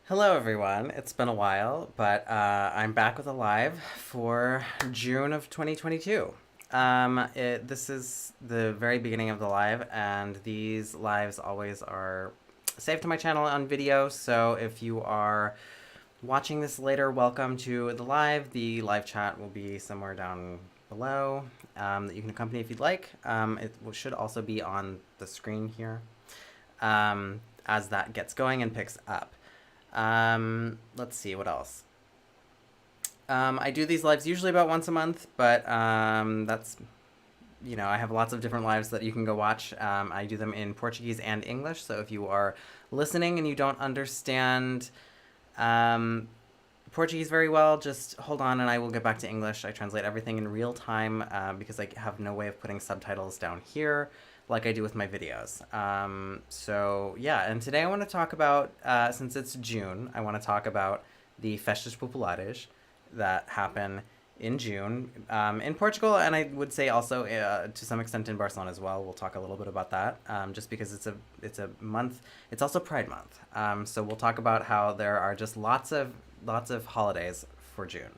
Hello, everyone. It's been a while, but I'm back with a live for June of 2022. This is the very beginning of the live, and these lives always are saved to my channel on video. So if you are watching this later, welcome to the live. The live chat will be somewhere down below that you can accompany if you'd like. It should also be on the screen here as that gets going and picks up. Let's see, what else? I do these lives usually about once a month, but that's, I have lots of different lives that you can go watch. I do them in Portuguese and English, so if you are listening and you don't understand Portuguese very well, just hold on and I will get back to English. I translate everything in real time because I have no way of putting subtitles down here like I do with my videos. So yeah, and today I want to talk about, since it's June, I want to talk about the Festas Populares that happen in June in Portugal, and I would say also to some extent in Barcelona as well. We'll talk a little bit about that, just because it's a month. It's also Pride Month, so we'll talk about how there are just lots of holidays for June.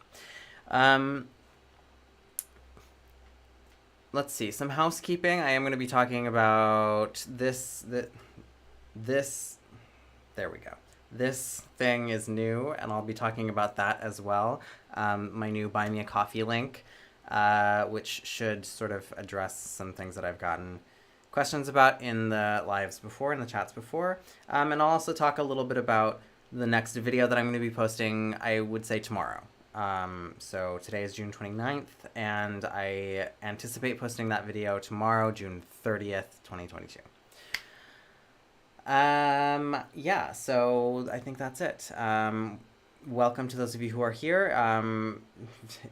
Let's see, some housekeeping. I am going to be talking about this. There we go. This thing is new, and I'll be talking about that as well. My new Buy Me a Coffee link, which should sort of address some things that I've gotten questions about in the lives before, in the chats before. And I'll also talk a little bit about the next video that I'm going to be posting, I would say tomorrow. So today is June 29th, and I anticipate posting that video tomorrow, June 30th, 2022. Yeah, so I think that's it. Welcome to those of you who are here.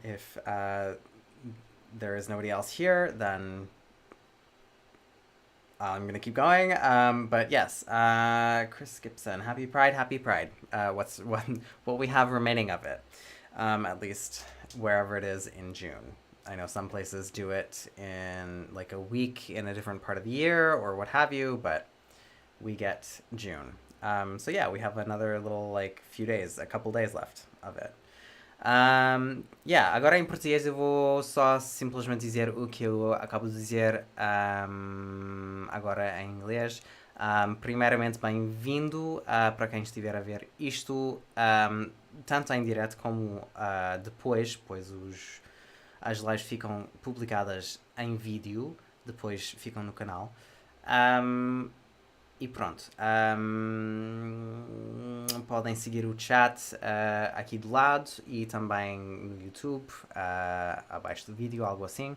If there is nobody else here, then I'm going to keep going. But yes, Chris Gibson, happy Pride. What we have remaining of it, at least wherever it is in June. I know some places do it in like a week in a different part of the year or what have you, but we get June. So yeah, we have another little like few days, a couple days left of it. Yeah, agora em português eu vou só simplesmente dizer o que eu acabo de dizer agora em inglês. Primeiramente, bem-vindo para quem estiver a ver isto, tanto em direto como depois, pois as lives ficam publicadas em vídeo, depois ficam no canal. E pronto. Podem seguir o chat aqui do lado e também no YouTube, abaixo do vídeo, algo assim.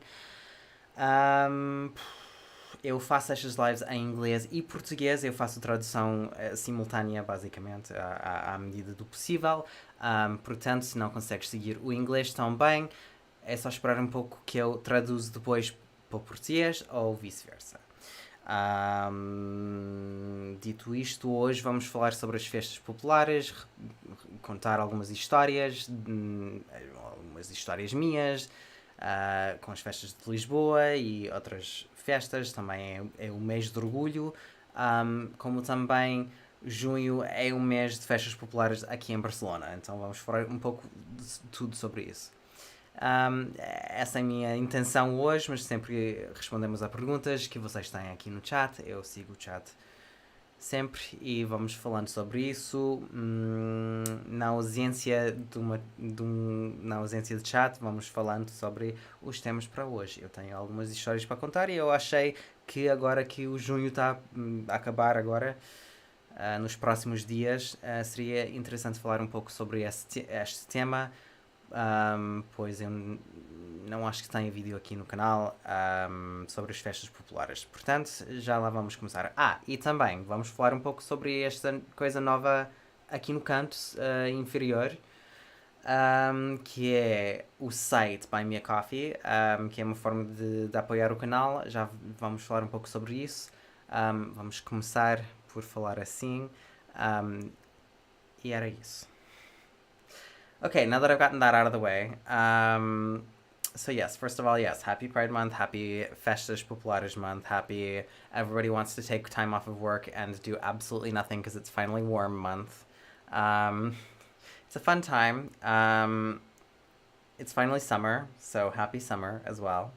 Eu faço estas lives em inglês e português, eu faço tradução simultânea, basicamente, à medida do possível. Portanto, se não consegues seguir o inglês tão bem, é só esperar um pouco que eu traduzo depois para o português ou vice-versa. Dito isto, hoje vamos falar sobre as festas populares, contar algumas histórias minhas, com as festas de Lisboa e outras festas. Também é o mês de orgulho, como também junho é o mês de festas populares aqui em Barcelona. Então vamos falar um pouco de tudo sobre isso. Essa é a minha intenção hoje, mas sempre respondemos a perguntas que vocês têm aqui no chat. Eu sigo o chat sempre e vamos falando sobre isso. Na ausência na ausência de chat, vamos falando sobre os temas para hoje. Eu tenho algumas histórias para contar e eu achei que agora que o junho está a acabar agora, nos próximos dias, seria interessante falar um pouco sobre este tema. Pois eu não acho que tenha vídeo aqui no canal sobre as festas populares. Portanto, já lá vamos começar. E também vamos falar um pouco sobre esta coisa nova aqui no canto inferior, que é o site Buy Me a Coffee, que é uma forma de apoiar o canal. Já vamos falar um pouco sobre isso. Vamos começar por falar assim. E era isso. Okay, now that I've gotten that out of the way, so yes, first of all, yes, happy Pride Month, happy Festas Populares Month, happy everybody wants to take time off of work and do absolutely nothing because it's finally warm month. It's a fun time. It's finally summer, so happy summer as well.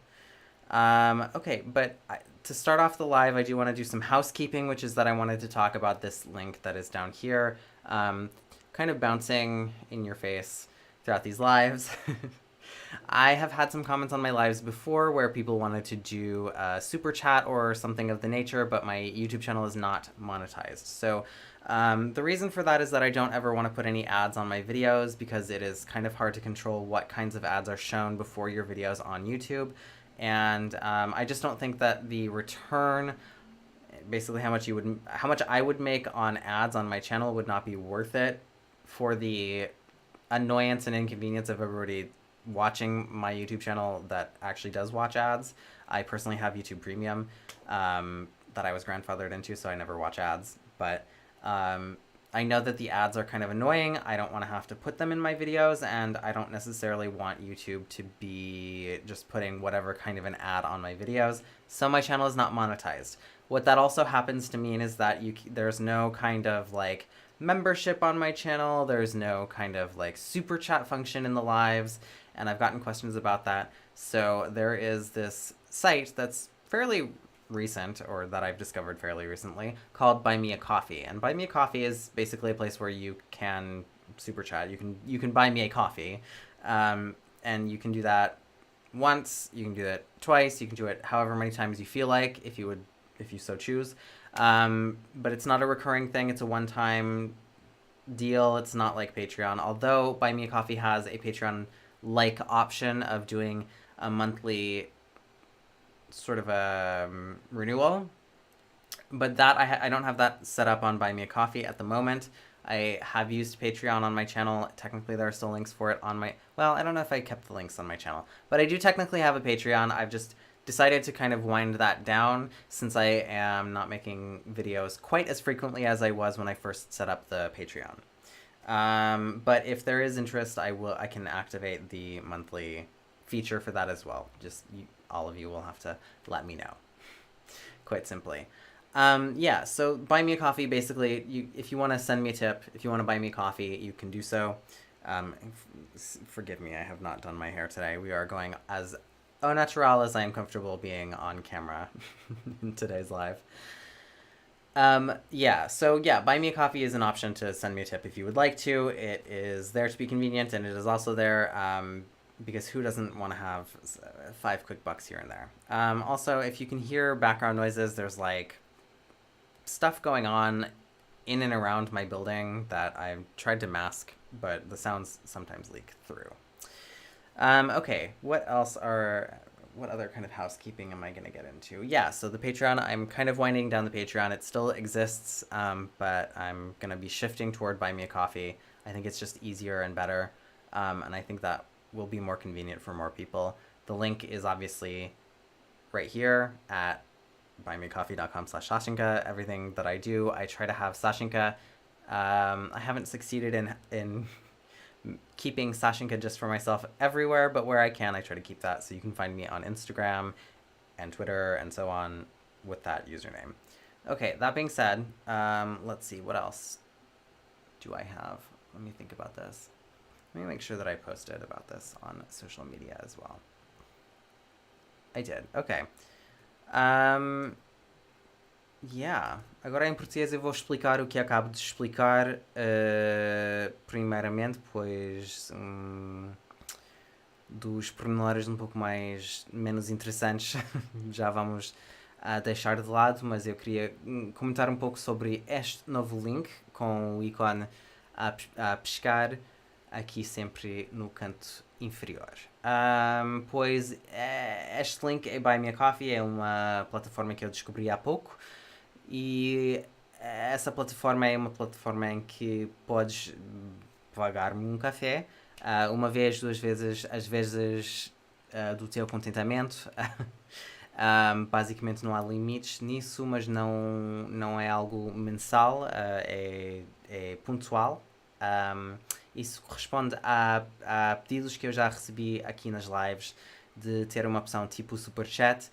Okay, but to start off the live, I do want to do some housekeeping, which is that I wanted to talk about this link that is down here, kind of bouncing in your face throughout these lives. I have had some comments on my lives before where people wanted to do a super chat or something of the nature, but my YouTube channel is not monetized. So the reason for that is that I don't ever want to put any ads on my videos because it is kind of hard to control what kinds of ads are shown before your videos on YouTube. And I just don't think that the return, basically how much I would make on ads on my channel would not be worth it for the annoyance and inconvenience of everybody watching my YouTube channel that actually does watch ads. I personally have YouTube Premium that I was grandfathered into, so I never watch ads. But I know that the ads are kind of annoying. I don't want to have to put them in my videos, and I don't necessarily want YouTube to be just putting whatever kind of an ad on my videos. So my channel is not monetized. What that also happens to mean is that there's no kind of like membership on my channel. There's no kind of like super chat function in the lives, and I've gotten questions about that. So there is this site that's fairly recent, or that I've discovered fairly recently, called Buy Me a Coffee. And Buy Me a Coffee is basically a place where you can super chat. You can buy me a coffee, and you can do that once. You can do it twice. You can do it however many times you feel like, if you so choose. But it's not a recurring thing. It's a one-time deal. It's not like Patreon. Although Buy Me a Coffee has a Patreon-like option of doing a monthly sort of a renewal, but that I don't have that set up on Buy Me a Coffee at the moment. I have used Patreon on my channel. Technically, there are still links for it on my... Well, I don't know if I kept the links on my channel, but I do technically have a Patreon. I've just decided to kind of wind that down since I am not making videos quite as frequently as I was when I first set up the Patreon. But if there is interest, I can activate the monthly feature for that as well. Just all of you will have to let me know, quite simply. Yeah, so Buy Me a Coffee, basically, if you want to send me a tip, if you want to buy me a coffee, you can do so. Forgive me, I have not done my hair today. We are going as au natural as I am comfortable being on camera in today's live. Yeah, so yeah, Buy Me a Coffee is an option to send me a tip if you would like to. It is there to be convenient, and it is also there because who doesn't want to have 5 quick bucks here and there? Also, if you can hear background noises, there's like stuff going on in and around my building that I've tried to mask, but the sounds sometimes leak through. Okay, what other kind of housekeeping am I going to get into? Yeah, so the Patreon, I'm kind of winding down the Patreon. It still exists, but I'm going to be shifting toward Buy Me a Coffee. I think it's just easier and better, and I think that will be more convenient for more people. The link is obviously right here at buymeacoffee.com/Sashinka. Everything that I do, I try to have Sashinka. I haven't succeeded in keeping Sashinka just for myself everywhere, but where I can, I try to keep that. So you can find me on Instagram and Twitter and so on with that username. Okay, that being said, let's see, what else do I have? Let me think about this. Let me make sure that I posted about this on social media as well. I did. Okay. Yeah. Agora em português eu vou explicar o que acabo de explicar primeiramente, pois dos pormenores um pouco menos interessantes já vamos deixar de lado, mas eu queria comentar um pouco sobre este novo link com o ícone a pescar aqui sempre no canto inferior. Pois este link é Buy Me a Coffee, é uma plataforma que eu descobri há pouco, e essa plataforma é uma plataforma em que podes pagar-me um café uma vez, 2 vezes, às vezes do teu contentamento. Basicamente não há limites nisso, mas não é algo mensal, é pontual. Isso corresponde a pedidos que eu já recebi aqui nas lives de ter uma opção tipo Super Chat.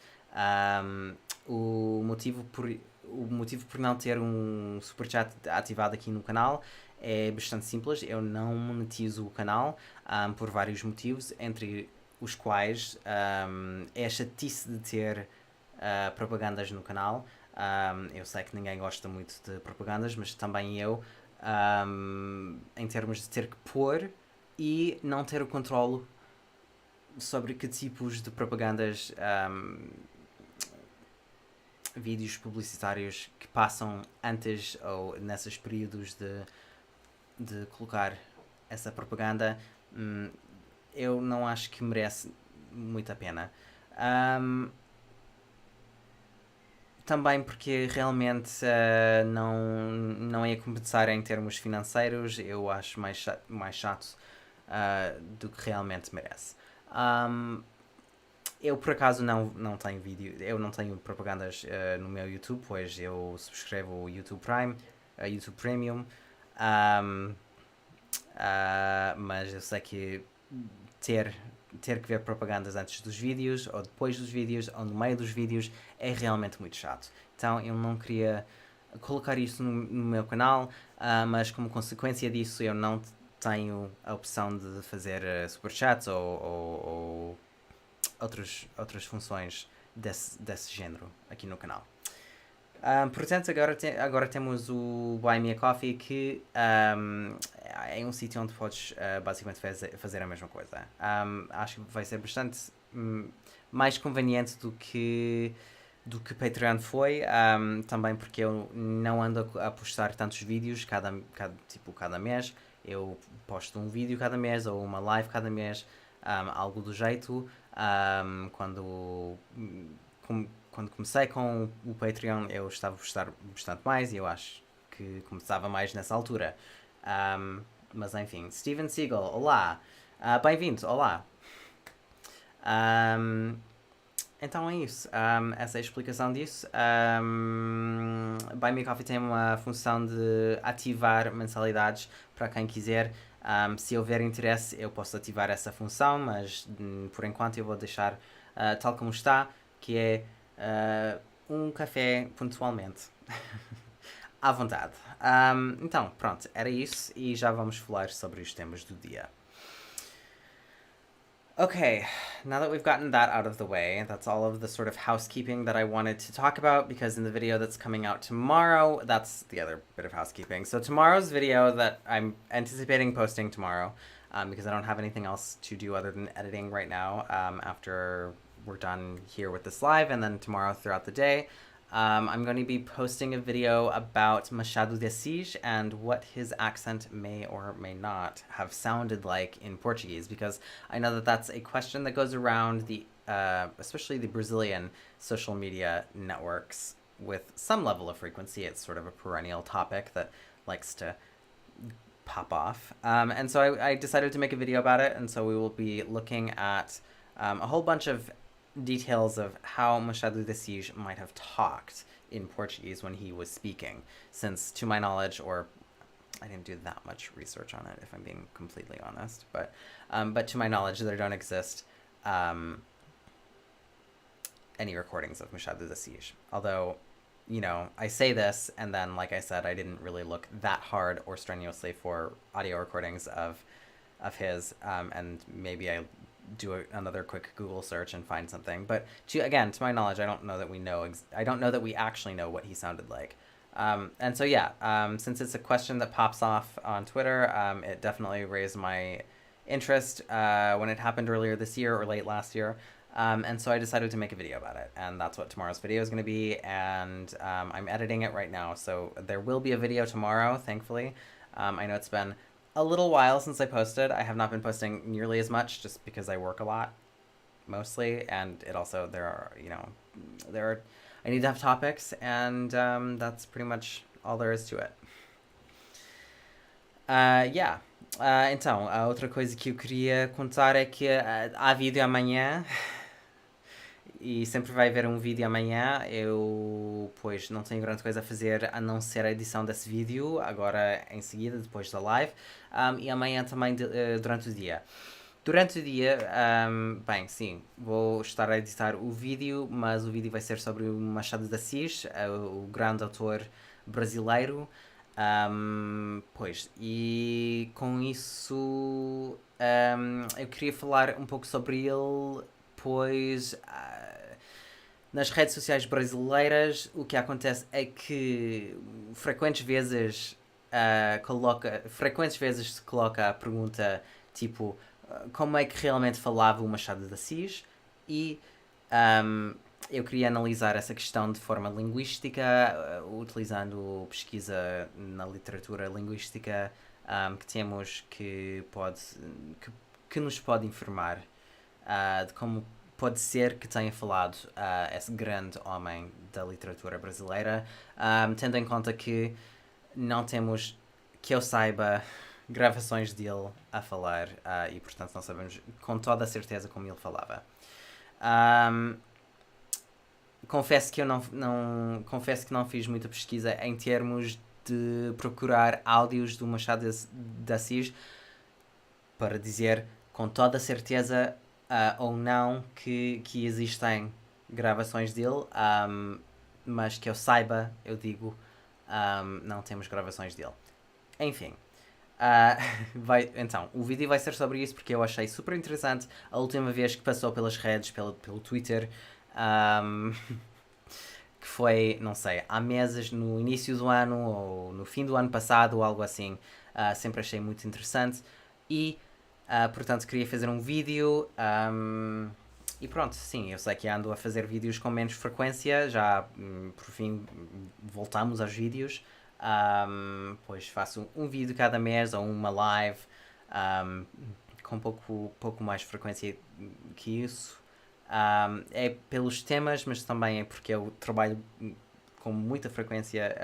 O motivo por não ter um Super Chat ativado aqui no canal é bastante simples. Eu não monetizo o canal por vários motivos, entre os quais é a chatice de ter propagandas no canal. Eu sei que ninguém gosta muito de propagandas, mas também eu, em termos de ter que pôr e não ter o controle sobre que tipos de propagandas, vídeos publicitários que passam antes ou nesses períodos de colocar essa propaganda, eu não acho que merece muito a pena. Também porque realmente não é compensar em termos financeiros, eu acho mais chato do que realmente merece. Eu por acaso não tenho vídeo, eu não tenho propagandas no meu YouTube, pois eu subscrevo o YouTube Prime, YouTube Premium, mas eu sei que ter que ver propagandas antes dos vídeos, ou depois dos vídeos, ou no meio dos vídeos, é realmente muito chato. Então eu não queria colocar isso no meu canal, mas como consequência disso eu não tenho a opção de fazer superchats ou outras funções desse género aqui no canal. Portanto, agora temos o Buy Me a Coffee, que é um sítio onde podes basicamente fazer a mesma coisa. Acho que vai ser bastante mais conveniente do que Patreon foi, também porque eu não ando a postar tantos vídeos cada mês. Eu posto um vídeo cada mês ou uma live cada mês, algo do jeito. Quando comecei com o Patreon, eu estava a postar bastante mais e eu acho que começava mais nessa altura. Mas enfim, Steven Seagal, olá! Bem-vindo, olá! Então é isso. Essa é a explicação disso. Buy Me Coffee tem uma função de ativar mensalidades para quem quiser. Se houver interesse, eu posso ativar essa função, mas por enquanto eu vou deixar tal como está, que é um café pontualmente. À vontade. Então, pronto, era isso e já vamos falar sobre os temas do dia. Okay, now that we've gotten that out of the way, that's all of the sort of housekeeping that I wanted to talk about, because in the video that's coming out tomorrow, that's the other bit of housekeeping. So tomorrow's video that I'm anticipating posting tomorrow, because I don't have anything else to do other than editing right now, after we're done here with this live, and then tomorrow throughout the day, I'm going to be posting a video about Machado de Assis and what his accent may or may not have sounded like in Portuguese, because I know that that's a question that goes around especially the Brazilian social media networks with some level of frequency. It's sort of a perennial topic that likes to pop off. And so I decided to make a video about it, and so we will be looking at a whole bunch of details of how Machado de Assis might have talked in Portuguese when he was speaking, since to my knowledge, or I didn't do that much research on it if I'm being completely honest, but to my knowledge there don't exist any recordings of Machado de Assis. Although, you know, I say this, and then, like I said, I didn't really look that hard or strenuously for audio recordings of his, and maybe I do another quick Google search and find something. But to my knowledge, I don't know that we actually know what he sounded like. And so yeah, since it's a question that pops off on Twitter, it definitely raised my interest when it happened earlier this year or late last year. And so I decided to make a video about it, and that's what tomorrow's video is going to be, and I'm editing it right now, so there will be a video tomorrow, thankfully. I know it's been a little while since I posted. I have not been posting nearly as much just because I work a lot, mostly, and it also, I need to have topics, and that's pretty much all there is to it. Yeah. Então, a outra coisa que eu queria contar é que há vídeo amanhã e sempre vai haver um vídeo amanhã. Eu, pois, não tenho grande coisa a fazer a não ser a edição desse vídeo, agora em seguida, depois da live, e amanhã também durante o dia. Durante o dia, bem, sim, vou estar a editar o vídeo, mas o vídeo vai ser sobre o Machado de Assis, o grande autor brasileiro. Pois, e com isso eu queria falar um pouco sobre ele, pois nas redes sociais brasileiras o que acontece é que frequentes vezes se coloca a pergunta tipo como é que realmente falava o Machado de Assis e um, eu queria analisar essa questão de forma linguística, utilizando pesquisa na literatura linguística que temos que nos pode informar de como pode ser que tenha falado esse grande homem da literatura brasileira, tendo em conta que não temos, que eu saiba, gravações dele a falar e portanto não sabemos com toda a certeza como ele falava. Confesso que eu confesso que não fiz muita pesquisa em termos de procurar áudios do Machado de Assis para dizer com toda a certeza ou não que existem gravações dele, mas que eu saiba, eu digo, não temos gravações dele. Enfim, então, o vídeo vai ser sobre isso porque eu achei super interessante a última vez que passou pelas redes, pelo Twitter, que foi, não sei, há meses, no início do ano ou no fim do ano passado ou algo assim. Sempre achei muito interessante e, portanto, queria fazer um vídeo. E pronto, sim, eu sei que ando a fazer vídeos com menos frequência, já por fim voltamos aos vídeos. Pois faço um vídeo cada mês ou uma live com pouco mais frequência que isso. É pelos temas, mas também é porque eu trabalho com muita frequência,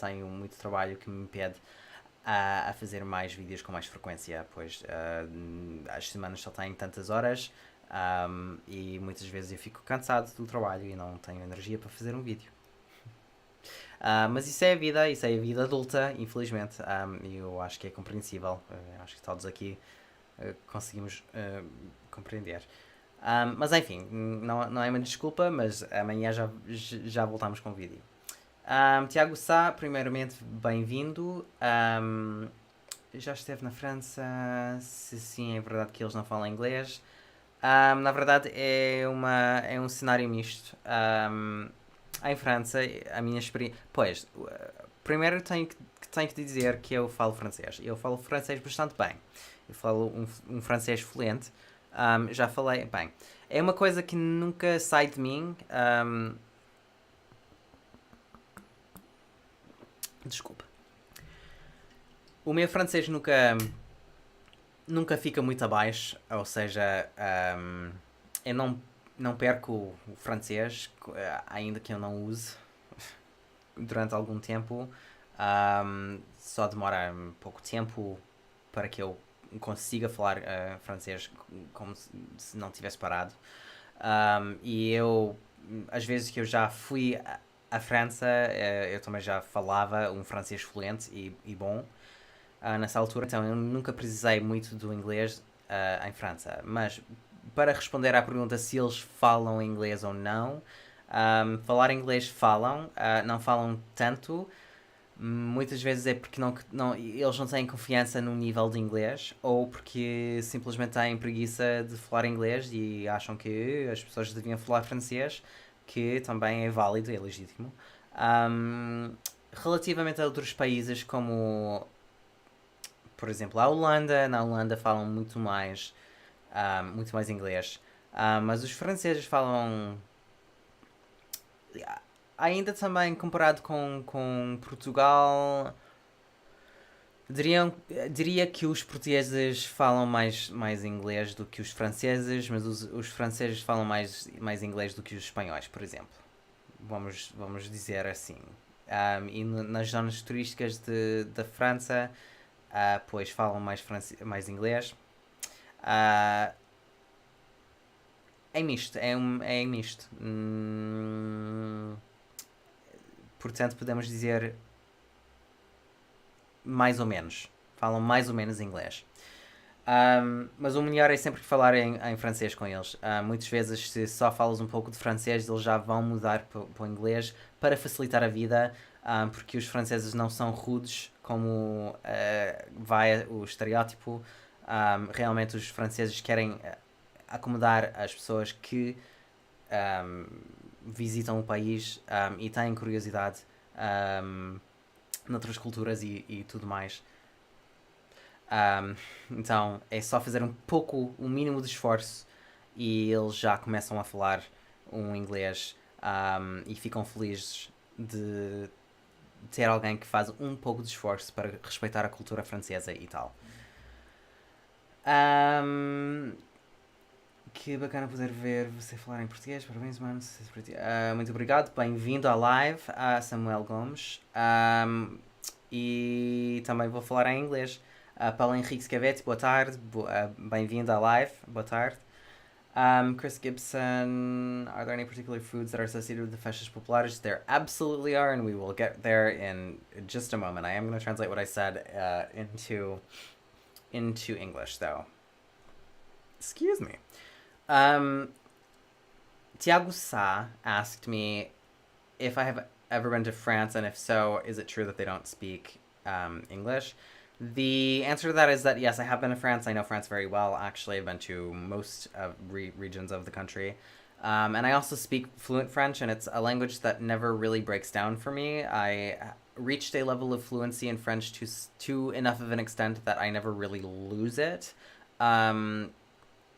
tenho muito trabalho que me impede a fazer mais vídeos com mais frequência, pois as semanas só têm tantas horas e muitas vezes eu fico cansado do trabalho e não tenho energia para fazer um vídeo. Mas isso é a vida adulta, infelizmente, e eu acho que é compreensível, acho que todos aqui conseguimos compreender. Mas enfim, não é uma desculpa, mas amanhã já voltamos com o vídeo. Tiago Sá, primeiramente, bem-vindo. Já esteve na França? Se sim, é verdade que eles não falam inglês. Na verdade, é um cenário misto. Em França, a minha experiência. Pois, primeiro tenho que dizer que eu falo francês. Eu falo francês bastante bem. Eu falo um francês fluente. Já falei. Bem, é uma coisa que nunca sai de mim. Desculpa. O meu francês nunca fica muito abaixo. Ou seja, eu não perco o francês, ainda que eu não use durante algum tempo. Só demora pouco tempo para que eu consiga falar francês como se não tivesse parado. E às vezes que eu já fui à França, eu também já falava um francês fluente e bom nessa altura, então eu nunca precisei muito do inglês em França. Mas para responder à pergunta se eles falam inglês ou não, falar inglês falam, não falam tanto. Muitas vezes é porque eles não têm confiança no nível de inglês ou porque simplesmente têm preguiça de falar inglês e acham que as pessoas deviam falar francês, que também é válido, é legítimo. Relativamente a outros países como, por exemplo, a Holanda, na Holanda falam muito mais inglês, mas os franceses falam ainda também comparado com Portugal, diria que os portugueses falam mais inglês do que os franceses, mas os franceses falam mais inglês do que os espanhóis, por exemplo. Vamos dizer assim. E nas zonas turísticas da França, pois falam mais inglês. É misto, é misto. Portanto, podemos dizer mais ou menos. Falam mais ou menos inglês. Mas o melhor é sempre falar em francês com eles. Muitas vezes, se só falas um pouco de francês, eles já vão mudar para o inglês para facilitar a vida. porque os franceses não são rudes como vai o estereótipo. Realmente os franceses querem acomodar as pessoas que um, visitam o país e têm curiosidade noutras culturas e tudo mais. Um, então é só fazer um mínimo de esforço e eles já começam a falar um inglês e ficam felizes de ter alguém que faz um pouco de esforço para respeitar a cultura francesa e tal. Que bacana poder ver você falar em português. Parabéns, mano. Muito obrigado. Bem-vindo à live, a Samuel Gomes. E também vou falar em inglês. Paulo Henrique Scavetti, boa tarde. Bem-vindo à live. Boa tarde. Chris Gibson, are there any particular foods that are associated with the Festas Populares? There absolutely are, and we will get there in just a moment. I am going to translate what I said into English, though. Excuse me. Tiago Sa asked me if I have ever been to France, and if so, is it true that they don't speak English? The answer to that is that yes, I have been to France. I know France very well. Actually, I've been to most regions of the country. And I also speak fluent French, and it's a language that never really breaks down for me. I reached a level of fluency in French to enough of an extent that I never really lose it.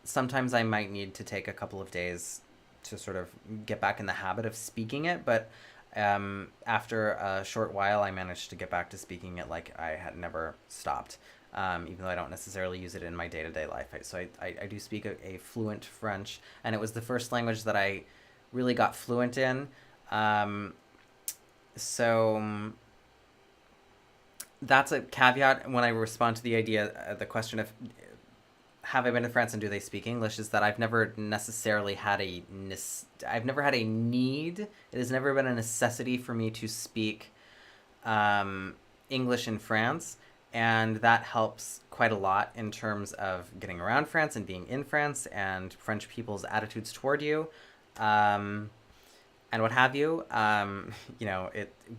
Sometimes I might need to take a couple of days to sort of get back in the habit of speaking it, but after a short while, I managed to get back to speaking it like I had never stopped, even though I don't necessarily use it in my day-to-day life. So I do speak a fluent French, and it was the first language that I really got fluent in. So that's a caveat when I respond to the question of have I been to France and do they speak English, is that I've never necessarily had I've never had a need. It has never been a necessity for me to speak English in France, and that helps quite a lot in terms of getting around France and being in France and French people's attitudes toward you, and what have you.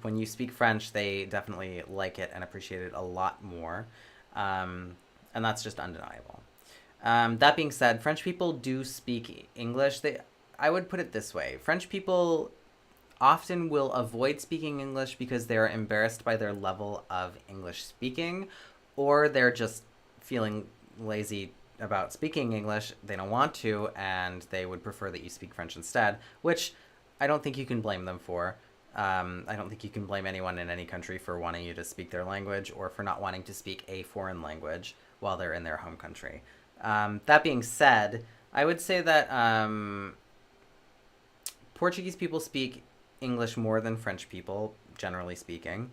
When you speak French, they definitely like it and appreciate it a lot more, and that's just undeniable. That being said, French people do speak English. I would put it this way. French people often will avoid speaking English because they're embarrassed by their level of English speaking, or they're just feeling lazy about speaking English. They don't want to, and they would prefer that you speak French instead, which I don't think you can blame them for. I don't think you can blame anyone in any country for wanting you to speak their language or for not wanting to speak a foreign language while they're in their home country. That being said, I would say that Portuguese people speak English more than French people, generally speaking.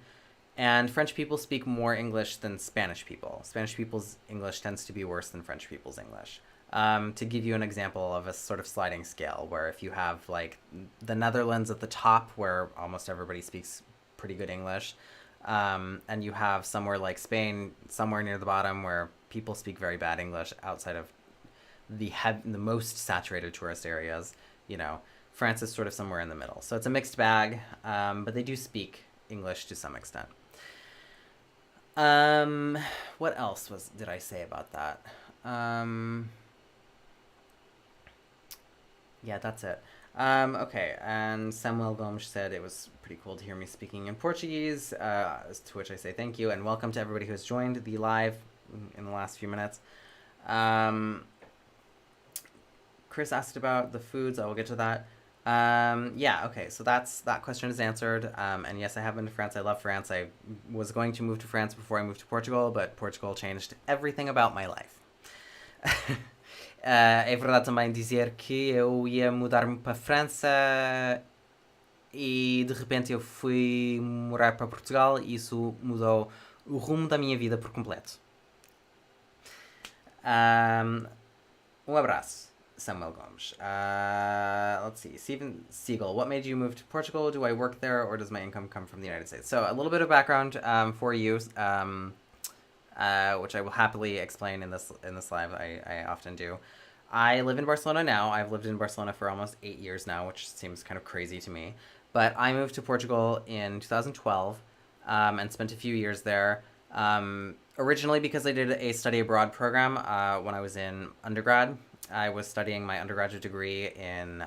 And French people speak more English than Spanish people. Spanish people's English tends to be worse than French people's English. To give you an example of a sort of sliding scale, where if you have like the Netherlands at the top, where almost everybody speaks pretty good English, and you have somewhere like Spain, somewhere near the bottom, where people speak very bad English outside of the most saturated tourist areas, France is sort of somewhere in the middle. So it's a mixed bag, but they do speak English to some extent. What else did I say about that? Yeah, that's it. Okay, and Samuel Gomes said it was pretty cool to hear me speaking in Portuguese, to which I say thank you, and welcome to everybody who has joined the live in the last few minutes. Chris asked about the foods. I will get to that. Okay, so that question is answered. And yes, I have been to France. I love France. I was going to move to France before I moved to Portugal, but Portugal changed everything about my life. É verdade também dizer que eu ia mudar-me para a França e de repente eu fui morar para Portugal e isso mudou o rumo da minha vida por completo. Abraço, Samuel Gomes. Let's see. Steven Siegel, what made you move to Portugal? Do I work there or does my income come from the United States? So a little bit of background for you, which I will happily explain in this live. I often do. I live in Barcelona now. I've lived in Barcelona for almost 8 years now, which seems kind of crazy to me. But I moved to Portugal in 2012 and spent a few years there. Originally, because I did a study abroad program when I was in undergrad. I was studying my undergraduate degree in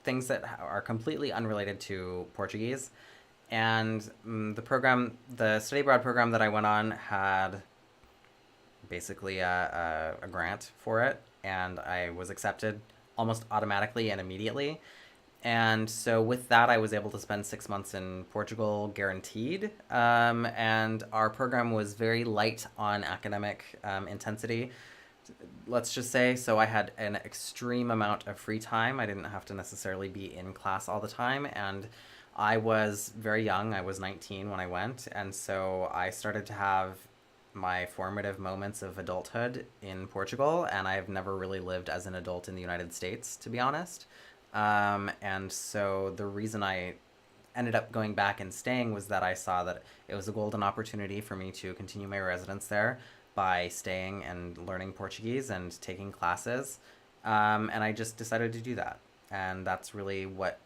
things that are completely unrelated to Portuguese. And the study abroad program that I went on had basically a grant for it, and I was accepted almost automatically and immediately. And so with that, I was able to spend 6 months in Portugal guaranteed. And our program was very light on academic intensity, let's just say. So I had an extreme amount of free time. I didn't have to necessarily be in class all the time. And I was very young. I was 19 when I went. And so I started to have my formative moments of adulthood in Portugal. And I've never really lived as an adult in the United States, to be honest. And so the reason I ended up going back and staying was that I saw that it was a golden opportunity for me to continue my residence there by staying and learning Portuguese and taking classes. And I just decided to do that. And that's really what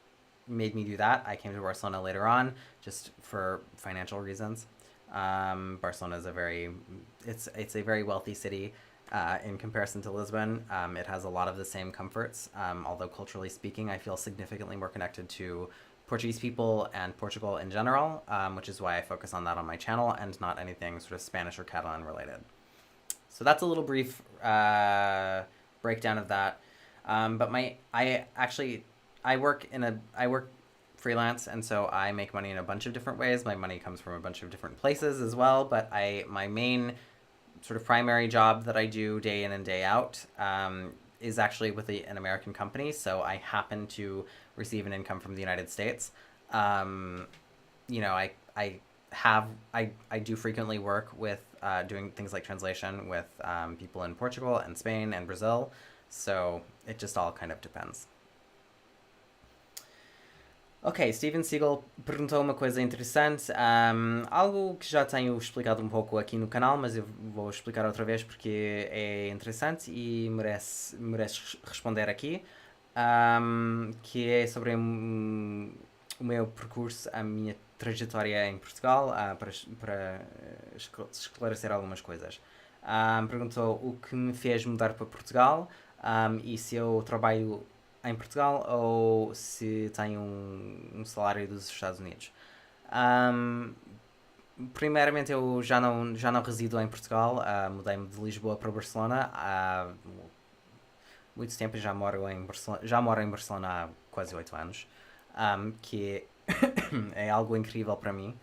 made me do that. I came to Barcelona later on just for financial reasons. Barcelona is it's a very wealthy city in comparison to Lisbon. It has a lot of the same comforts, although culturally speaking, I feel significantly more connected to Portuguese people and Portugal in general, which is why I focus on that on my channel and not anything sort of Spanish or Catalan related. So that's a little brief breakdown of that. But I work freelance, and so I make money in a bunch of different ways. My money comes from a bunch of different places as well. But my main sort of primary job that I do day in and day out is actually with an American company. So I happen to receive an income from the United States. You know, I do frequently work with doing things like translation with people in Portugal and Spain and Brazil. So it just all kind of depends. Ok, Steven Seagal perguntou uma coisa interessante, algo que já tenho explicado um pouco aqui no canal, mas eu vou explicar outra vez porque é interessante e merece responder aqui, que é sobre o meu percurso, a minha trajetória em Portugal, para esclarecer algumas coisas. Perguntou o que me fez mudar para Portugal e se eu trabalho em Portugal ou se tenho um salário dos Estados Unidos. Primeiramente, eu já não resido em Portugal, mudei-me de Lisboa para Barcelona há muito tempo, já moro em Barcelona há quase 8 anos, que é algo incrível para mim.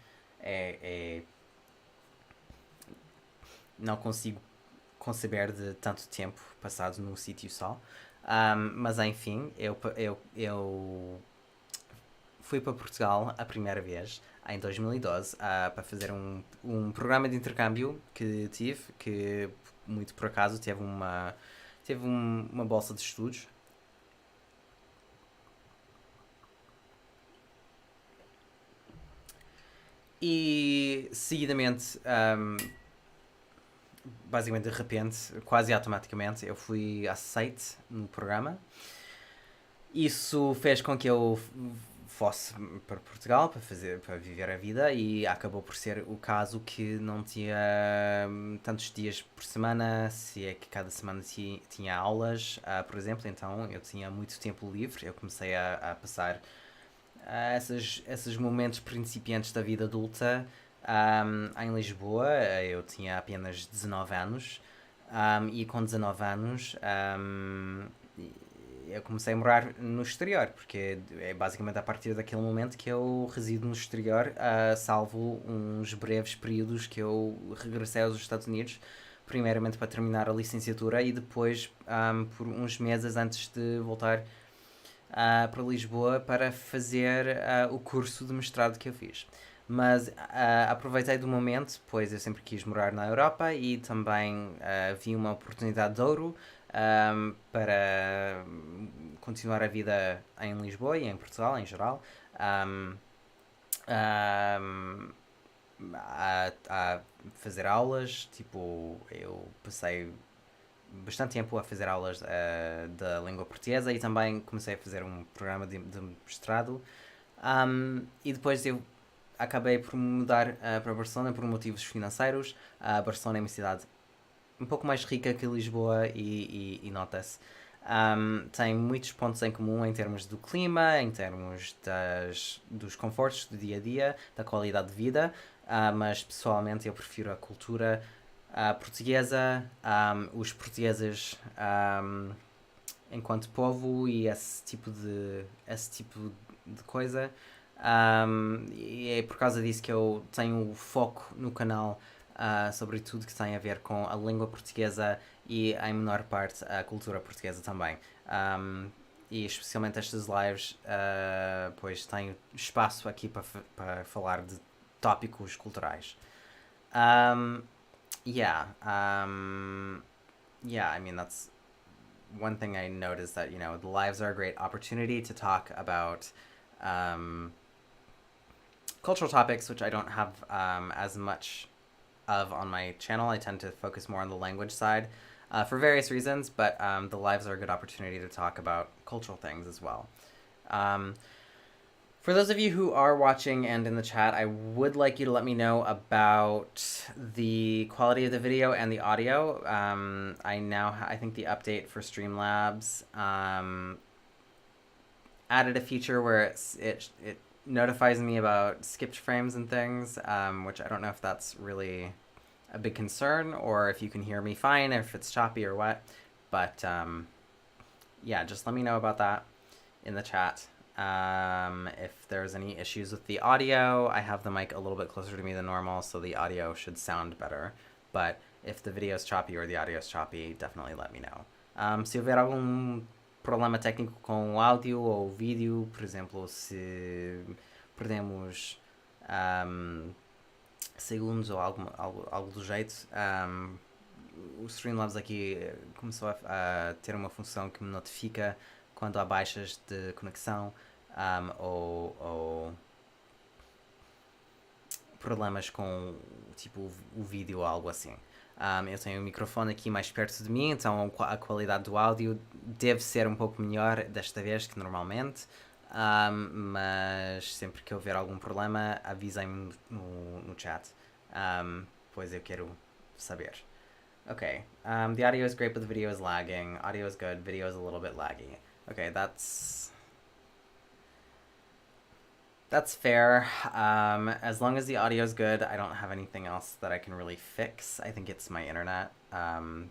Não consigo conceber de tanto tempo passado num sítio só. Mas enfim, eu fui para Portugal a primeira vez em 2012 para fazer um programa de intercâmbio que tive, que muito por acaso teve uma bolsa de estudos. E seguidamente, basicamente de repente, quase automaticamente, eu fui aceite no programa. Isso fez com que eu fosse para Portugal para viver a vida e acabou por ser o caso que não tinha tantos dias por semana, se é que cada semana tinha aulas, por exemplo, então eu tinha muito tempo livre. Eu comecei a passar esses momentos principiantes da vida adulta em Lisboa. Eu tinha apenas 19 anos e com 19 anos eu comecei a morar no exterior, porque é basicamente a partir daquele momento que eu resido no exterior, salvo uns breves períodos que eu regressei aos Estados Unidos, primeiramente para terminar a licenciatura e depois por uns meses antes de voltar para Lisboa para fazer o curso de mestrado que eu fiz. Mas aproveitei do momento, pois eu sempre quis morar na Europa e também vi uma oportunidade de ouro para continuar a vida em Lisboa e em Portugal em geral. A fazer aulas, tipo, eu passei bastante tempo a fazer aulas da língua portuguesa e também comecei a fazer um programa de mestrado. E depois eu acabei por mudar para Barcelona por motivos financeiros. Barcelona é uma cidade um pouco mais rica que Lisboa e nota-se. Tem muitos pontos em comum em termos do clima, em termos dos confortos do dia a dia, da qualidade de vida, mas pessoalmente eu prefiro a cultura portuguesa, os portugueses enquanto povo e esse tipo de coisa. E é por causa disso que eu tenho foco no canal sobre tudo que tem a ver com a língua portuguesa e, em menor parte, a cultura portuguesa também. E especialmente estas lives, pois tenho espaço aqui para falar de tópicos culturais. Um, yeah, yeah, I mean, that's one thing I noticed that, the lives are a great opportunity to talk about cultural topics, which I don't have as much of on my channel. I tend to focus more on the language side for various reasons, but the lives are a good opportunity to talk about cultural things as well. For those of you who are watching and in the chat, I would like you to let me know about the quality of the video and the audio. I think the update for Streamlabs added a feature where it notifies me about skipped frames and things, which I don't know if that's really a big concern or if you can hear me fine, if it's choppy or what. But yeah, just let me know about that in the chat. If there's any issues with the audio, I have the mic a little bit closer to me than normal, so the audio should sound better. But if the video is choppy or the audio is choppy, definitely let me know. Se houver algum problema técnico com o áudio ou o vídeo, por exemplo, se perdemos segundos ou algo do jeito, o Streamlabs aqui começou a ter uma função que me notifica quando há baixas de conexão ou problemas com tipo o vídeo ou algo assim. Eu tenho o microfone aqui mais perto de mim, então a qualidade do áudio deve ser um pouco melhor desta vez que normalmente, mas sempre que houver algum problema avisem-me no chat, pois eu quero saber. Okay, the audio is great but the video is lagging. Audio is good, video is a little bit laggy. Okay, that's fair. As long as the audio is good, I don't have anything else that I can really fix. I think it's my internet. And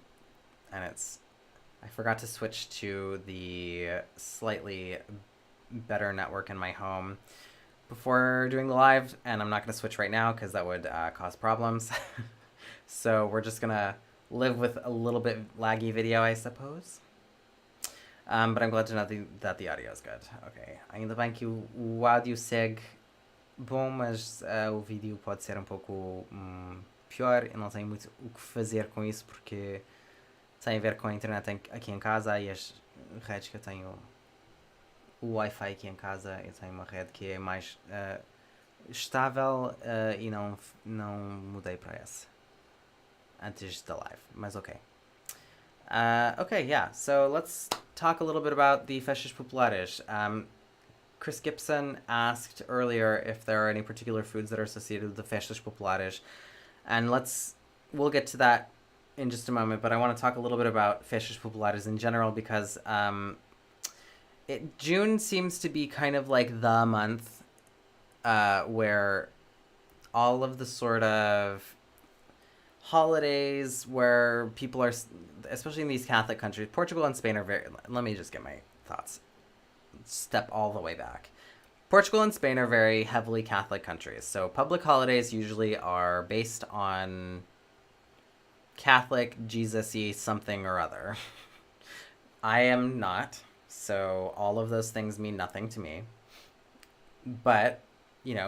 I forgot to switch to the slightly better network in my home before doing the live, and I'm not going to switch right now because that would cause problems. So we're just going to live with a little bit laggy video, I suppose. But I'm glad to know that the audio is good. Ok. Ainda bem que o áudio segue bom, mas o vídeo pode ser um pouco pior. Eu não tenho muito o que fazer com isso porque tem a ver com a internet aqui em casa e as redes que eu tenho. O Wi-Fi aqui em casa, eu tenho uma rede que é mais estável e não mudei para essa antes da live, mas ok. Okay, yeah, so let's talk a little bit about the Festas Populares. Chris Gibson asked earlier if there are any particular foods that are associated with the Festas Populares, and we'll get to that in just a moment, but I want to talk a little bit about Festas Populares in general because June seems to be kind of like the month where all of the sort of holidays where people are, especially in these Catholic countries, Portugal and Spain are let me just get my thoughts, step all the way back. Portugal and Spain are very heavily Catholic countries, so public holidays usually are based on Catholic, Jesus-y something or other. I am not, so all of those things mean nothing to me. But,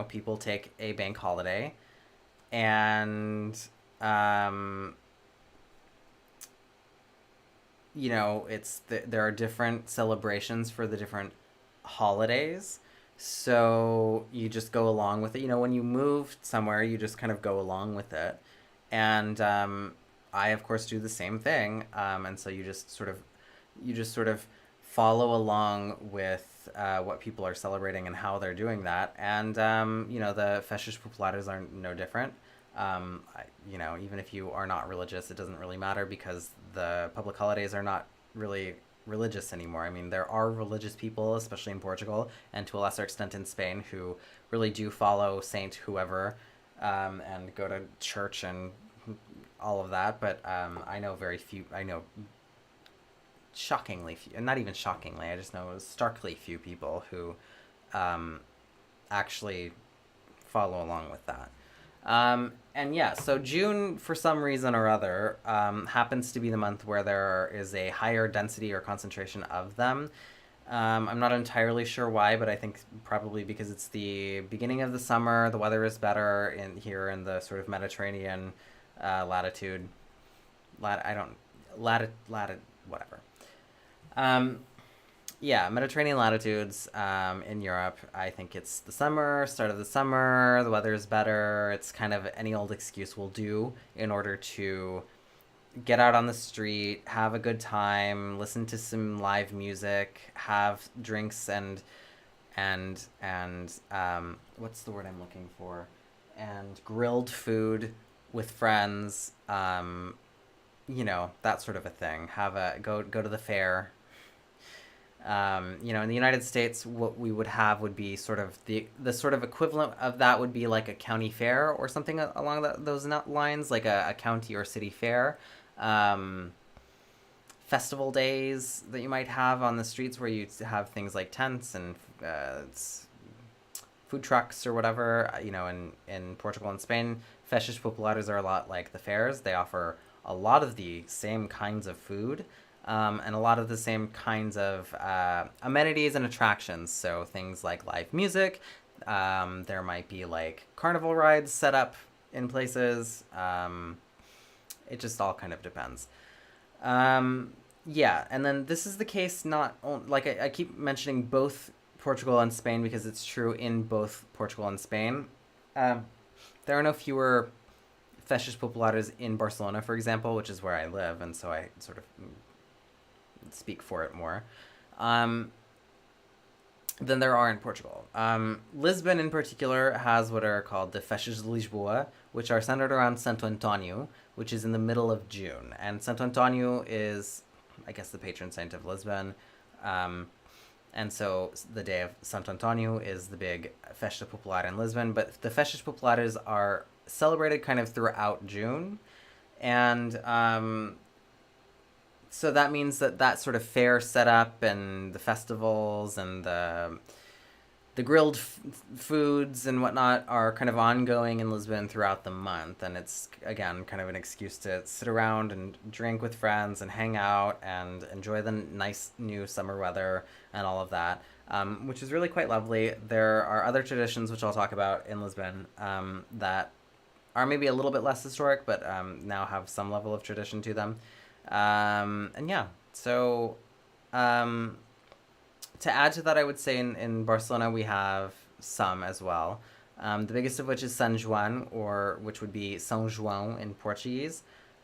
people take a bank holiday and there are different celebrations for the different holidays, so you just go along with it. When you move somewhere, you just kind of go along with it. And I of course do the same thing, and so you just sort of follow along with what people are celebrating and how they're doing that. And the Festas Populares are no different. Even if you are not religious, it doesn't really matter because the public holidays are not really religious anymore. I mean, there are religious people, especially in Portugal, and to a lesser extent in Spain, who really do follow Saint whoever, and go to church and all of that. But I know very few. I know shockingly few, and not even shockingly. I just know starkly few people who actually follow along with that. And yeah, so June, for some reason or other, happens to be the month where there is a higher density or concentration of them. I'm not entirely sure why, but I think probably because it's the beginning of the summer, the weather is better here in the sort of Mediterranean latitude. Whatever. Um, yeah, Mediterranean latitudes in Europe. I think it's the summer, start of the summer, the weather is better. It's kind of any old excuse will do in order to get out on the street, have a good time, listen to some live music, have drinks and what's the word I'm looking for? And grilled food with friends, that sort of a thing. Have a go to the fair. In the United States, what we would have would be sort of the sort of equivalent of that would be like a county fair or something along those lines, like a county or city fair. Um, Festival days that you might have on the streets where you have things like tents and food trucks or whatever. In Portugal and Spain, Festas Populares are a lot like the fairs. They offer a lot of the same kinds of food, and a lot of the same kinds of amenities and attractions. So things like live music. There might be like carnival rides set up in places. It just all kind of depends. Yeah, and then this is the case like I keep mentioning both Portugal and Spain because it's true in both Portugal and Spain. There are no fewer Festas Populares in Barcelona, for example, which is where I live, and so I sort of speak for it more, than there are in Portugal. Lisbon, in particular, has what are called the Festas de Lisboa, which are centered around Santo Antonio, which is in the middle of June. And Santo Antonio is, I guess, the patron saint of Lisbon. And so the day of Santo Antonio is the big Festa Popular in Lisbon. But the Festas Populares are celebrated kind of throughout June. And so that means that sort of fair setup and the festivals and the grilled foods and whatnot are kind of ongoing in Lisbon throughout the month. And it's, again, kind of an excuse to sit around and drink with friends and hang out and enjoy the nice new summer weather and all of that, which is really quite lovely. There are other traditions, which I'll talk about in Lisbon, that are maybe a little bit less historic, but now have some level of tradition to them. And yeah, so to add to that, I would say in Barcelona we have some as well. The biggest of which is San Juan, or which would be São João in Portuguese.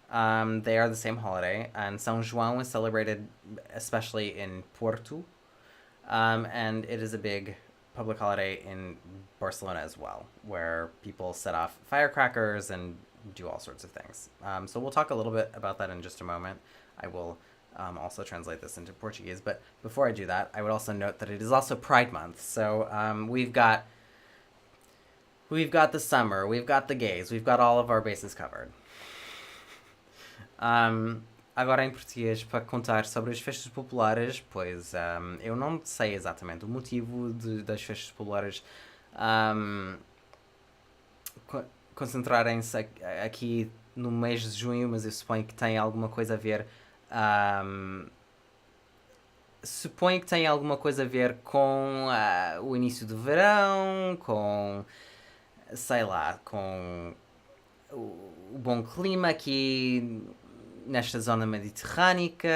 They are the same holiday, and São João is celebrated especially in Porto, and it is a big public holiday in Barcelona as well, where people set off firecrackers and do all sorts of things. So we'll talk a little bit about that in just a moment. I will also translate this into Portuguese, but before I do that, I would also note that it is also Pride Month. So we've got the summer, we've got the gays, we've got all of our bases covered. Agora em português, para contar sobre as festas populares, pois eu não sei exatamente o motivo das festas populares concentrarem-se aqui no mês de junho, mas eu suponho que tem alguma coisa a ver. Suponho que tem alguma coisa a ver com o início do verão, com, sei lá, com o bom clima aqui nesta zona mediterrânica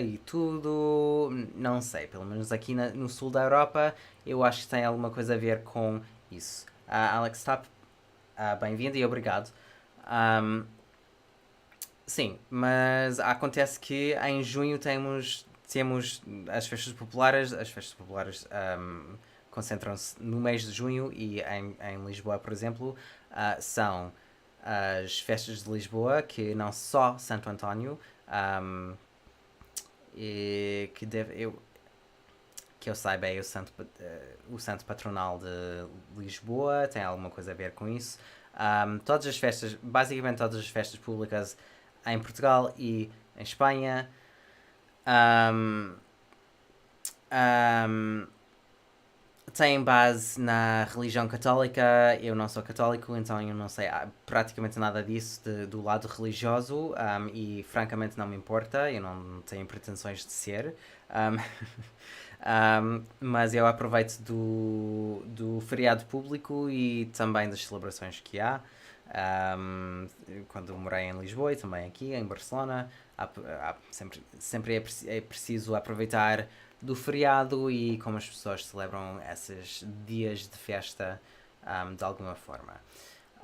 e tudo. Não sei, pelo menos aqui no sul da Europa, eu acho que tem alguma coisa a ver com isso. Alex, está bem-vindo e obrigado. sim, mas acontece que em junho temos as festas populares concentram-se no mês de junho e em Lisboa, por exemplo, são as festas de Lisboa, que não só Santo António, um, e que eu saiba é o santo patronal de Lisboa, tem alguma coisa a ver com isso. Todas as festas, basicamente todas as festas públicas em Portugal e em Espanha, um, um, têm base na religião católica. Eu não sou católico, então eu não sei praticamente nada disso do lado religioso, e francamente não me importa, eu não tenho pretensões de ser. Um, mas eu aproveito do feriado público e também das celebrações que há. Um, Quando morei em Lisboa e também aqui em Barcelona, sempre é preciso aproveitar do feriado e como as pessoas celebram esses dias de festa de alguma forma.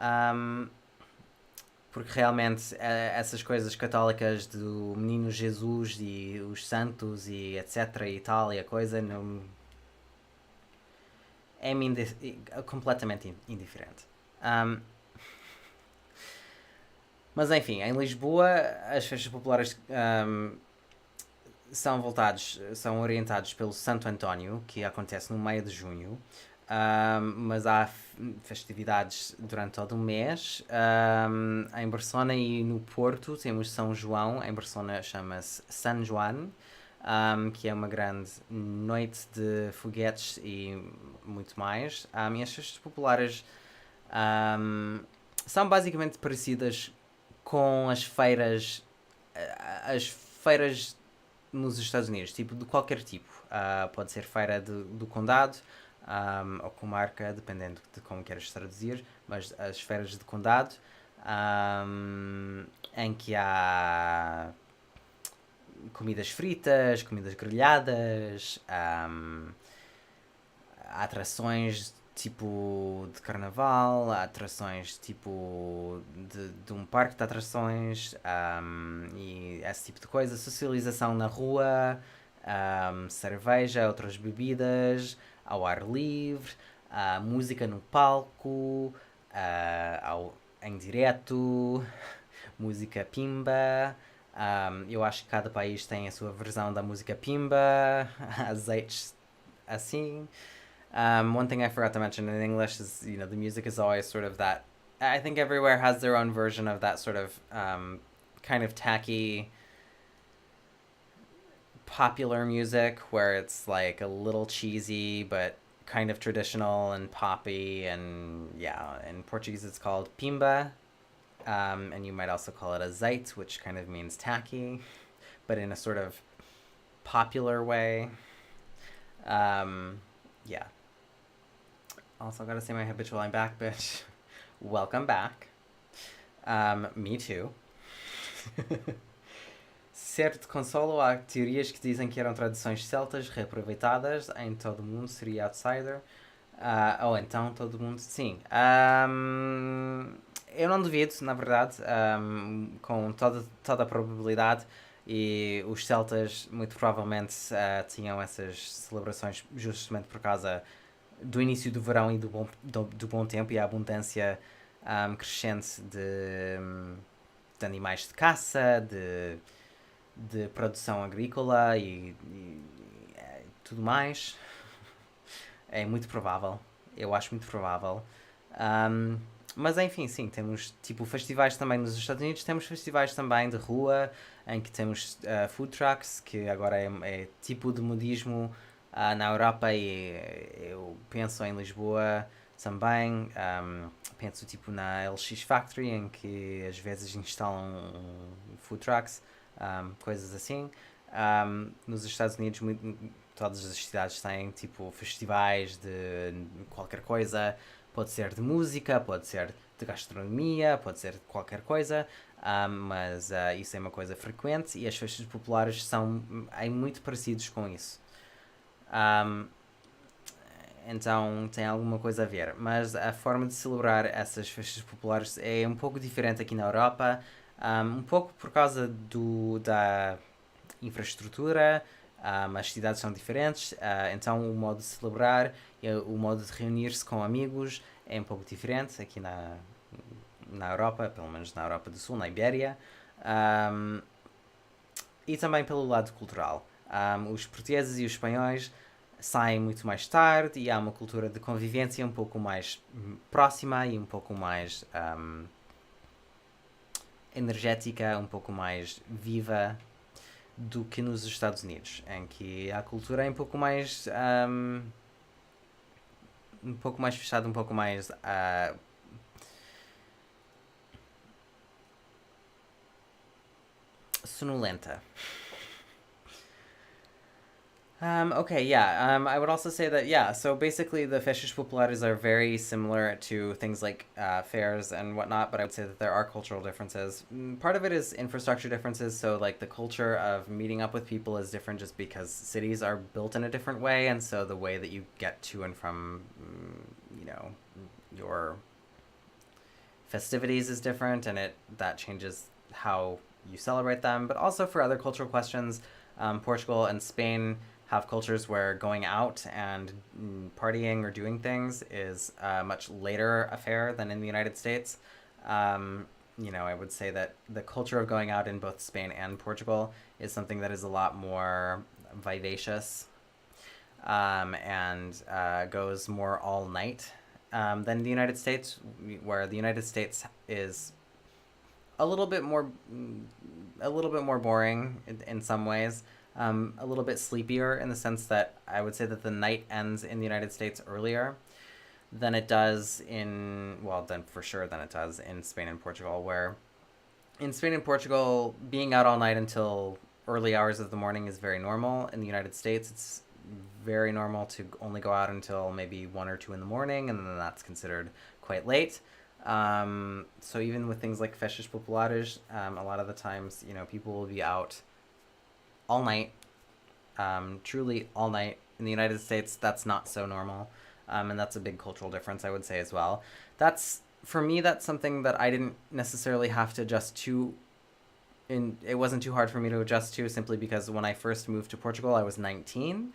Um, Porque realmente essas coisas católicas do Menino Jesus e os santos e etc e tal e a coisa não é-me completamente indiferente. Um, mas enfim, em Lisboa as festas populares são orientados pelo Santo António, que acontece no meio de junho, mas há festividades durante todo o mês. Em Barcelona e no Porto temos São João, em Barcelona chama-se San Joan, que é uma grande noite de foguetes e muito mais. E as festas populares um, são basicamente parecidas com as feiras nos Estados Unidos, tipo de qualquer tipo. Pode ser feira do condado ou comarca, dependendo de como queres traduzir, mas as feiras de condado, em que há comidas fritas, comidas grelhadas, atrações tipo de carnaval, atrações tipo de um parque de atrações, e esse tipo de coisa, socialização na rua, cerveja, outras bebidas, ao ar livre, música no palco, em direto, música pimba. Eu acho que cada país tem a sua versão da música pimba, azeites assim. One thing I forgot to mention in English is, the music is always sort of that. I think everywhere has their own version of that sort of kind of tacky popular music where it's like a little cheesy but kind of traditional and poppy. And yeah, in Portuguese it's called pimba. And you might also call it azeite, which kind of means tacky, but in a sort of popular way. Yeah. Also, gotta say my habitual I'm back, bitch. Welcome back. Me too. Certo consolo, há teorias que dizem que eram tradições celtas reaproveitadas em todo o mundo, seria outsider. Ou então todo mundo. Sim. Eu não duvido, na verdade, com toda a probabilidade. E os celtas, muito provavelmente, tinham essas celebrações justamente por causa do início do verão e do bom tempo e a abundância crescente de animais de caça, de produção agrícola e tudo mais. É muito provável. Eu acho muito provável. Mas enfim, sim, temos tipo festivais também nos Estados Unidos, temos festivais também de rua, em que temos food trucks, que agora é tipo de modismo na Europa, e eu penso em Lisboa também. Penso tipo na LX Factory, em que às vezes instalam food trucks, coisas assim. Nos Estados Unidos, todas as cidades têm tipo festivais de qualquer coisa. Pode ser de música, pode ser de gastronomia, pode ser de qualquer coisa, mas isso é uma coisa frequente e as festas populares são muito parecidos com isso. Um, então tem alguma coisa a ver, mas a forma de celebrar essas festas populares é um pouco diferente aqui na Europa. Um pouco por causa da infraestrutura, as cidades são diferentes, então o modo de celebrar, o modo de reunir-se com amigos é um pouco diferente aqui na Europa, pelo menos na Europa do Sul, na Ibéria, um, e também pelo lado cultural. Os portugueses e os espanhóis saem muito mais tarde e há uma cultura de convivência um pouco mais próxima e um pouco mais energética, um pouco mais viva do que nos Estados Unidos, em que a cultura é um pouco mais fechada, um pouco mais sonolenta. Okay, yeah. I would also say that, yeah, so basically the Festas Populares are very similar to things like fairs and whatnot, but I would say that there are cultural differences. Part of it is infrastructure differences, so like the culture of meeting up with people is different just because cities are built in a different way, and so the way that you get to and from, your festivities is different, and that changes how you celebrate them. But also for other cultural questions, Portugal and Spain have cultures where going out and partying or doing things is a much later affair than in the United States. I would say that the culture of going out in both Spain and Portugal is something that is a lot more vivacious, and goes more all night, than the United States, where the United States is a little bit more a little bit more boring in some ways. A little bit sleepier in the sense that I would say that the night ends in the United States earlier than it does than for sure than it does in Spain and Portugal, where in Spain and Portugal, being out all night until early hours of the morning is very normal. In the United States, it's very normal to only go out until maybe 1 or 2 in the morning, and then that's considered quite late. So even with things like Festas Populares, a lot of the times, people will be out all night, truly all night. In the United States, that's not so normal, and that's a big cultural difference, I would say, as well. For me, that's something that I didn't necessarily have to adjust to. It wasn't too hard for me to adjust to, simply because when I first moved to Portugal, I was 19.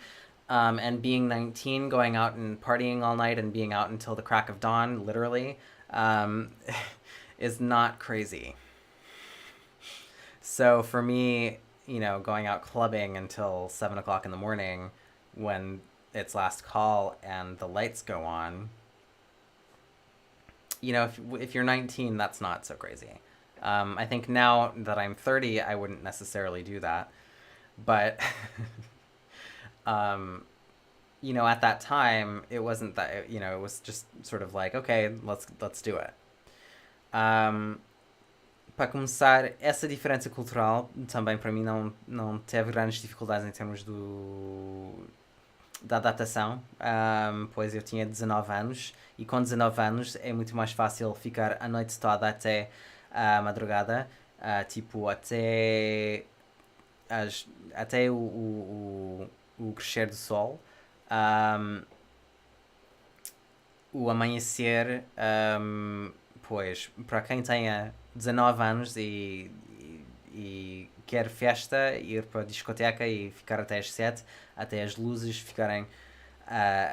And being 19, going out and partying all night and being out until the crack of dawn, literally, is not crazy. So for me, going out clubbing until 7 o'clock in the morning when it's last call and the lights go on, if you're 19, that's not so crazy. I think now that I'm 30, I wouldn't necessarily do that. But, at that time, it wasn't that, it was just sort of like, okay, let's do it. Para começar, essa diferença cultural também para mim não teve grandes dificuldades em termos da adaptação, pois eu tinha 19 anos e com 19 anos é muito mais fácil ficar a noite toda até a madrugada, tipo até o crescer do sol, o amanhecer, pois para quem tenha 19 anos e quer festa, ir para a discoteca e ficar até às 7, até as luzes ficarem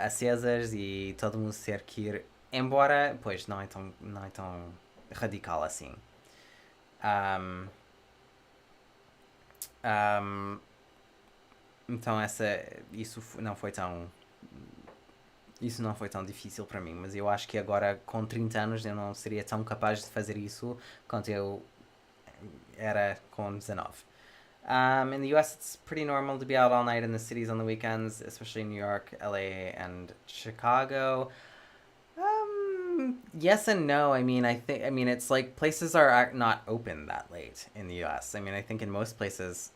acesas e todo mundo ter que ir embora, pois não é tão radical assim. Então isso não foi tão difícil para mim, mas eu acho que agora com 30 anos eu não seria tão capaz de fazer isso quanto eu era com 19. In the US, it's pretty normal to be out all night in the cities on the weekends, especially New York, LA, and Chicago. Yes and no. I mean, it's like places are not open that late in the US. I mean, I think in most places,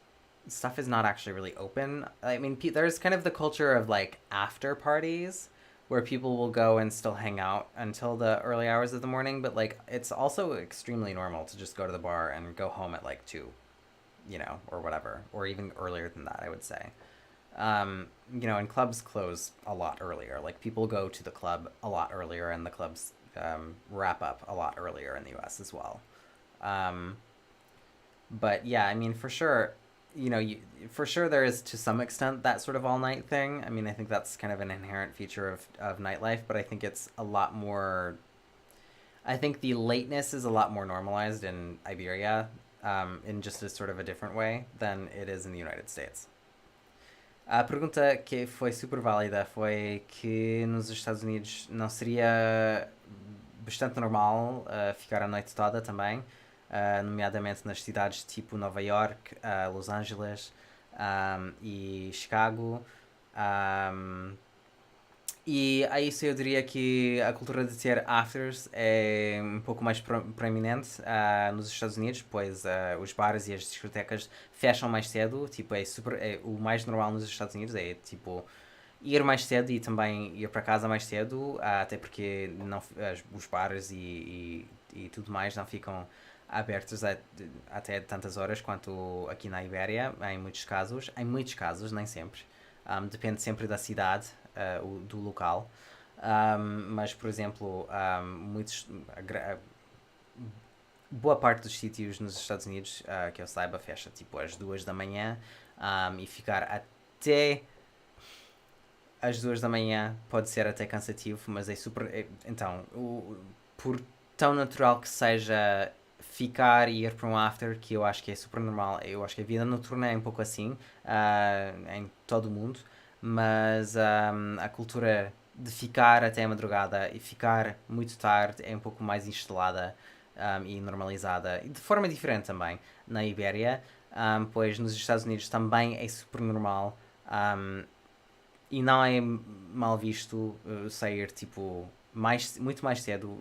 stuff is not actually really open. I mean, there's kind of the culture of like after parties where people will go and still hang out until the early hours of the morning, but like it's also extremely normal to just go to the bar and go home at like 2, or whatever, or even earlier than that, I would say. And clubs close a lot earlier. Like people go to the club a lot earlier, and the clubs wrap up a lot earlier in the US as well. But yeah, I mean, for sure, you know, for sure there is to some extent that sort of all night thing. I mean, I think that's kind of an inherent feature of nightlife, but I think it's a lot more. I think the lateness is a lot more normalized in Iberia, in just a sort of a different way than it is in the United States. A pergunta que foi super válida foi que nos Estados Unidos não seria bastante normal ficar a noite toda também, nomeadamente nas cidades tipo Nova York, Los Angeles e Chicago. Um, e a isso eu diria que a cultura de ter afters é um pouco mais proeminente nos Estados Unidos, pois os bares e as discotecas fecham mais cedo. Tipo, o mais normal nos Estados Unidos é tipo ir mais cedo e também ir para casa mais cedo, até porque não, os bares e tudo mais não ficam abertos até tantas horas quanto aqui na Ibéria, em muitos casos, nem sempre. Depende sempre da cidade, do local. Mas, por exemplo, boa parte dos sítios nos Estados Unidos, que eu saiba, fecha tipo às 2 da manhã, e ficar até às 2 da manhã pode ser até cansativo, mas é super. Então, por tão natural que seja ficar e ir para um after, que eu acho que é super normal, eu acho que a vida noturna é um pouco assim em todo o mundo, mas a cultura de ficar até a madrugada e ficar muito tarde é um pouco mais instalada e normalizada, e de forma diferente também na Ibéria, pois nos Estados Unidos também é super normal. E não é mal visto sair tipo muito mais cedo.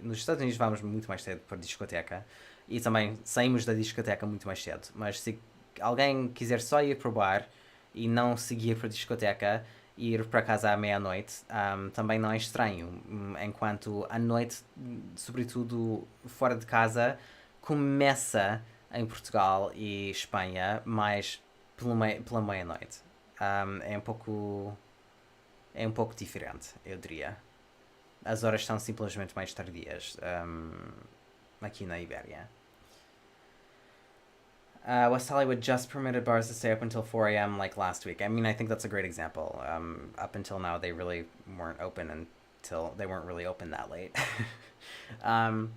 Nos Estados Unidos vamos muito mais cedo para a discoteca e também saímos da discoteca muito mais cedo. Mas se alguém quiser só ir para o bar e não seguir para a discoteca e ir para casa à meia-noite, também não é estranho. Enquanto a noite, sobretudo fora de casa, começa em Portugal e Espanha mais pela meia-noite. É um pouco diferente, eu diria. As horas são simplesmente mais tardias aqui na Ibéria. West Hollywood just permitted bars to stay up until 4 a.m. like last week. I mean, I think that's a great example. Up until now, they really weren't open until they weren't really open that late. um,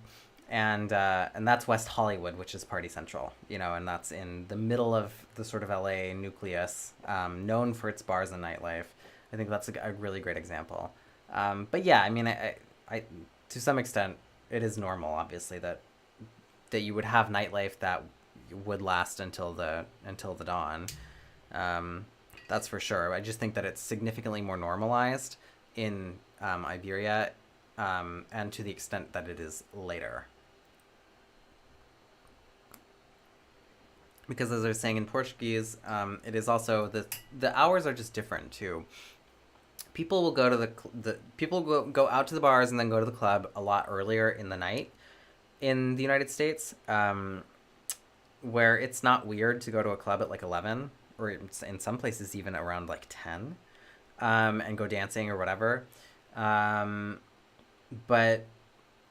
and that's West Hollywood, which is Party Central, you know, and that's in the middle of the sort of LA nucleus, known for its bars and nightlife. I think that's a really great example. But yeah, I mean, I to some extent, it is normal, obviously, that you would have nightlife that would last until the dawn. That's for sure. I just think that it's significantly more normalized in Iberia, and to the extent that it is later. Because as I was saying in Portuguese, it is also the hours are just different too. People will go to the people go out to the bars and then go to the club a lot earlier in the night in the United States, where it's not weird to go to a club at like 11, or in some places even around like 10, and go dancing or whatever. But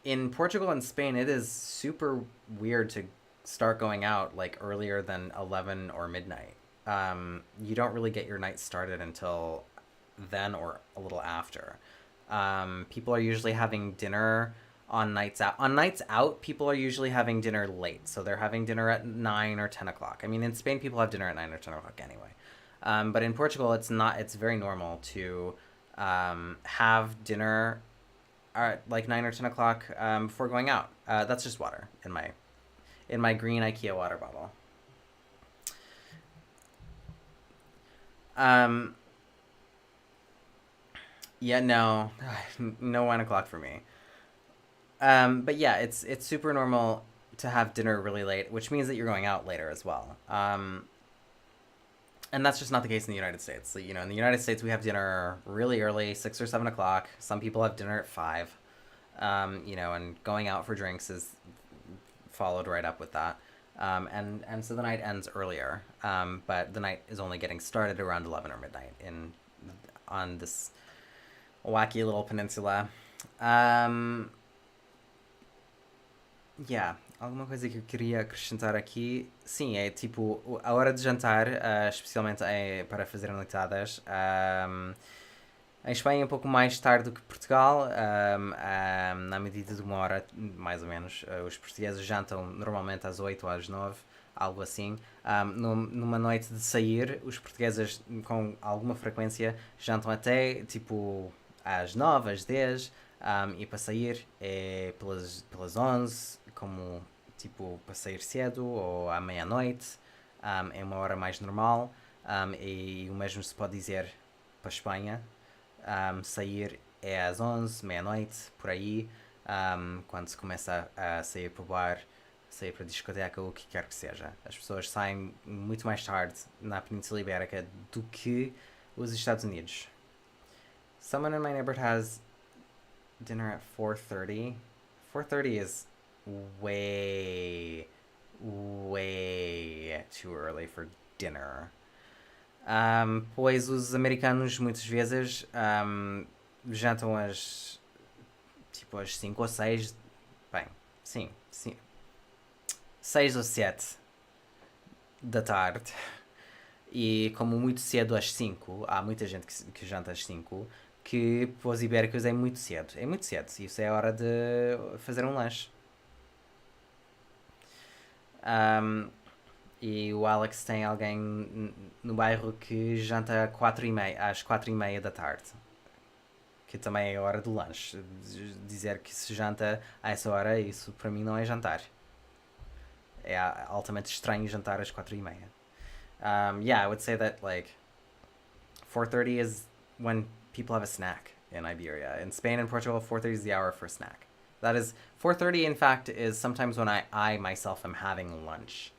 in Portugal and Spain, it is super weird to start going out like earlier than 11 or midnight. You don't really get your night started until then or a little after. People are usually having dinner on nights out. On nights out, people are usually having dinner late. So they're having dinner at 9 or 10 o'clock. I mean, in Spain, people have dinner at 9 or 10 o'clock anyway. But in Portugal, it's not. It's very normal to have dinner at like 9 or 10 o'clock before going out. That's just water in my green IKEA water bottle. Yeah, no, no 1 o'clock for me. But yeah, it's super normal to have dinner really late, which means that you're going out later as well. And that's just not the case in the United States. So, you know, in the United States, we have dinner really early, 6 or 7 o'clock. Some people have dinner at 5. You know, and going out for drinks is followed right up with that. And so the night ends earlier, but the night is only getting started around 11 or midnight on this wacky little peninsula. Yeah. Alguma coisa que eu queria acrescentar aqui, sim, é tipo a hora de jantar, especialmente para fazer noitadas. Em Espanha é um pouco mais tarde do que Portugal, na medida de uma hora, mais ou menos. Os portugueses jantam normalmente às 8 ou às 9, algo assim. Numa noite de sair, os portugueses com alguma frequência jantam até tipo às 9, às 10, e para sair é pelas 11, como tipo para sair cedo ou à meia-noite. É uma hora mais normal, e o mesmo se pode dizer para a Espanha. Sair é às 11, meia-noite, por aí, quando se começa a sair para o bar, sair para a discoteca, o que quer que seja. As pessoas saem muito mais tarde na Península Ibérica do que os Estados Unidos. Someone in my neighborhood has dinner at 4:30. 4:30 is way, way too early for dinner. Pois os americanos muitas vezes jantam às 5 ou 6. Bem, sim, 6 ou 7 da tarde. E como muito cedo às 5, há muita gente que janta às 5, que para os ibéricos é muito cedo. É muito cedo. Isso é a hora de fazer um lanche. E o Alex tem alguém no bairro que janta às 4:30 da tarde. Que também é a hora do lanche. Dizer que se janta a essa hora, isso para mim não é jantar. É altamente estranho jantar às 4:30. Yeah, I would say that like 4:30 is when people have a snack in Iberia. In Spain and Portugal, 4:30 is the hour for a snack. That is 4:30. In fact, is sometimes when I myself am having lunch.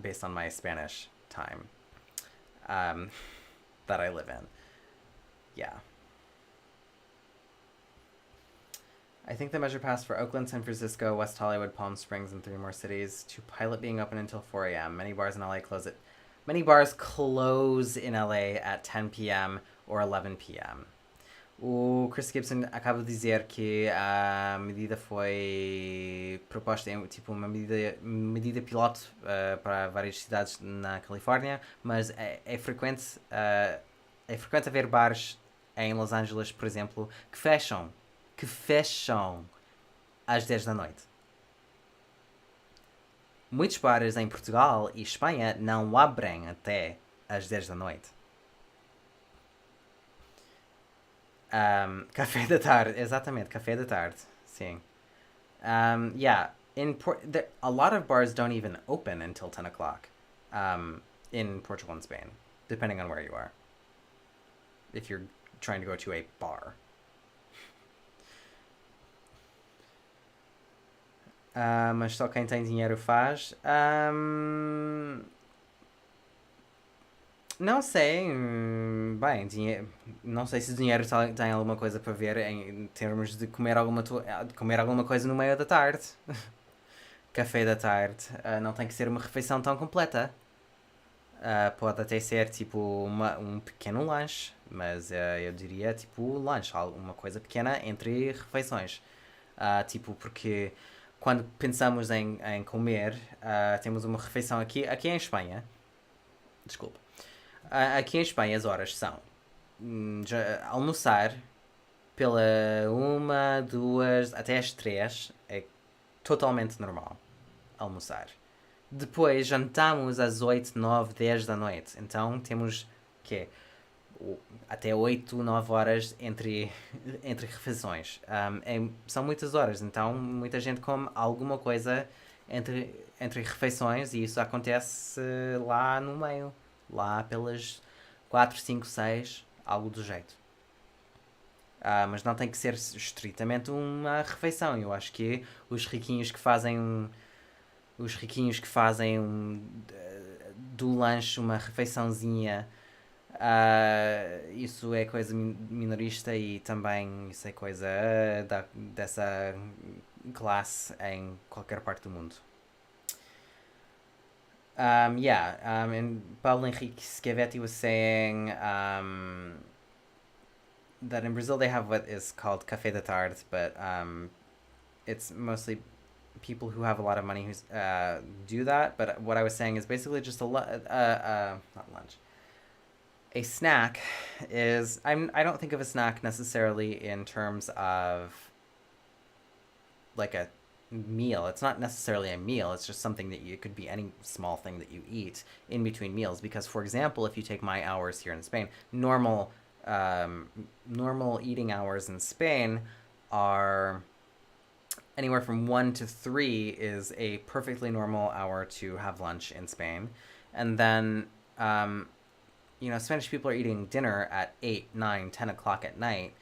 Based on my Spanish time, that I live in. Yeah. I think the measure passed for Oakland, San Francisco, West Hollywood, Palm Springs, and 3 more cities to pilot being open until 4 a.m. Many bars in LA at 10 p.m. or 11 p.m. O Chris Gibson acaba de dizer que a medida foi proposta em tipo uma medida piloto para várias cidades na Califórnia, mas é frequente haver bares em Los Angeles, por exemplo, que fecham às 10 da noite. Muitos bares em Portugal e Espanha não abrem até às 10 da noite. Café da tarde, exatamente, café da tarde, sim. Yeah, a lot of bars don't even open until 10 o'clock in Portugal and Spain, depending on where you are. If you're trying to go to a bar. Mas só quem tem dinheiro faz. Não sei. Bem, não sei se o dinheiro tem alguma coisa para ver em termos de comer alguma coisa no meio da tarde. Café da tarde. Não tem que ser uma refeição tão completa. Pode até ser tipo um pequeno lanche, mas eu diria tipo lanche, uma coisa pequena entre refeições. Tipo, porque quando pensamos em comer, temos uma refeição aqui em Espanha. Desculpa. Aqui em Espanha as horas são almoçar pela 1, 2, até às 3 é totalmente normal almoçar. Depois jantamos às 8, 9, 10 da noite. Então temos até 8, 9 horas entre refeições. São muitas horas, então muita gente come alguma coisa entre refeições e isso acontece lá no meio. Lá pelas 4, 5, 6, algo do jeito. Mas não tem que ser estritamente uma refeição. Eu acho que os riquinhos que fazem do lanche uma refeiçãozinha, isso é coisa minorista e também isso é coisa dessa classe em qualquer parte do mundo. And Paulo Henrique Schiavetti was saying that in Brazil they have what is called café da tarde, but it's mostly people who have a lot of money who do that. But what I was saying is basically just not lunch. A snack is I don't think of a snack necessarily in terms of like a meal. It's not necessarily a meal. It's just something that it could be any small thing that you eat in between meals. Because, for example, if you take my hours here in Spain, normal eating hours in Spain are anywhere from 1 to 3 is a perfectly normal hour to have lunch in Spain, and then Spanish people are eating dinner at 8, 9, 10 o'clock at night,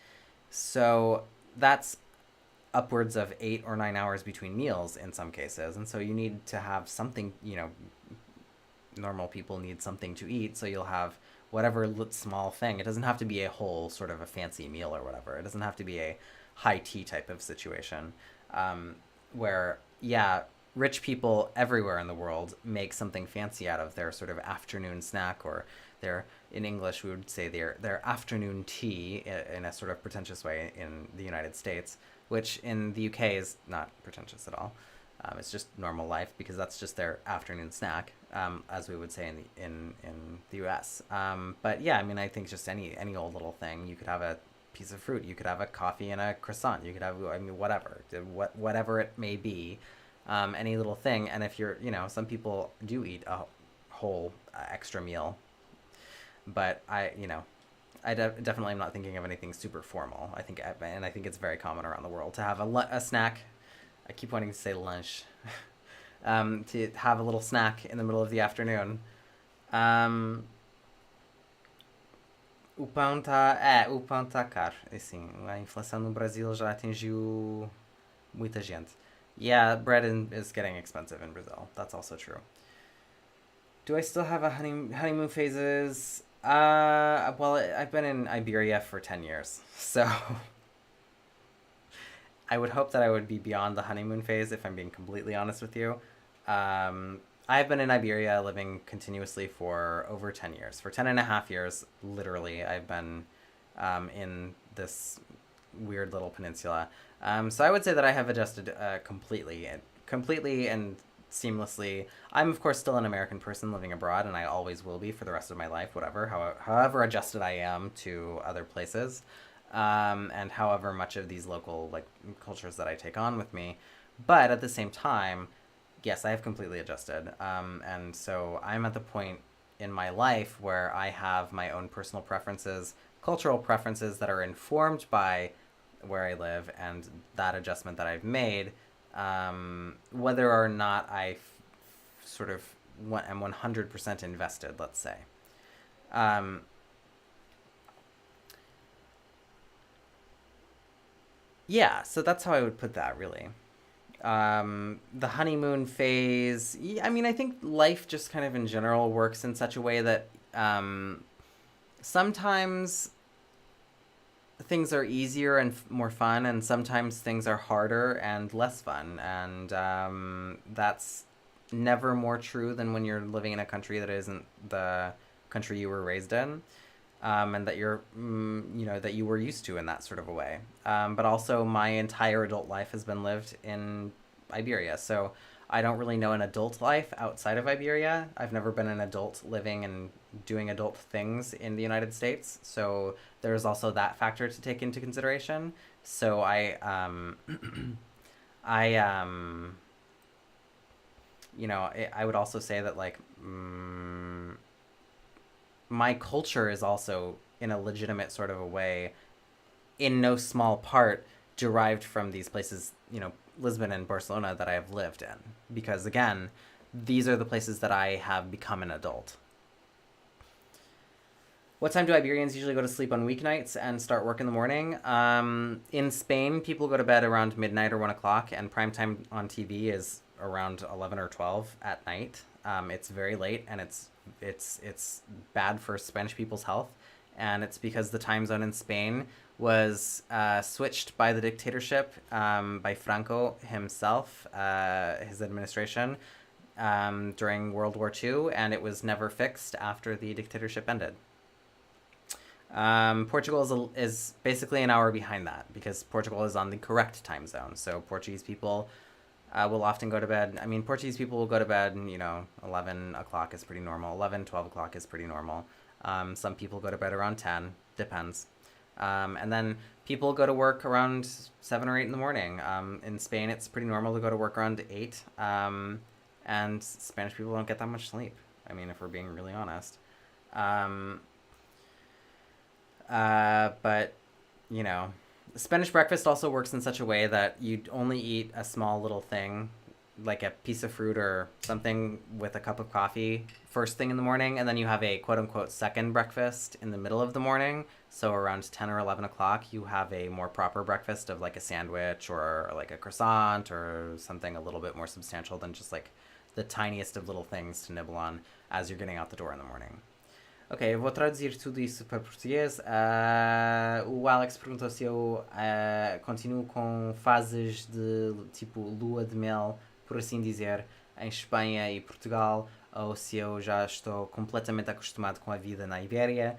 so that's upwards of 8 or 9 hours between meals in some cases, and so you need to have something. Normal people need something to eat, so you'll have whatever small thing. It doesn't have to be a whole sort of a fancy meal or whatever. It doesn't have to be a high tea type of situation, where, yeah, rich people everywhere in the world make something fancy out of their sort of afternoon snack, or in English we would say their afternoon tea in a sort of pretentious way in the United States, which in the UK is not pretentious at all. It's just normal life, because that's just their afternoon snack, as we would say in the US. But yeah, I mean, I think just any old little thing. You could have a piece of fruit. You could have a coffee and a croissant. You could have, I mean, whatever it may be, any little thing. And if some people do eat a whole extra meal, but I definitely am not thinking of anything super formal. I think it's very common around the world to have a snack. I keep wanting to say lunch. To have a little snack in the middle of the afternoon. O pão tá caro. Assim, a inflação no Brasil já atingiu muita gente. Yeah, bread is getting expensive in Brazil. That's also true. Do I still have a honeymoon phases? Well, I've been in Iberia for 10 years, so I would hope that I would be beyond the honeymoon phase, if I'm being completely honest with you. I've been in Iberia living continuously for over 10 years. For 10 and a half years, literally, I've been in this weird little peninsula. So I would say that I have adjusted completely and seamlessly. I'm, of course, still an American person living abroad, and I always will be for the rest of my life, however adjusted I am to other places. And however much of these local cultures that I take on with me. But at the same time, yes, I have completely adjusted. And so I'm at the point in my life where I have my own personal preferences, cultural preferences that are informed by where I live and that adjustment that I've made, whether or not sort of am 100% invested, let's say. Yeah, so that's how I would put that, really. The honeymoon phase, I mean, I think life just kind of in general works in such a way that sometimes things are easier and more fun, and sometimes things are harder and less fun. And that's never more true than when you're living in a country that isn't the country you were raised in. And that that you were used to in that sort of a way. But also my entire adult life has been lived in Iberia. So I don't really know an adult life outside of Iberia. I've never been an adult living and doing adult things in the United States. So there's also that factor to take into consideration. So I would also say that my culture is also, in a legitimate sort of a way, in no small part, derived from these places, Lisbon and Barcelona, that I have lived in. Because, again, these are the places that I have become an adult. What time do Iberians usually go to sleep on weeknights and start work in the morning? In Spain, people go to bed around midnight or 1 o'clock, and prime time on TV is around 11 or 12 at night. It's very late, and it's bad for Spanish people's health, and it's because the time zone in Spain was switched by the dictatorship, by Franco himself, his administration, during World War II, and it was never fixed after the dictatorship ended. Portugal is basically an hour behind that because Portugal is on the correct time zone. So Portuguese people will often go to bed. I mean, Portuguese people will go to bed, 11 o'clock is pretty normal. 11, 12 o'clock is pretty normal. Some people go to bed around 10, depends. And then people go to work around 7 or 8 in the morning. In Spain, it's pretty normal to go to work around 8. And Spanish people don't get that much sleep. I mean, if we're being really honest. Um, but, you know, Spanish breakfast also works in such a way that you only eat a small little thing, like a piece of fruit or something with a cup of coffee first thing in the morning, and then you have a quote unquote second breakfast in the middle of the morning. So around 10 or 11 o'clock, you have a more proper breakfast of like a sandwich or like a croissant or something a little bit more substantial than just like the tiniest of little things to nibble on as you're getting out the door in the morning. Ok, eu vou traduzir tudo isso para português. O Alex perguntou se eu continuo com fases de tipo lua de mel, por assim dizer, em Espanha e Portugal, ou se eu já estou completamente acostumado com a vida na Ibéria.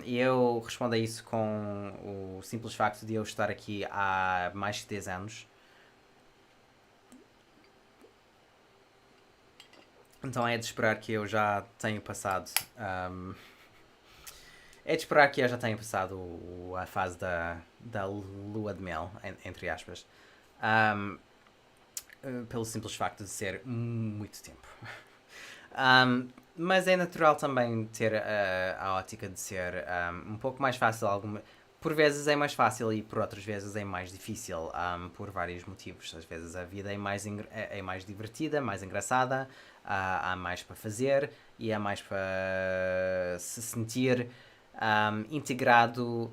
E eu respondo a isso com o simples facto de eu estar aqui há mais de 10 anos. Então é de esperar que eu já tenha passado. É de esperar que eu já tenha passado a fase da lua de mel, entre aspas. Pelo simples facto de ser muito tempo. Mas é natural também ter a ótica de ser um pouco mais fácil. Por vezes é mais fácil e por outras vezes é mais difícil, por vários motivos. Às vezes a vida é mais divertida, mais engraçada, há mais para fazer e há mais para se sentir integrado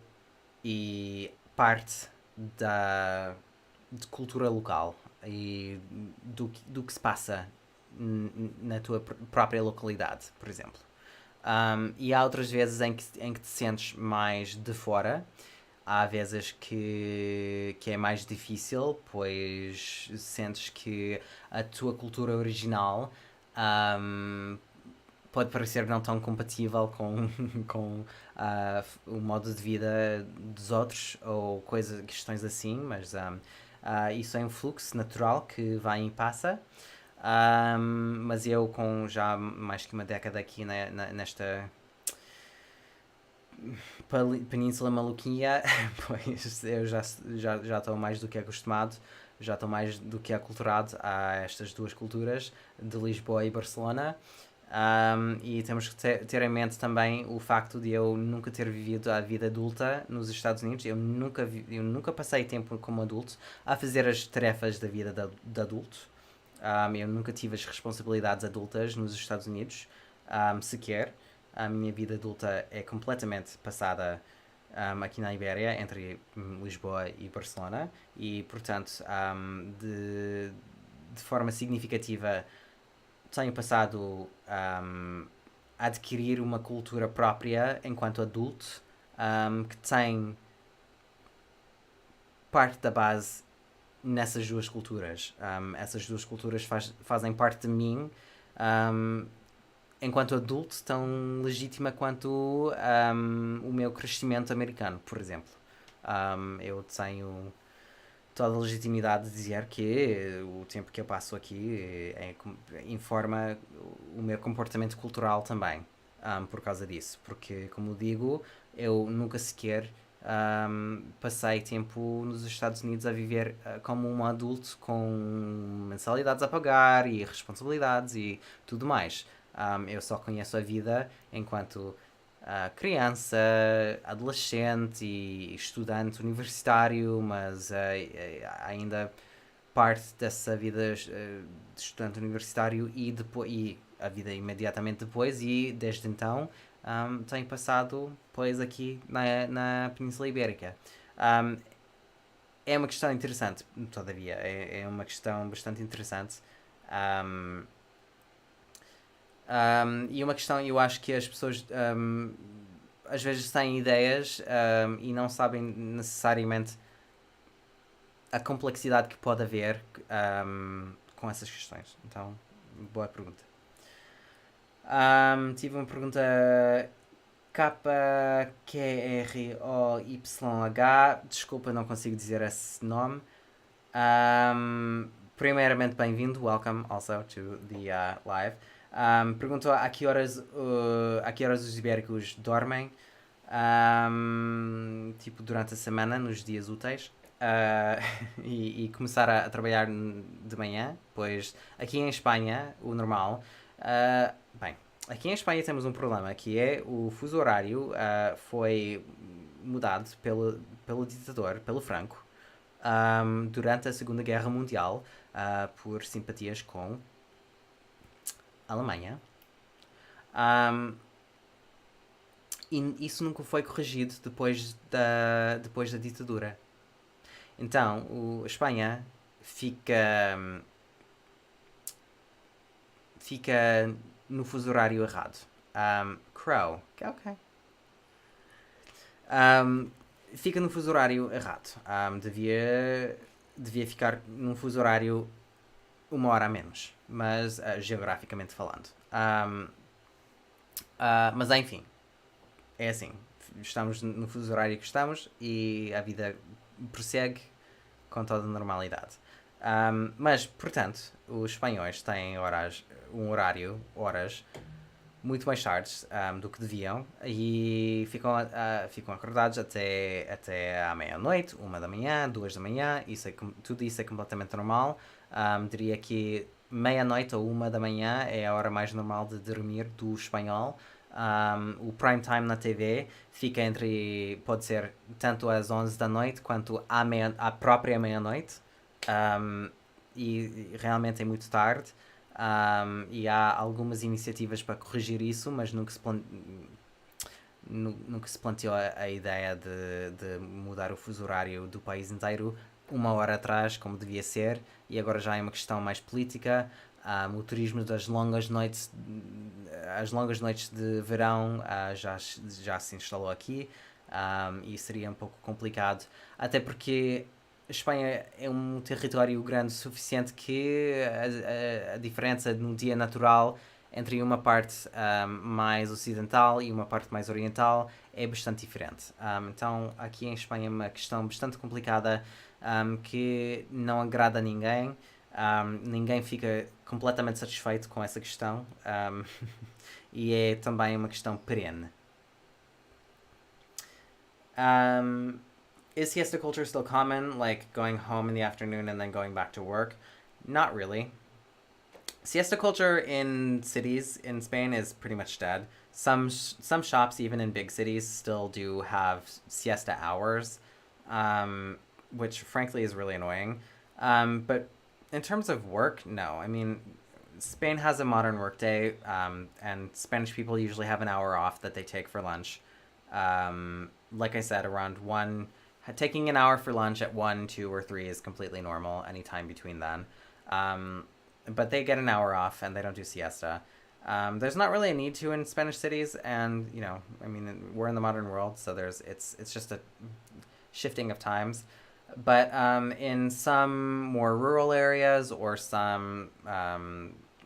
e parte de cultura local e do que se passa na tua própria localidade, por exemplo. E há outras vezes em que te sentes mais de fora. Há vezes que é mais difícil, pois sentes que a tua cultura original pode parecer não tão compatível com o modo de vida dos outros ou questões assim, mas isso é um fluxo natural que vai e passa. Mas eu, com já mais que uma década aqui nesta Península Maluquinha, pois eu já estou mais do que acostumado, já estou mais do que aculturado a estas duas culturas de Lisboa e Barcelona. E temos que ter em mente também o facto de eu nunca ter vivido a vida adulta nos Estados Unidos. Eu nunca passei tempo como adulto a fazer as tarefas da vida de adulto. Eu nunca tive as responsabilidades adultas nos Estados Unidos, sequer. A minha vida adulta é completamente passada aqui na Ibéria, entre Lisboa e Barcelona, e portanto, de forma significativa, tenho passado a adquirir uma cultura própria enquanto adulto, que tem parte da base nessas duas culturas. Essas duas culturas fazem parte de mim enquanto adulto tão legítima quanto o meu crescimento americano, por exemplo. Eu tenho toda a legitimidade de dizer que o tempo que eu passo aqui informa o meu comportamento cultural também, por causa disso. Porque, como digo, eu nunca sequer passei tempo nos Estados Unidos a viver como um adulto com mensalidades a pagar e responsabilidades e tudo mais. Eu só conheço a vida enquanto criança, adolescente e estudante universitário, mas ainda parte dessa vida de estudante universitário e a vida imediatamente depois, e desde então tenho passado pois aqui na Península Ibérica. É uma questão interessante, todavia, é uma questão bastante interessante. E uma questão, eu acho que as pessoas às vezes têm ideias e não sabem necessariamente a complexidade que pode haver com essas questões. Então, boa pergunta. Tive uma pergunta. KQROYH. Desculpa, não consigo dizer esse nome. Primeiramente, bem-vindo. Welcome also to the live. Perguntou a que horas os ibéricos dormem. Tipo, durante a semana, nos dias úteis. E começar a trabalhar de manhã, pois aqui em Espanha, o normal. Bem, aqui em Espanha temos um problema, que é o fuso horário foi mudado pelo ditador, pelo Franco, durante a Segunda Guerra Mundial, por simpatias com a Alemanha. E isso nunca foi corrigido depois da ditadura. Então, a Espanha fica no fuso horário errado. Crow, que é ok. Fica no fuso horário errado. Devia ficar num fuso horário 1 hora a menos, mas geograficamente falando. Mas enfim, é assim. Estamos no fuso horário que estamos e a vida prossegue com toda a normalidade. Mas, portanto, os espanhóis têm horas muito mais tardes do que deviam e ficam acordados até à meia-noite, 1 da manhã, 2 da manhã. Tudo isso é completamente normal. Diria que meia-noite ou 1 da manhã é a hora mais normal de dormir do espanhol. O prime time na TV pode ser tanto às 11 da noite quanto à própria meia-noite. E realmente é muito tarde. E há algumas iniciativas para corrigir isso, mas nunca se planteou a ideia de mudar o fuso horário do país inteiro 1 hora atrás, como devia ser, e agora já é uma questão mais política. O turismo das longas noites, as longas noites de verão já se instalou aqui, e seria um pouco complicado, até porque a Espanha é um território grande o suficiente que a diferença no dia natural entre uma parte mais ocidental e uma parte mais oriental é bastante diferente. Então, aqui em Espanha é uma questão bastante complicada, que não agrada a ninguém. Ninguém fica completamente satisfeito com essa questão. E é também uma questão perene. Is siesta culture still common, like going home in the afternoon and then going back to work? Not really. Siesta culture in cities in Spain is pretty much dead. Some shops, even in big cities, still do have siesta hours, which frankly is really annoying. But in terms of work, no. I mean, Spain has a modern workday, and Spanish people usually have an hour off that they take for lunch. Like I said, around 1. Taking an hour for lunch at 1, 2, or 3 is completely normal anytime between then. But they get an hour off and they don't do siesta. There's not really a need to in Spanish cities, and I mean, we're in the modern world, so it's just a shifting of times. But in some more rural areas or some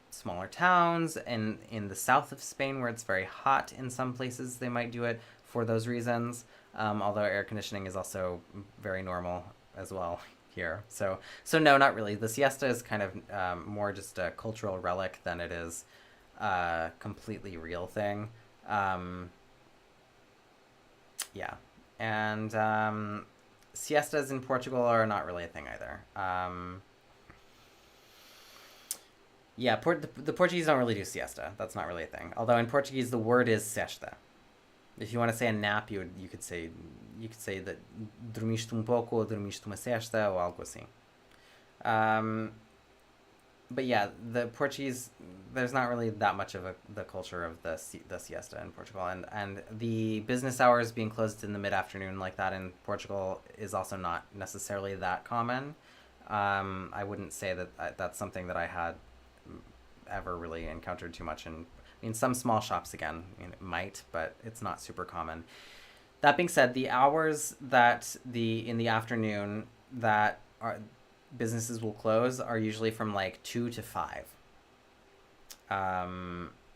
smaller towns and in the south of Spain where it's very hot in some places, they might do it for those reasons. Although air conditioning is also very normal as well here. So no, not really. The siesta is kind of more just a cultural relic than it is a completely real thing. Yeah. And siestas in Portugal are not really a thing either. Yeah, the Portuguese don't really do siesta. That's not really a thing. Although in Portuguese the word is sexta. If you want to say a nap, you could say that dormiste pouco ou dormiste uma siesta ou algo assim. But yeah, the Portuguese, there's not really that much of the culture of the siesta in Portugal, and the business hours being closed in the mid-afternoon like that in Portugal is also not necessarily that common. I wouldn't say that that's something that I had ever really encountered too much in some small shops again. It might, but it's not super common. That being said, the hours that in the afternoon that businesses will close are usually from like 2 to 5.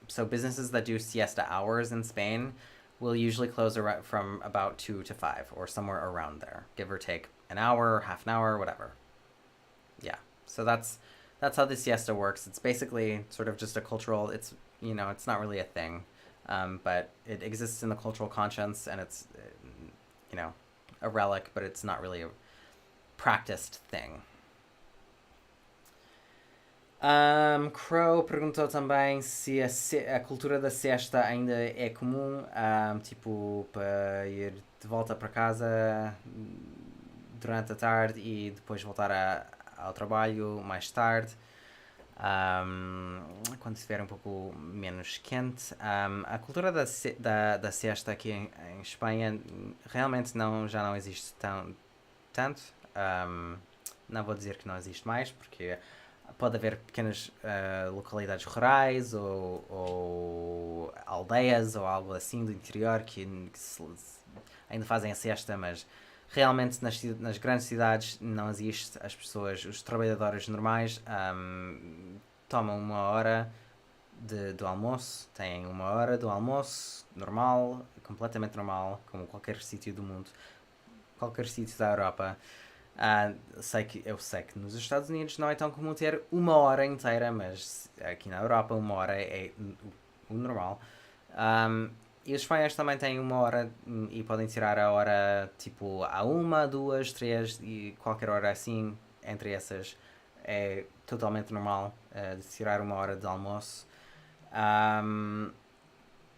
So businesses that do siesta hours in Spain will usually close from about 2 to 5 or somewhere around there, give or take an hour, half an hour, whatever. Yeah. So that's how the siesta works. It's basically sort of just a cultural. It's it's not really a thing, but it exists in the cultural conscience, and it's you know a relic, but it's not really a practiced thing. Crow perguntou também se a cultura da siesta ainda é comum, tipo, para ir de volta para casa durante a tarde e depois voltar ao trabalho mais tarde, quando estiver um pouco menos quente. A cultura da siesta aqui em Espanha realmente já não existe tanto. Não vou dizer que não existe mais, porque pode haver pequenas localidades rurais ou aldeias ou algo assim do interior que ainda fazem a siesta, mas realmente nas grandes cidades não existe. As pessoas, os trabalhadores normais, tomam uma hora do almoço, têm uma hora do almoço normal, completamente normal, como qualquer sítio do mundo, qualquer sítio da Europa. Eu sei que nos Estados Unidos não é tão comum ter uma hora inteira, mas aqui na Europa uma hora é o normal. E os espanhóis também têm uma hora e podem tirar a hora tipo a uma, duas, três e qualquer hora assim entre essas é totalmente normal de tirar uma hora de almoço.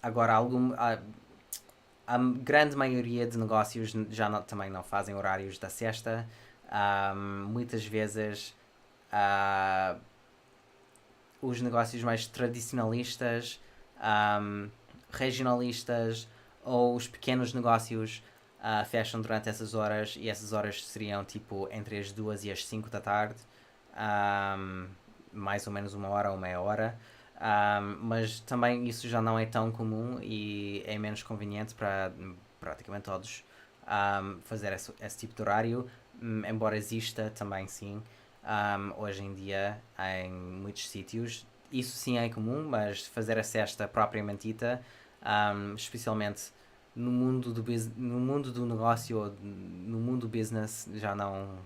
Agora a grande maioria de negócios também não fazem horários da siesta. Muitas vezes os negócios mais tradicionalistas, regionalistas ou os pequenos negócios fecham durante essas horas, e essas horas seriam tipo entre as 2 e as 5 da tarde, mais ou menos uma hora ou meia hora. Mas também isso já não é tão comum e é menos conveniente para praticamente todos fazer esse tipo de horário, embora exista também sim hoje em dia em muitos sítios. Isso sim é comum, mas fazer a siesta propriamente dita, especialmente no mundo do negócio ou no mundo do business, já não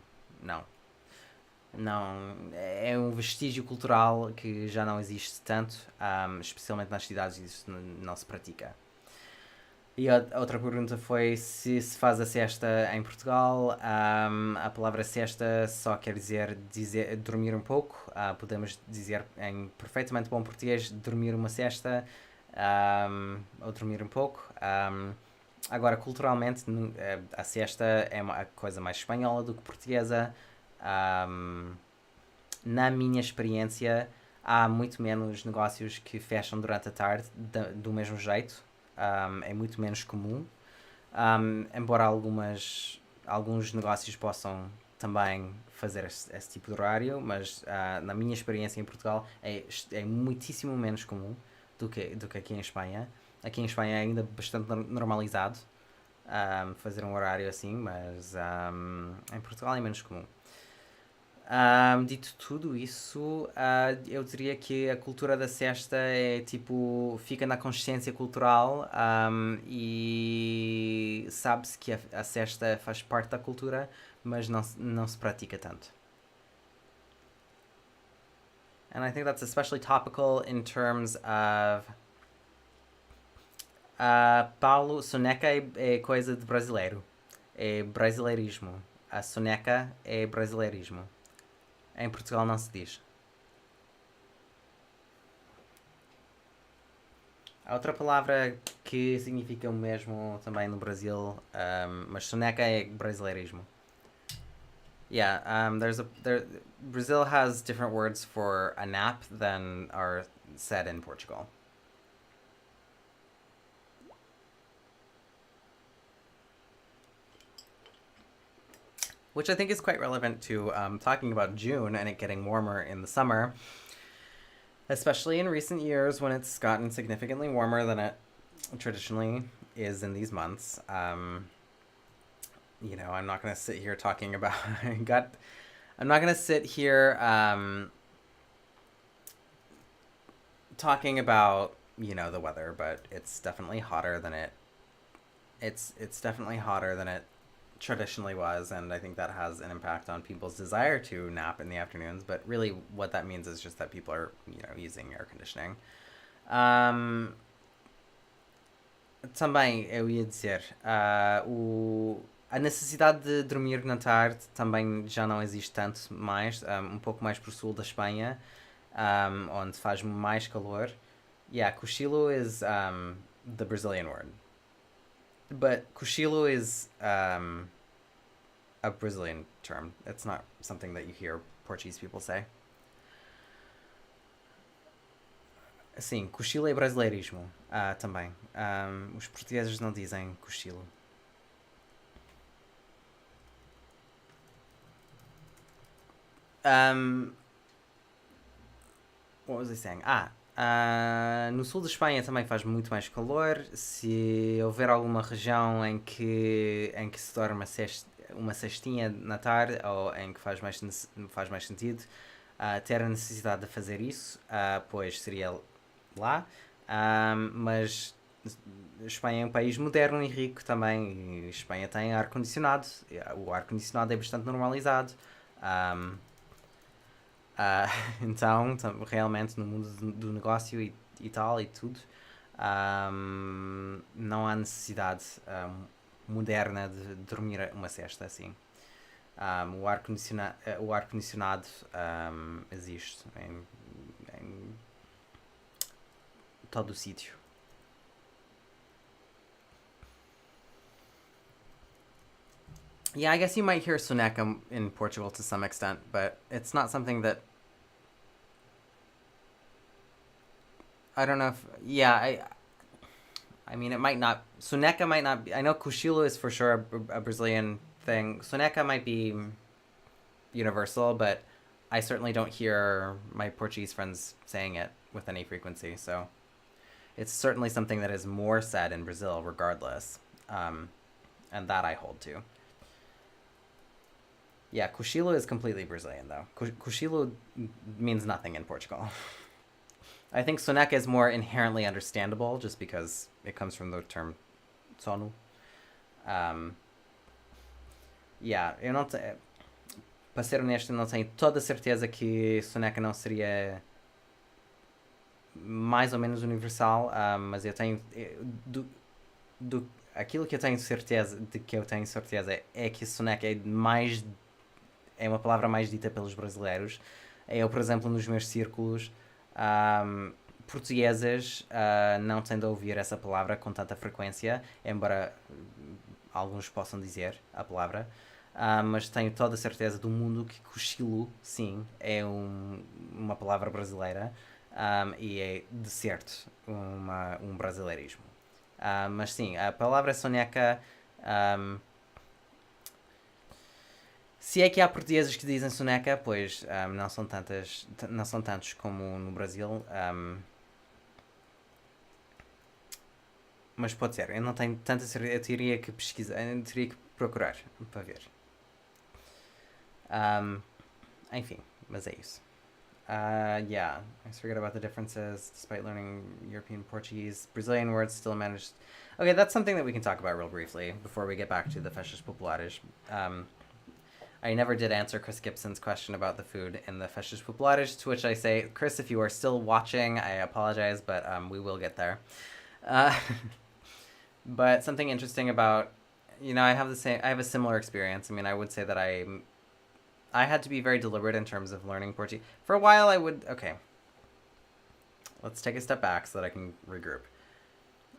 não é um vestígio cultural que já não existe tanto, especialmente nas cidades isso não se pratica. E a outra pergunta foi se faz a siesta em Portugal. A palavra siesta só quer dizer dormir um pouco. Podemos dizer em perfeitamente bom português dormir uma siesta, ou dormir um pouco. Agora, culturalmente, a siesta é uma coisa mais espanhola do que portuguesa. Na minha experiência, há muito menos negócios que fecham durante a tarde do mesmo jeito. É muito menos comum. Embora alguns negócios possam também fazer esse tipo de horário, mas na minha experiência em Portugal é muitíssimo menos comum do que aqui em Espanha. Aqui em Espanha é ainda bastante normalizado fazer um horário assim, mas em Portugal é menos comum. Dito tudo isso, eu diria que a cultura da siesta é tipo, fica na consciência cultural, e sabe-se que a siesta faz parte da cultura, mas não se pratica tanto. And I think that's especially topical in terms of Paulo, soneca é coisa de brasileiro, é brasileirismo. A soneca é brasileirismo. Em Portugal não se diz. Há outra palavra que significa o mesmo também no Brasil, mas soneca é brasileirismo. Yeah, Brazil has different words for a nap than are said in Portugal. Which I think is quite relevant to talking about June and it getting warmer in the summer, especially in recent years when it's gotten significantly warmer than it traditionally is in these months. I'm not going to sit here talking about. I'm not going to sit here talking about the weather, but it's definitely hotter than it it's definitely hotter than it traditionally was, and I think that has an impact on people's desire to nap in the afternoons. But really, what that means is just that people are, using air conditioning. Um, Também eu ia dizer, a necessidade de dormir na tarde também já não existe tanto mais, um pouco mais para o sul da Espanha, onde faz mais calor. Yeah, cochilo is the Brazilian word, but cochilo is a Brazilian term. It's not something that you hear Portuguese people say. Sim, cochilo é brasileirismo também. Os portugueses não dizem cochilo. What was I saying? No sul de Espanha também faz muito mais calor. Se houver alguma região em que se dorme uma cestinha na tarde, ou em que faz mais sentido ter a necessidade de fazer isso, pois seria lá. Mas Espanha é um país moderno e rico também. E Espanha tem ar-condicionado. O ar-condicionado é bastante normalizado. Um, Uh, então, realmente, no mundo do negócio e tal e tudo, não há necessidade moderna de dormir uma cesta assim. O ar-condicionado existe em todo o sítio. Yeah, I guess you might hear soneca in Portugal to some extent, but it's not something that I don't know if. Yeah, I mean, it might not. Soneca might not be. I know cochilo is for sure a Brazilian thing. Soneca might be universal, but I certainly don't hear my Portuguese friends saying it with any frequency. So it's certainly something that is more said in Brazil, regardless, and that I hold to. Yeah, cochilo is completely Brazilian, though. Cochilo means nothing in Portugal. I think soneca is more inherently understandable just because it comes from the term sono. Yeah, eu não tenho. Para ser honesto, não tenho toda a certeza que soneca não seria mais ou menos universal, mas eu tenho. Aquilo que eu tenho certeza é que soneca é uma palavra mais dita pelos brasileiros. Eu, por exemplo, nos meus círculos portugueses não tendo a ouvir essa palavra com tanta frequência, embora alguns possam dizer a palavra, mas tenho toda a certeza do mundo que cochilo, sim, é uma palavra brasileira e é de certo um brasileirismo. Mas sim, a palavra soneca... se é que há portugueses que dizem soneca, pois não são tantos como no Brasil. Mas pode ser, eu não tenho tanta certeza, eu teria que pesquisar, eu teria que procurar para ver. Enfim, mas é isso. Yeah, I forget about the differences despite learning European Portuguese. Brazilian words still managed. Okay, that's something that we can talk about real briefly before we get back to the Festas Populares. I never did answer Chris Gibson's question about the food in the Festas Populares, to which I say, Chris, if you are still watching, I apologize, but we will get there. But something interesting about, I have a similar experience. I mean, I would say that I had to be very deliberate in terms of learning Portuguese. For a while, okay. Let's take a step back so that I can regroup.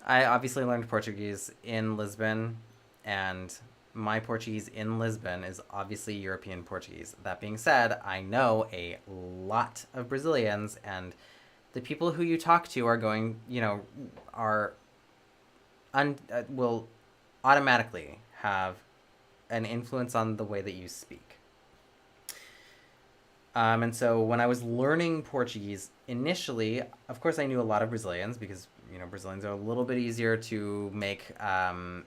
I obviously learned Portuguese in Lisbon, and my Portuguese in Lisbon is obviously European Portuguese. That being said, I know a lot of Brazilians, and the people who you talk to are going, will automatically have an influence on the way that you speak. And so when I was learning Portuguese initially, of course I knew a lot of Brazilians because, Brazilians are a little bit easier to make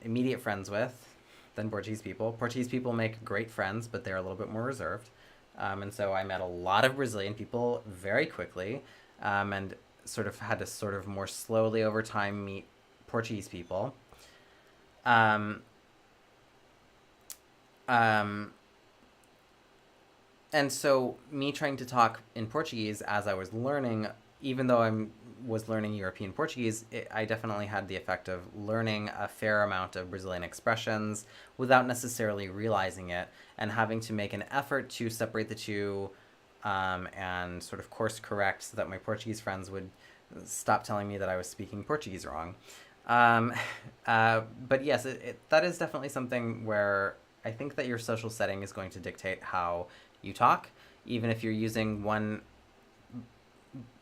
immediate friends with than Portuguese people. Portuguese people make great friends, but they're a little bit more reserved. And so I met a lot of Brazilian people very quickly, and had to more slowly over time meet Portuguese people. Um, um, and so me trying to talk in Portuguese as I was learning, even though I was learning European Portuguese, I definitely had the effect of learning a fair amount of Brazilian expressions without necessarily realizing it, and having to make an effort to separate the two, and sort of course correct so that my Portuguese friends would stop telling me that I was speaking Portuguese wrong. Um, but yes, that is definitely something where I think that your social setting is going to dictate how you talk, even if you're using one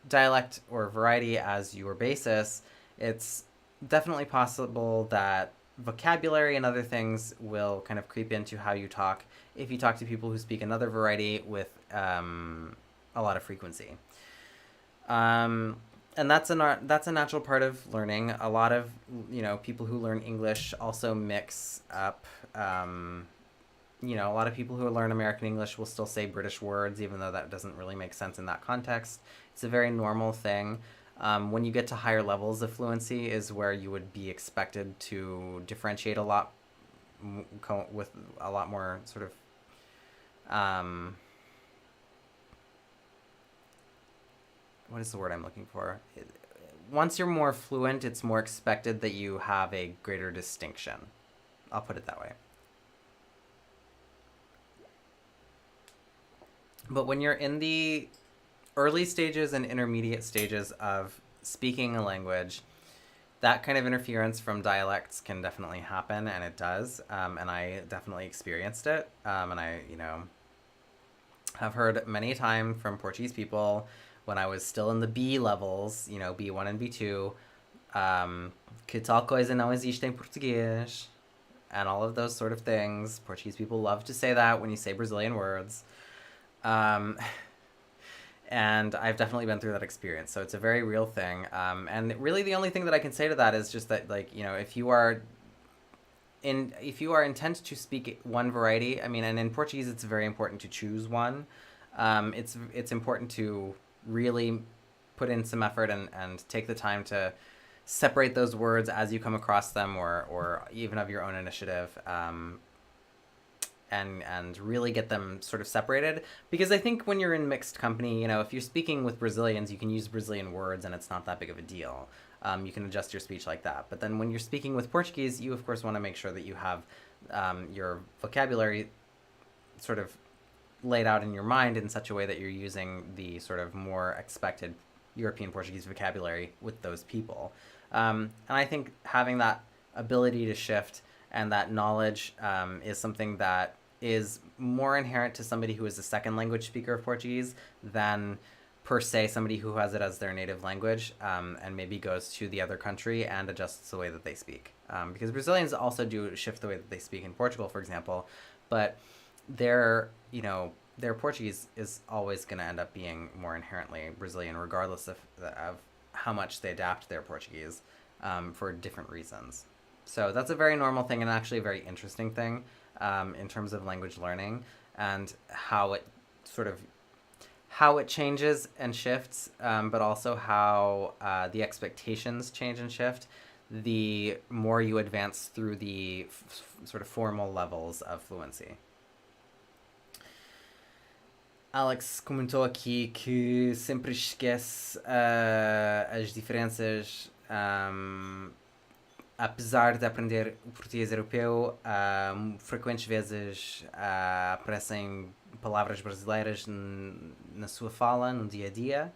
dialect or variety as your basis. It's definitely possible that vocabulary and other things will kind of creep into how you talk if you talk to people who speak another variety with a lot of frequency. Um, and that's a natural part of learning. A lot of people who learn English also mix up. A lot of people who learn American English will still say British words, even though that doesn't really make sense in that context. It's a very normal thing. When you get to higher levels of fluency is where you would be expected to differentiate a lot with a lot more sort of what is the word I'm looking for? Once you're more fluent, it's more expected that you have a greater distinction. I'll put it that way. But when you're in the early stages and intermediate stages of speaking a language, that kind of interference from dialects can definitely happen, and it does. And I definitely experienced it. And I, have heard many times from Portuguese people when I was still in the B levels, B1 and B2, que tal coisa não existe em português, and all of those sort of things. Portuguese people love to say that when you say Brazilian words. Um, and I've definitely been through that experience, so it's a very real thing. And really, the only thing that I can say to that is just that, if you are intent to speak one variety, and in Portuguese, it's very important to choose one. It's important to really put in some effort and take the time to separate those words as you come across them, or even of your own initiative. And really get them sort of separated, because I think when you're in mixed company, if you're speaking with Brazilians, you can use Brazilian words and it's not that big of a deal. You can adjust your speech like that. But then when you're speaking with Portuguese, you of course want to make sure that you have your vocabulary sort of laid out in your mind in such a way that you're using the sort of more expected European Portuguese vocabulary with those people. And I think having that ability to shift and that knowledge is something that is more inherent to somebody who is a second language speaker of Portuguese than per se somebody who has it as their native language, and maybe goes to the other country and adjusts the way that they speak. Because Brazilians also do shift the way that they speak in Portugal, for example, but their Portuguese is always going to end up being more inherently Brazilian, regardless of how much they adapt their Portuguese for different reasons. So that's a very normal thing, and actually a very interesting thing in terms of language learning, and how it changes and shifts, but also how the expectations change and shift the more you advance through the sort of formal levels of fluency. Alex comentou aqui que sempre esquece as diferenças, apesar de aprender o português europeu. Frequentes vezes aparecem palavras brasileiras na sua fala, no dia a dia.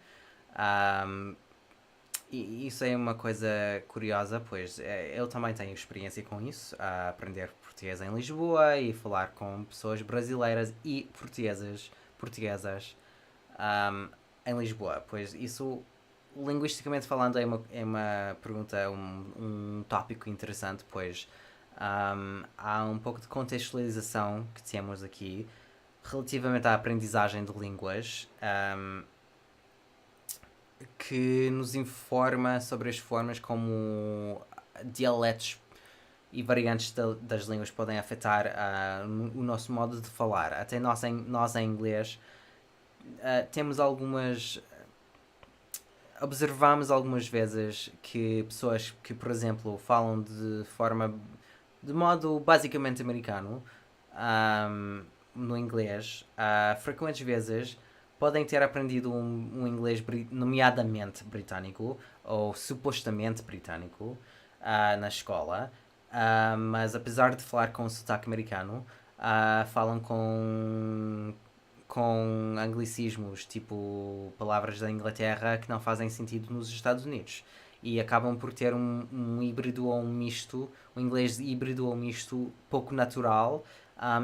E isso é uma coisa curiosa, pois eu também tenho experiência com isso, a aprender português em Lisboa e falar com pessoas brasileiras e portuguesas em Lisboa, pois isso, linguisticamente falando, é uma pergunta, um tópico interessante, pois há um pouco de contextualização que temos aqui relativamente à aprendizagem de línguas, que nos informa sobre as formas como dialetos e variantes das línguas podem afetar o nosso modo de falar. Até nós em inglês temos observamos algumas vezes que pessoas que, por exemplo, falam de forma de modo basicamente americano, no inglês, frequentes vezes podem ter aprendido um inglês nomeadamente britânico ou supostamente britânico na escola, mas apesar de falar com sotaque americano, falam com anglicismos, tipo palavras da Inglaterra que não fazem sentido nos Estados Unidos. E acabam por ter um híbrido ou um misto, um inglês híbrido ou misto pouco natural.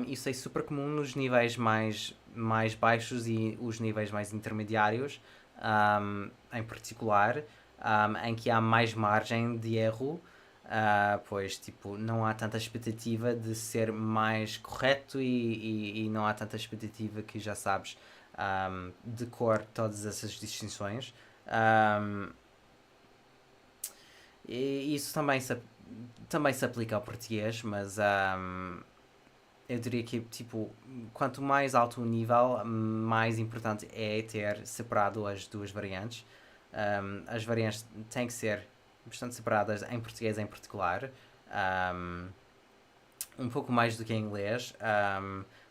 Isso é super comum nos níveis mais baixos e os níveis mais intermediários, em particular, em que há mais margem de erro. Pois tipo, não há tanta expectativa de ser mais correto e não há tanta expectativa que já sabes de cor todas essas distinções. Um, e isso também se aplica ao português, mas eu diria que tipo, quanto mais alto o nível, mais importante é ter separado as duas variantes. As variantes têm que ser bastante separadas em português em particular, um pouco mais do que em inglês,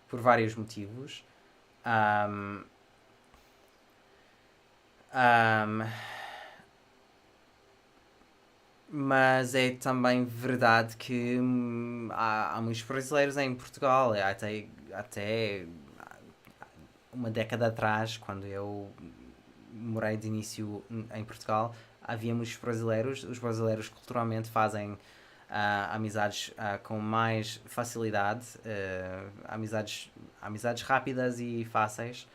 por vários motivos. Um, um, mas é também verdade que há muitos brasileiros em Portugal, até uma década atrás, quando eu morei de início em Portugal, havia muitos brasileiros. Os brasileiros culturalmente fazem amizades com mais facilidade, amizades rápidas e fáceis,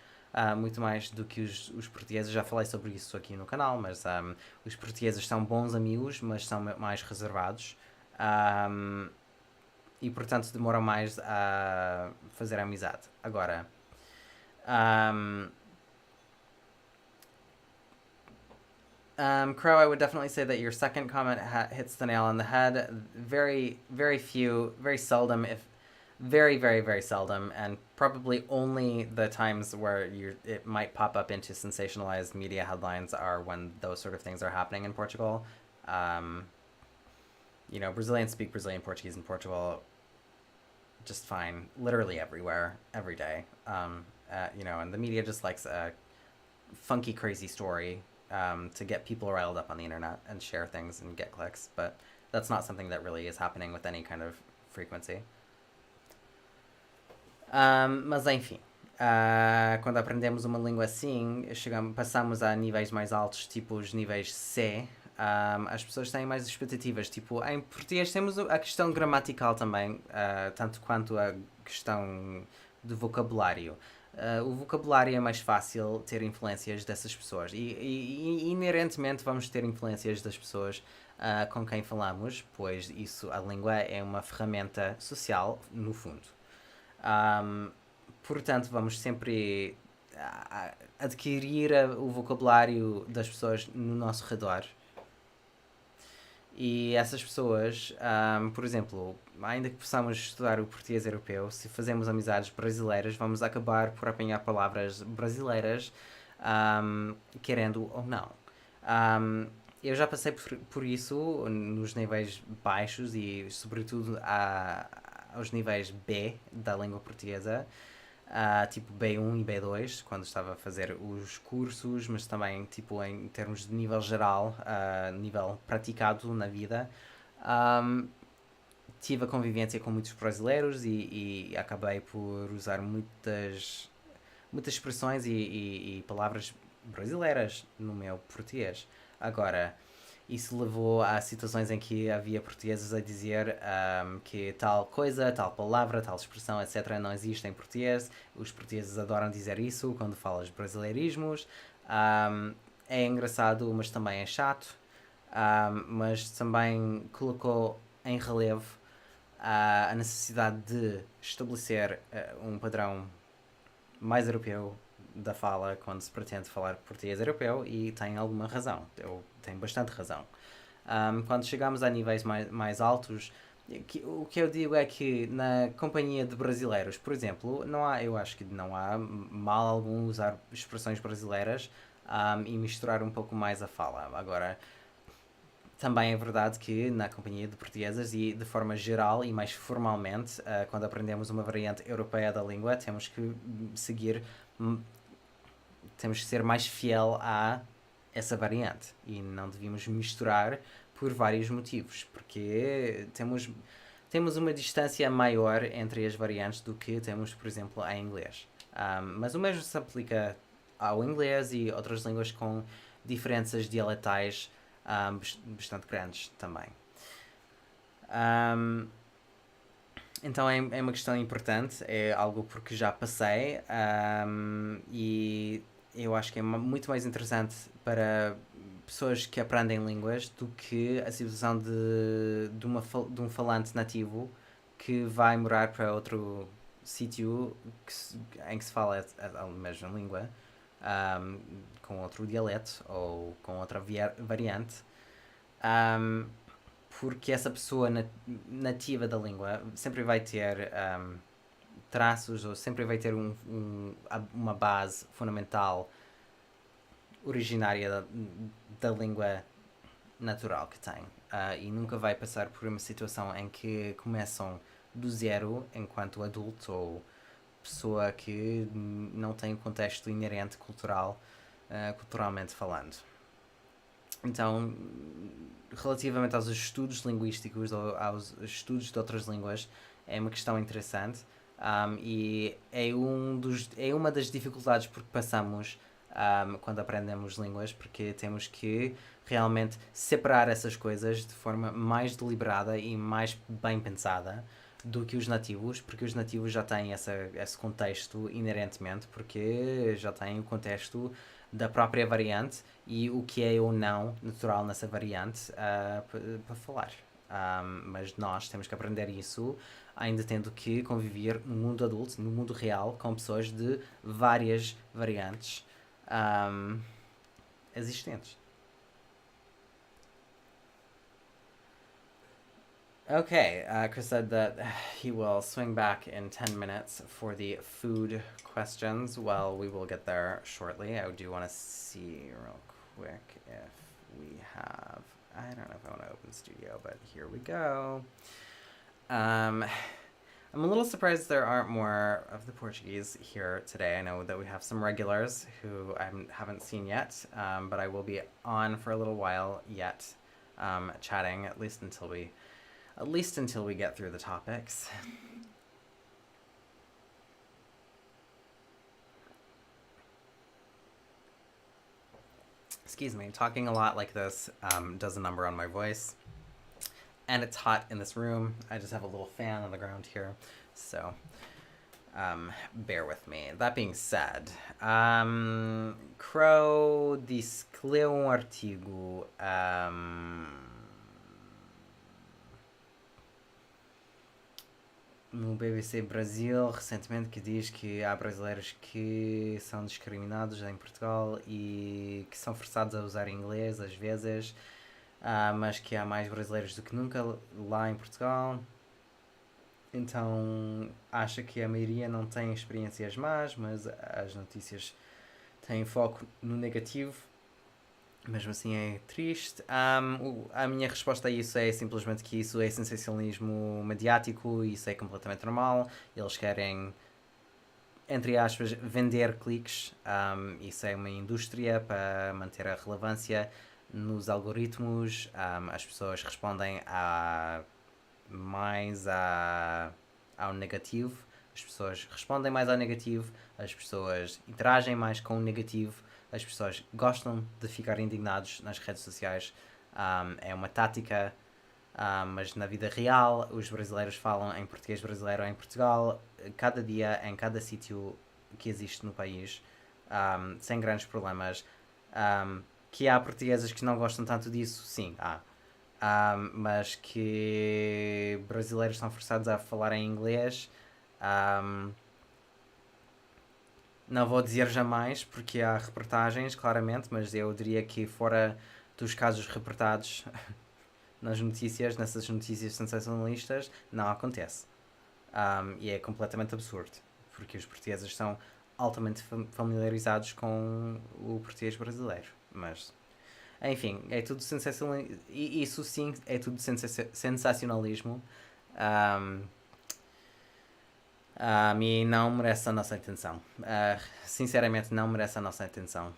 muito mais do que os portugueses. Já falei sobre isso aqui no canal, mas os portugueses são bons amigos, mas são mais reservados. Um, e portanto demoram mais a fazer amizade. Agora, um, Crow, I would definitely say that your second comment hits the nail on the head. Very few, very seldom, if very, very, very seldom, and probably only the times where it might pop up into sensationalized media headlines are when those sort of things are happening in Portugal. Brazilians speak Brazilian Portuguese in Portugal just fine, literally everywhere, every day. And the media just likes a funky, crazy story to get people riled up on the internet and share things and get clicks, but that's not something that really is happening with any kind of frequency. Mas enfim, quando aprendemos uma língua assim, passamos a níveis mais altos, tipo os níveis C. As pessoas têm mais expectativas. Tipo, em português temos a questão gramatical também, tanto quanto a questão do vocabulário. O vocabulário é mais fácil ter influências dessas pessoas e inerentemente vamos ter influências das pessoas com quem falamos, pois a língua é uma ferramenta social, no fundo. Portanto, vamos sempre adquirir o vocabulário das pessoas no nosso redor. E essas pessoas, por exemplo, ainda que possamos estudar o português europeu, se fazemos amizades brasileiras, vamos acabar por apanhar palavras brasileiras, querendo ou não. Eu já passei por isso nos níveis baixos e, sobretudo, aos níveis B da língua portuguesa, tipo B1 e B2, quando estava a fazer os cursos, mas também tipo em termos de nível geral, nível praticado na vida. Tive a convivência com muitos brasileiros e acabei por usar muitas expressões e palavras brasileiras no meu português. Agora, isso levou a situações em que havia portugueses a dizer que tal coisa, tal palavra, tal expressão, etc. não existe em português. Os portugueses adoram dizer isso quando falam os brasileirismos. É engraçado, mas também é chato. Mas também colocou em relevo a necessidade de estabelecer um padrão mais europeu da fala quando se pretende falar português europeu, e tem alguma razão, tem bastante razão. Quando chegamos a níveis mais altos, o que eu digo é que na companhia de brasileiros, por exemplo, eu acho que não há mal algum usar expressões brasileiras e misturar um pouco mais a fala. Agora, também é verdade que na companhia de portuguesas e de forma geral e mais formalmente, quando aprendemos uma variante europeia da língua, temos que seguir, temos que ser mais fiel a essa variante e não devíamos misturar por vários motivos, porque temos uma distância maior entre as variantes do que temos, por exemplo, em inglês. Mas o mesmo se aplica ao inglês e outras línguas com diferenças dialetais bastante grandes também. Então é uma questão importante, é algo porque já passei e eu acho que é muito mais interessante para pessoas que aprendem línguas do que a situação de um falante nativo que vai morar para outro sítio em que se fala a mesma língua, com outro dialeto ou com outra variante. Um, Porque essa pessoa nativa da língua sempre vai ter traços ou sempre vai ter uma base fundamental originária da língua natural que tem. E nunca vai passar por uma situação em que começam do zero enquanto adulto ou pessoa que não tem um contexto inerente culturalmente falando. Então, relativamente aos estudos linguísticos ou aos estudos de outras línguas, é uma questão interessante e é uma das dificuldades porque passamos quando aprendemos línguas, porque temos que realmente separar essas coisas de forma mais deliberada e mais bem pensada do que os nativos, porque os nativos já têm esse contexto inerentemente, porque já têm o contexto da própria variante e o que é ou não natural nessa variante para falar. Mas nós temos que aprender isso ainda tendo que conviver no mundo adulto, no mundo real, com pessoas de várias variantes existentes. Okay, Chris said that he will swing back in 10 minutes for the food questions. Well, we will get there shortly. I do want to see real quick if we have. I don't know if I want to open Studio, but here we go. I'm a little surprised there aren't more of the Portuguese here today. I know that we have some regulars who I haven't seen yet, but I will be on for a little while yet, chatting at least until we get through the topics. Excuse me, talking a lot like this does a number on my voice. And it's hot in this room. I just have a little fan on the ground here. So, bear with me. That being said, Crow escreveu um artigo no BBC Brasil recentemente que diz que há brasileiros que são discriminados em Portugal e que são forçados a usar inglês às vezes, mas que há mais brasileiros do que nunca lá em Portugal. Então acha que a maioria não tem experiências más, mas as notícias têm foco no negativo. Mesmo assim é triste. A minha resposta a isso é simplesmente que isso é sensacionalismo mediático, isso é completamente normal. Eles querem, entre aspas, vender cliques. Isso é uma indústria para manter a relevância nos algoritmos. As pessoas respondem mais ao negativo. As pessoas respondem mais ao negativo. As pessoas interagem mais com o negativo. As pessoas gostam de ficar indignados nas redes sociais. É uma tática, mas na vida real os brasileiros falam em português brasileiro em Portugal cada dia, em cada sítio que existe no país, sem grandes problemas. Que há portugueses que não gostam tanto disso, sim, há. Mas que brasileiros são forçados a falar em inglês, não vou dizer jamais, porque há reportagens, claramente, mas eu diria que fora dos casos reportados nessas notícias sensacionalistas, não acontece. E é completamente absurdo, porque os portugueses são altamente familiarizados com o português brasileiro. Mas Enfim, é tudo sensacionalismo. Isso sim é tudo sensacionalismo. Um, e não merece a nossa atenção. Sinceramente, não merece a nossa atenção.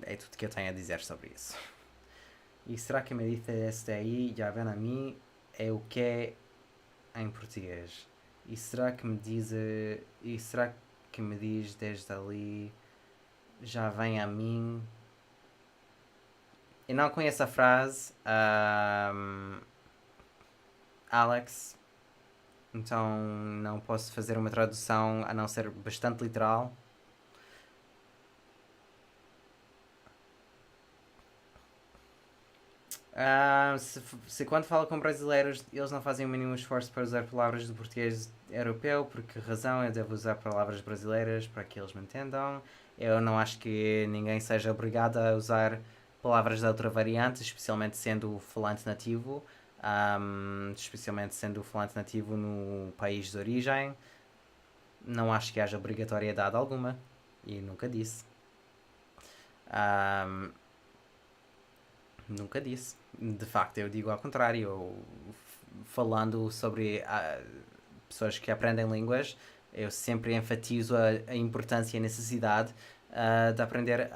É tudo que eu tenho a dizer sobre isso. E será que me dice este aí, já vem a mim, é o que é em português? E será que me diz. E será que me diz desde ali, já vem a mim? Eu não conheço a frase, Alex, então não posso fazer uma tradução a não ser bastante literal. Se quando falo com brasileiros eles não fazem o mínimo esforço para usar palavras do português europeu, por que razão eu devo usar palavras brasileiras para que eles me entendam? Eu não acho que ninguém seja obrigado a usar palavras da outra variante, especialmente sendo o falante nativo, especialmente sendo o falante nativo no país de origem. Não acho que haja obrigatoriedade alguma e nunca disse. Um, Nunca disse. De facto, eu digo ao contrário. Falando sobre pessoas que aprendem línguas, eu sempre enfatizo a importância e a necessidade de aprender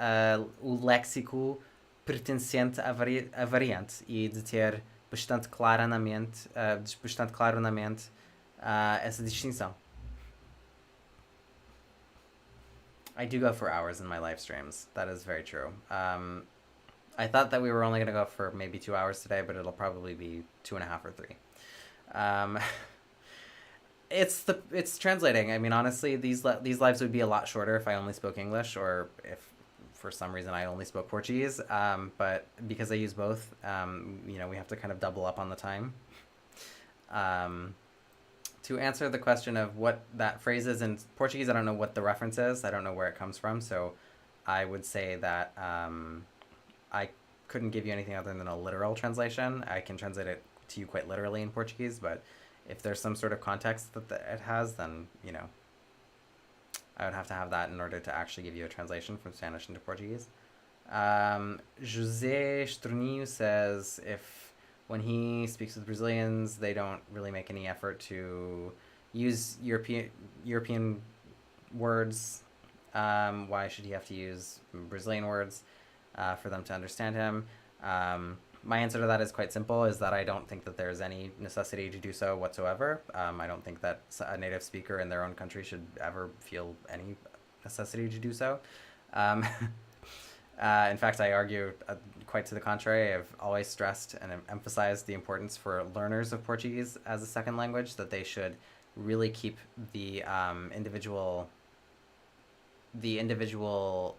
o léxico pertencente à variante e de ter bastante clara na mente, bastante claro na mente essa distinção. I do go for hours in my live streams. That is very true. I thought that we were only going to go for maybe 2 hours today, but it'll probably be 2.5 or 3. Um, it's translating. I mean, honestly, these lives would be a lot shorter if I only spoke English, or if for some reason I only spoke Portuguese. But because I use both, we have to kind of double up on the time. To answer the question of what that phrase is in Portuguese, I don't know what the reference is. I don't know where it comes from. So I would say that I couldn't give you anything other than a literal translation. I can translate it to you quite literally in Portuguese, but if there's some sort of context that it has, then, I would have to have that in order to actually give you a translation from Spanish into Portuguese. José Estorninho says if when he speaks with Brazilians, they don't really make any effort to use European words. Why should he have to use Brazilian words for them to understand him? My answer to that is quite simple, is that I don't think that there's any necessity to do so whatsoever. I don't think that a native speaker in their own country should ever feel any necessity to do so. In fact, I argue quite to the contrary. I've always stressed and emphasized the importance for learners of Portuguese as a second language, that they should really keep the individual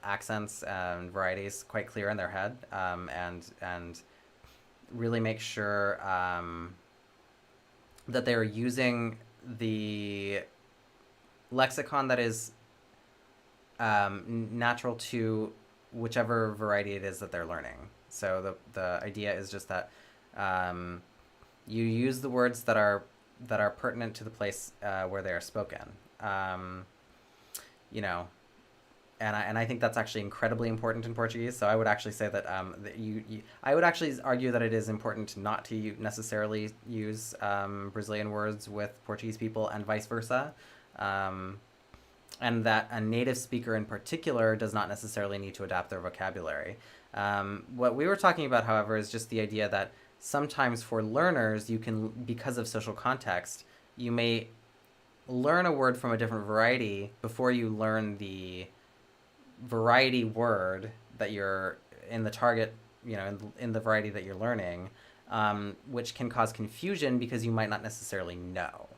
accents and varieties quite clear in their head, and really make sure that they're using the lexicon that is natural to whichever variety it is that they're learning. So the idea is just that you use the words that are pertinent to the place where they are spoken. And I think that's actually incredibly important in Portuguese. So I would actually say that I would actually argue that it is important not to necessarily use Brazilian words with Portuguese people and vice versa. And that a native speaker in particular does not necessarily need to adapt their vocabulary. What we were talking about, however, is just the idea that sometimes for learners, you can, because of social context, you may learn a word from a different variety before you learn the variety word that you're in the target, in the variety that you're learning, which can cause confusion because you might not necessarily know.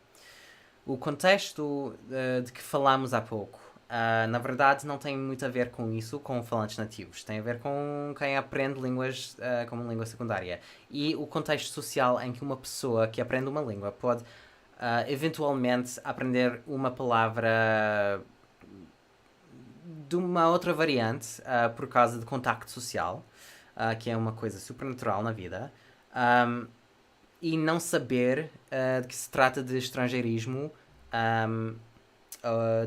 O contexto de que falamos há pouco, na verdade, não tem muito a ver com isso, com falantes nativos. Tem a ver com quem aprende línguas como língua secundária. E o contexto social em que uma pessoa que aprende uma língua pode eventualmente aprender uma palavra de uma outra variante por causa de contacto social, que é uma coisa supernatural na vida, e não saber de que se trata de estrangeirismo,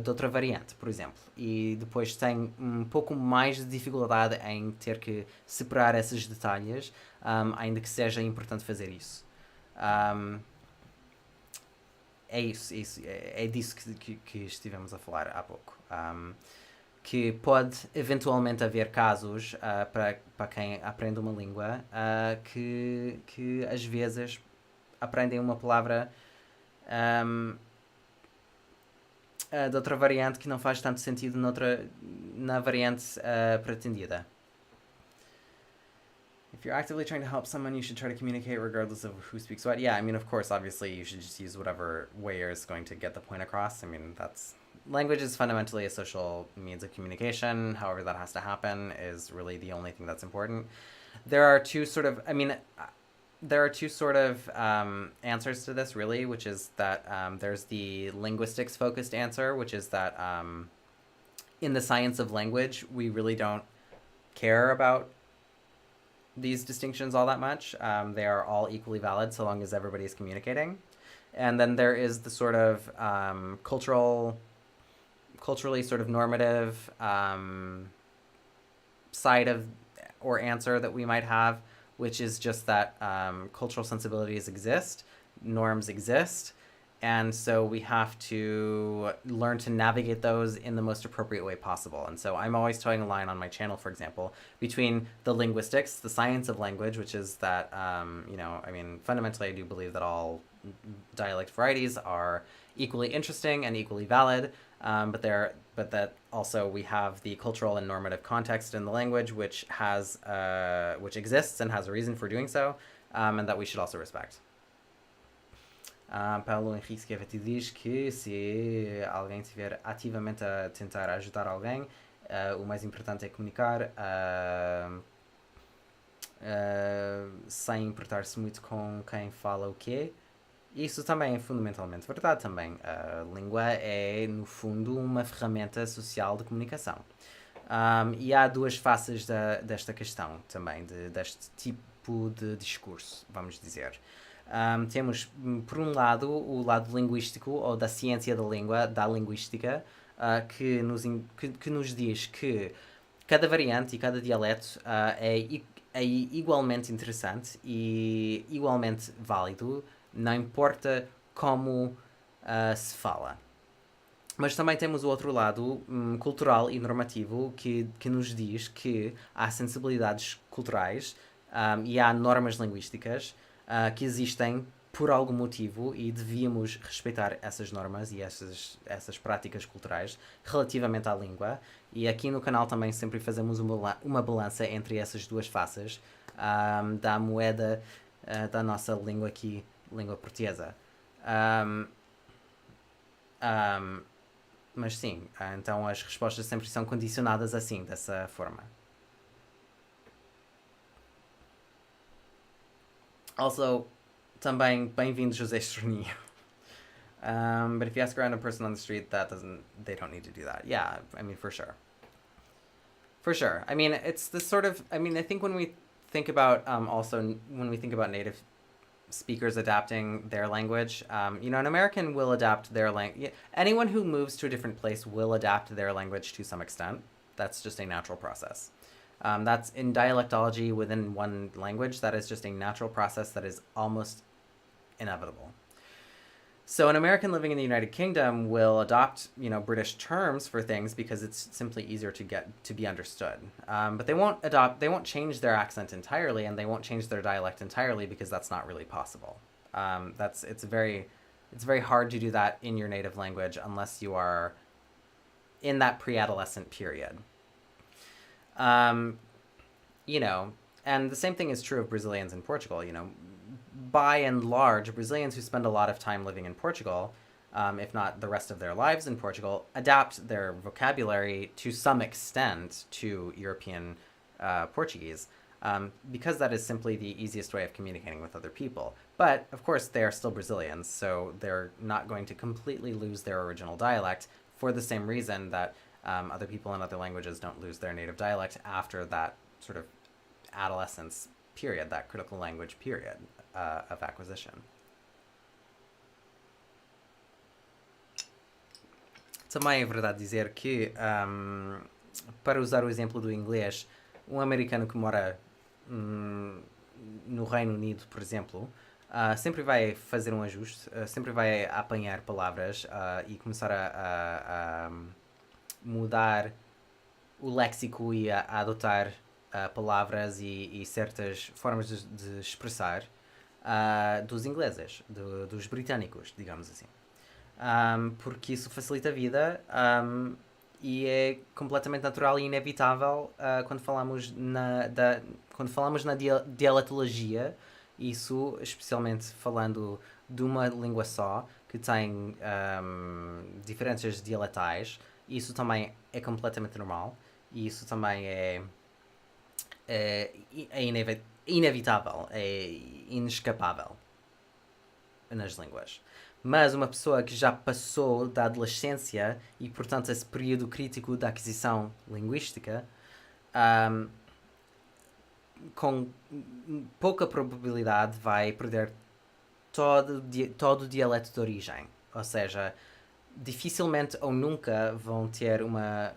de outra variante, por exemplo, e depois tem um pouco mais de dificuldade em ter que separar esses detalhes, ainda que seja importante fazer isso. É isso, é disso que estivemos a falar há pouco. Que pode eventualmente haver casos para quem aprende uma língua que às vezes aprendem uma palavra de outra variante que não faz tanto sentido na variante pretendida. If you're actively trying to help someone, you should try to communicate regardless of who speaks what. Yeah, I mean, of course, obviously, you should just use whatever way is going to get the point across. I mean, language is fundamentally a social means of communication. However that has to happen is really the only thing that's important. There are two sort of answers to this, really, which is that there's the linguistics focused answer, which is that in the science of language, we really don't care about these distinctions all that much. They are all equally valid so long as everybody is communicating. And then there is the sort of culturally sort of normative side of or answer that we might have, which is just that cultural sensibilities exist, norms exist, and so we have to learn to navigate those in the most appropriate way possible. And so I'm always towing a line on my channel, for example, between the linguistics, the science of language, which is that, fundamentally I do believe that all dialect varieties are equally interesting and equally valid, but that also we have the cultural and normative context in the language, which exists and has a reason for doing so, and that we should also respect. Paulo Henrique Esquevete diz que se alguém estiver ativamente a tentar ajudar alguém, o mais importante é comunicar sem importar-se muito com quem fala o quê. Isso também é fundamentalmente verdade também. A língua é, no fundo, uma ferramenta social de comunicação. E há duas faces desta questão também, deste tipo de discurso, vamos dizer. Temos, por um lado, o lado linguístico, ou da ciência da língua, da linguística, que nos diz que cada variante e cada dialeto é igualmente interessante e igualmente válido, não importa como se fala. Mas também temos o outro lado cultural e normativo que nos diz que há sensibilidades culturais e há normas linguísticas que existem por algum motivo e devíamos respeitar essas normas e essas práticas culturais relativamente à língua. E aqui no canal também sempre fazemos uma balança entre essas duas faces da moeda da nossa língua aqui, língua portuguesa. Mas sim, então as respostas sempre são condicionadas assim, dessa forma. Also, também bem-vindo José Estranho. But if you ask around a person on the street, they don't need to do that. Yeah, I mean, for sure. For sure. I mean, it's this sort of, I think when we think about, when we think about native speakers adapting their language, an American will adapt their language. Anyone who moves to a different place will adapt their language to some extent. That's just a natural process. That's in dialectology within one language. That is just a natural process that is almost inevitable. So an American living in the United Kingdom will adopt, British terms for things because it's simply easier to be understood. But they won't change their accent entirely, and they won't change their dialect entirely because that's not really possible. It's very hard to do that in your native language unless you are in that pre-adolescent period. And the same thing is true of Brazilians in Portugal. By and large, Brazilians who spend a lot of time living in Portugal, if not the rest of their lives in Portugal, adapt their vocabulary to some extent to European Portuguese, because that is simply the easiest way of communicating with other people. But, of course, they are still Brazilians, so they're not going to completely lose their original dialect for the same reason that other people in other languages don't lose their native dialect after that sort of adolescence period, that critical language period of acquisition. também é verdade dizer que, para usar o exemplo do inglês, um americano que mora no Reino Unido, por exemplo, sempre vai fazer um ajuste, sempre vai apanhar palavras e começar a mudar o léxico e a adotar palavras e certas formas de expressar dos ingleses, dos britânicos, digamos assim. Porque isso facilita a vida e é completamente natural e inevitável quando falamos na dialetologia, isso especialmente falando de uma língua só que tem diferenças dialetais, isso também é completamente normal e isso também é inevitável, é inescapável nas línguas. Mas uma pessoa que já passou da adolescência e, portanto, esse período crítico da aquisição linguística, um, com pouca probabilidade vai perder todo o dialeto de origem. Ou seja, dificilmente ou nunca vão ter uma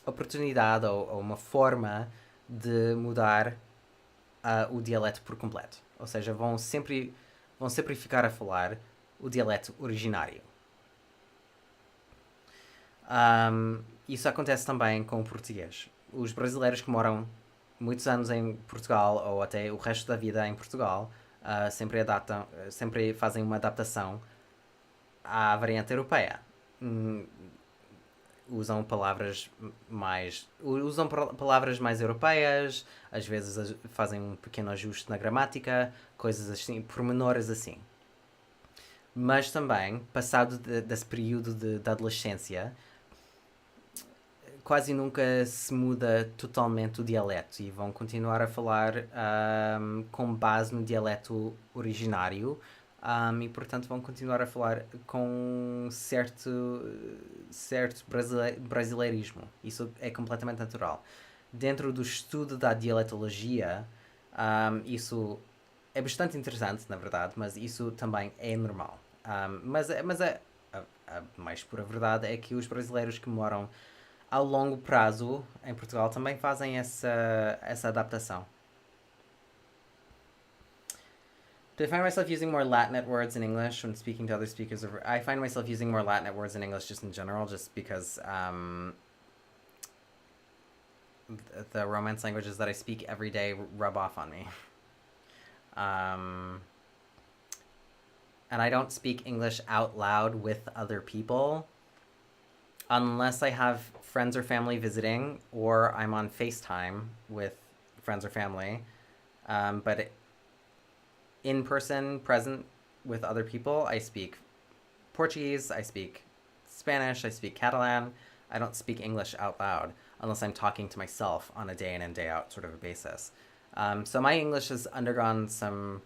oportunidade ou uma forma de mudar o dialeto por completo. Ou seja, vão sempre ficar a falar o dialeto originário. Isso acontece também com o português. Os brasileiros que moram muitos anos em Portugal ou até o resto da vida em Portugal sempre fazem uma adaptação à variante europeia. Usam palavras mais europeias, às vezes fazem um pequeno ajuste na gramática, coisas assim, pormenores assim. Mas também, passado desse período da adolescência, quase nunca se muda totalmente o dialeto e vão continuar a falar com base no dialeto originário e, portanto, vão continuar a falar com certo brasileirismo. Isso é completamente natural. Dentro do estudo da dialetologia, isso é bastante interessante, na verdade, mas isso também é normal. Mas a mais pura verdade é que os brasileiros que moram ao longo prazo em Portugal também fazem essa adaptação. Do I find myself using more Latinate words in English when speaking to other speakers? I find myself using more Latinate words in English just in general, just because the Romance languages that I speak every day rub off on me. And I don't speak English out loud with other people unless I have friends or family visiting or I'm on FaceTime with friends or family. But in person, present with other people, I speak Portuguese, I speak Spanish, I speak Catalan. I don't speak English out loud unless I'm talking to myself on a day in and day out sort of a basis. So my English has undergone some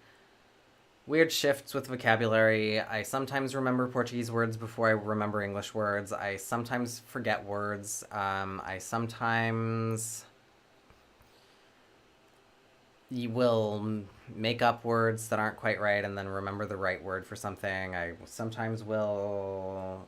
weird shifts with vocabulary. I sometimes remember Portuguese words before I remember English words. I sometimes forget words. I sometimes will make up words that aren't quite right and then remember the right word for something. I sometimes will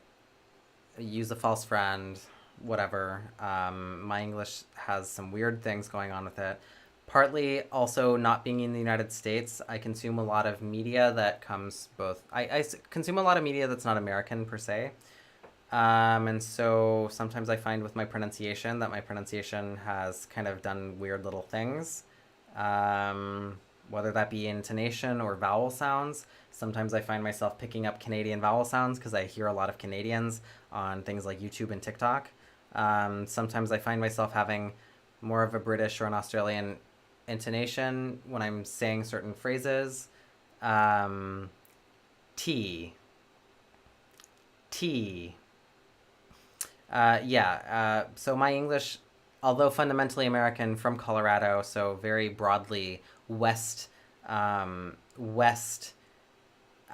use a false friend, whatever. My English has some weird things going on with it. Partly also not being in the United States, I consume a lot of media that comes both... I consume a lot of media that's not American per se. And so sometimes I find with my pronunciation that my pronunciation has kind of done weird little things. Whether that be intonation or vowel sounds. Sometimes I find myself picking up Canadian vowel sounds because I hear a lot of Canadians on things like YouTube and TikTok. Sometimes I find myself having more of a British or an Australian intonation when I'm saying certain phrases. Tea. So my English, although fundamentally American from Colorado, so very broadly West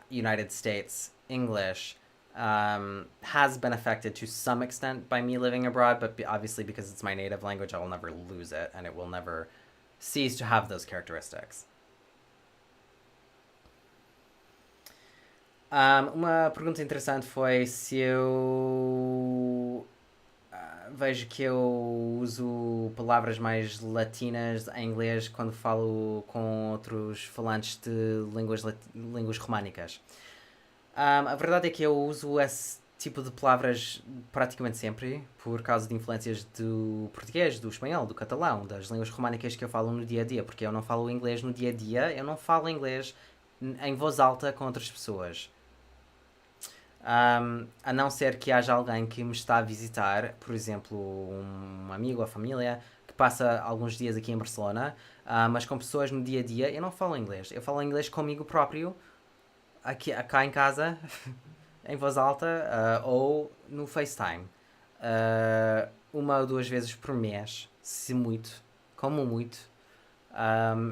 United States English, has been affected to some extent by me living abroad, but obviously because it's my native language, I will never lose it, and it will never cease to have those characteristics. Uma pergunta interessante foi se eu vejo que eu uso palavras mais latinas em inglês quando falo com outros falantes de línguas românicas. A verdade é que eu uso esse tipo de palavras praticamente sempre, por causa de influências do português, do espanhol, do catalão, das línguas românicas que eu falo no dia a dia, porque eu não falo inglês no dia a dia, eu não falo inglês em voz alta com outras pessoas. A não ser que haja alguém que me está a visitar, por exemplo, um amigo ou família que passa alguns dias aqui em Barcelona, mas com pessoas no dia a dia, eu não falo inglês. Eu falo inglês comigo próprio, aqui, cá em casa, em voz alta, ou no FaceTime. Uma ou duas vezes por mês, se muito, como muito.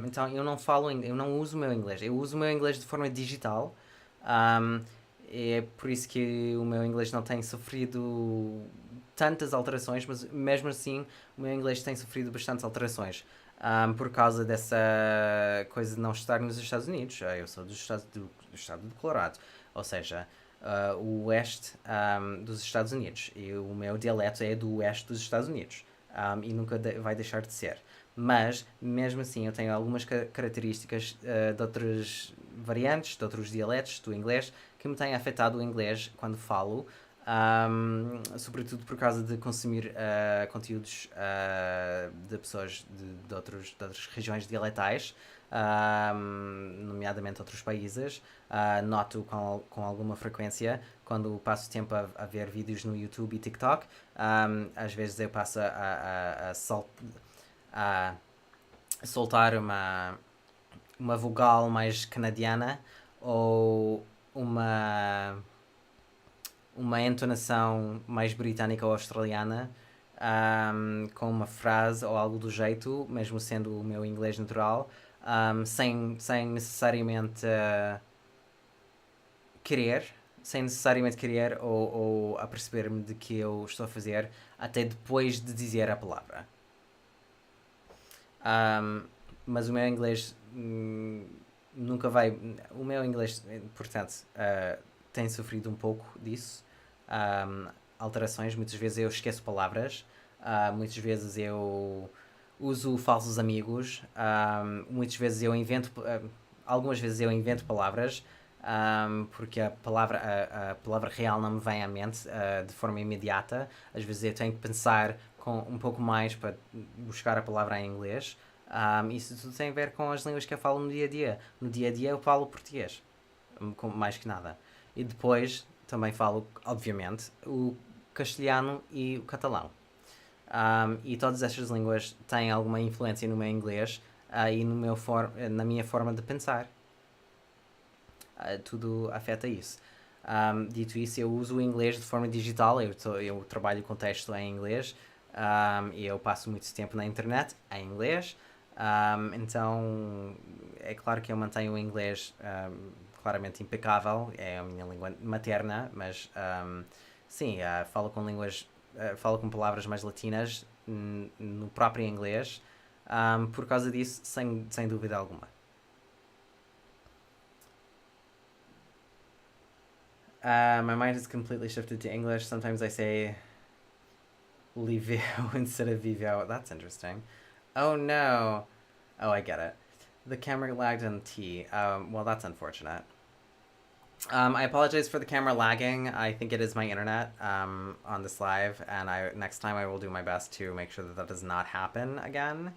Então eu não falo, eu não uso o meu inglês. Eu uso o meu inglês de forma digital. Um, é por isso que o meu inglês não tem sofrido tantas alterações, mas mesmo assim o meu inglês tem sofrido bastantes alterações. Por causa dessa coisa de não estar nos Estados Unidos. Eu sou do estado do Colorado, ou seja, o oeste dos Estados Unidos. E o meu dialeto é do oeste dos Estados Unidos. E nunca vai deixar de ser. Mas, mesmo assim, eu tenho algumas características de outras variantes, de outros dialetos do inglês, que me têm afetado o inglês quando falo, sobretudo por causa de consumir conteúdos de pessoas de outras regiões dialetais, nomeadamente outros países. Noto com alguma frequência quando passo tempo a ver vídeos no YouTube e TikTok. Às vezes eu passo a soltar uma vogal mais canadiana ou uma, uma entonação mais britânica ou australiana, com uma frase ou algo do jeito, mesmo sendo o meu inglês natural, sem necessariamente querer, sem necessariamente querer ou aperceber-me de que eu estou a fazer até depois de dizer a palavra. Mas o meu inglês nunca vai. O meu inglês, portanto, tem sofrido um pouco disso. Alterações, muitas vezes eu esqueço palavras, muitas vezes eu uso falsos amigos, muitas vezes eu invento. Algumas vezes eu invento palavras, porque a palavra real não me vem à mente de forma imediata. Às vezes eu tenho que pensar com um pouco mais para buscar a palavra em inglês. Isso tudo tem a ver com as línguas que eu falo no dia a dia. No dia a dia eu falo português, mais que nada. E depois também falo, obviamente, o castelhano e o catalão. E todas estas línguas têm alguma influência no meu inglês e na minha forma de pensar. Tudo afeta isso. Dito isso, eu uso o inglês de forma digital, eu trabalho com texto em inglês, e eu passo muito tempo na internet em inglês, então é claro que eu mantenho o inglês claramente impecável, é a minha língua materna, mas sim, falo com palavras mais latinas no próprio inglês, por causa disso, sem dúvida alguma. My mind has completely shifted to English. Sometimes I say Livio instead of Vivio. That's interesting. Oh no. Oh, I get it. The camera lagged on T. Well, that's unfortunate. I apologize for the camera lagging. I think it is my internet on this live, and next time I will do my best to make sure that does not happen again.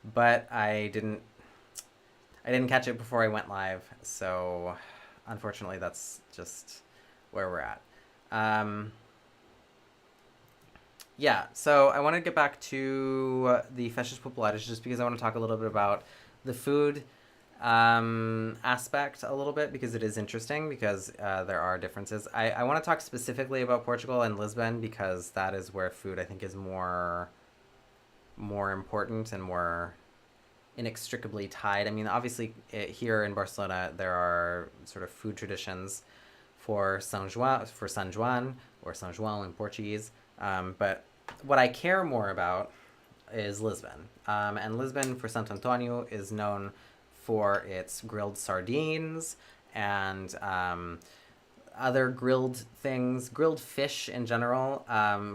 But I didn't catch it before I went live, so unfortunately that's just where we're at. Yeah, so I want to get back to the Festas Populares just because I want to talk a little bit about the food aspect a little bit because it is interesting because there are differences. I want to talk specifically about Portugal and Lisbon because that is where food I think is more important and more inextricably tied. I mean, obviously here in Barcelona there are sort of food traditions for San Juan or San João in Portuguese. But what I care more about is Lisbon. And Lisbon for Santo Antonio is known for its grilled sardines and other grilled things. Grilled fish in general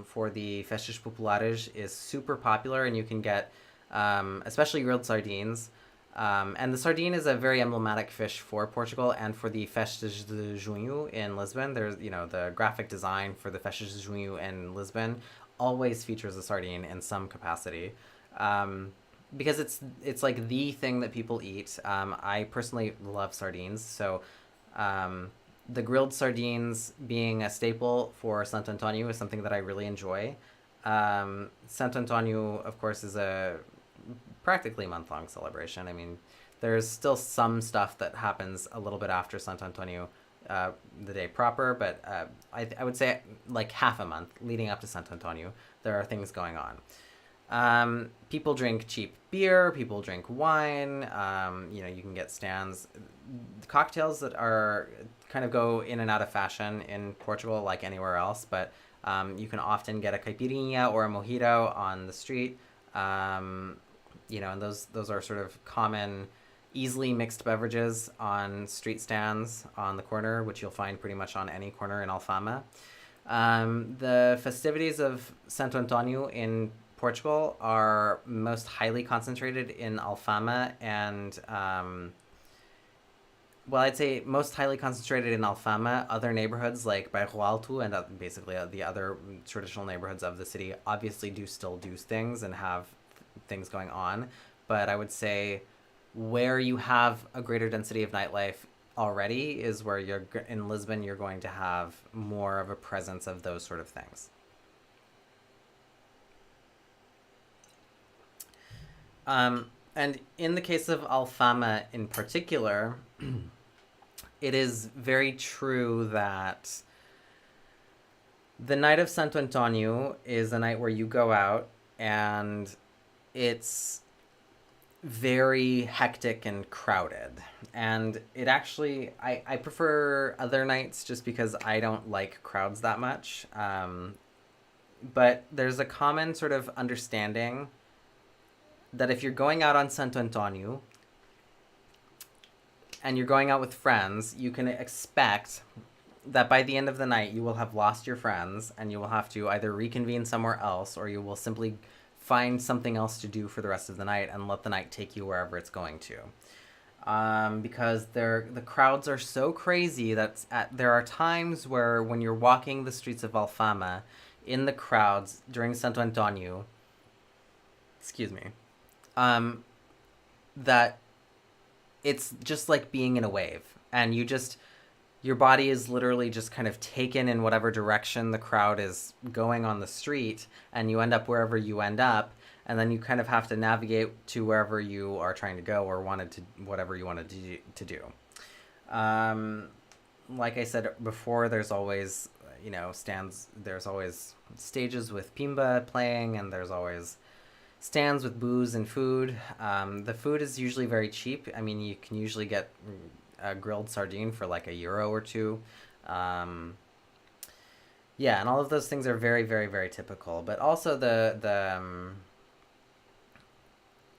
for the Festas Populares is super popular, and you can get especially grilled sardines. And the sardine is a very emblematic fish for Portugal and for the Festas de Junho in Lisbon. There's, the graphic design for the Festas de Junho in Lisbon always features a sardine in some capacity. Because it's like the thing that people eat. I personally love sardines, so the grilled sardines being a staple for Santo Antonio is something that I really enjoy. Santo Antonio, of course, is a practically month-long celebration. I mean, there's still some stuff that happens a little bit after Santo Antonio, the day proper, but I would say like half a month leading up to Santo Antonio, there are things going on. People drink cheap beer, people drink wine, you can get stands. Cocktails that are kind of go in and out of fashion in Portugal like anywhere else, but you can often get a caipirinha or a mojito on the street. And those are sort of common, easily mixed beverages on street stands on the corner, which you'll find pretty much on any corner in Alfama. The festivities of Santo Antonio in Portugal are most highly concentrated in Alfama and, I'd say most highly concentrated in Alfama. Other neighborhoods like Bairro Alto and basically the other traditional neighborhoods of the city obviously still do things and have things going on. But I would say where you have a greater density of nightlife already is where in Lisbon, you're going to have more of a presence of those sort of things. And in the case of Alfama in particular, it is very true that the night of Santo Antonio is a night where you go out and it's very hectic and crowded. And it actually, I prefer other nights just because I don't like crowds that much. But there's a common sort of understanding that if you're going out on Santo Antonio and you're going out with friends, you can expect that by the end of the night you will have lost your friends and you will have to either reconvene somewhere else or you will simply find something else to do for the rest of the night and let the night take you wherever it's going to. Because the crowds are so crazy that there are times where when you're walking the streets of Alfama in the crowds during Santo Antonio, that it's just like being in a wave and your body is literally just kind of taken in whatever direction the crowd is going on the street, and you end up wherever you end up, and then you kind of have to navigate to wherever you are trying to go or whatever you wanted to do. Like I said before, there's always, stands, there's always stages with Pimba playing, and there's always stands with booze and food. The food is usually very cheap. I mean, you can usually get a grilled sardine for like €1 or €2. And all of those things are very, very, very typical. But also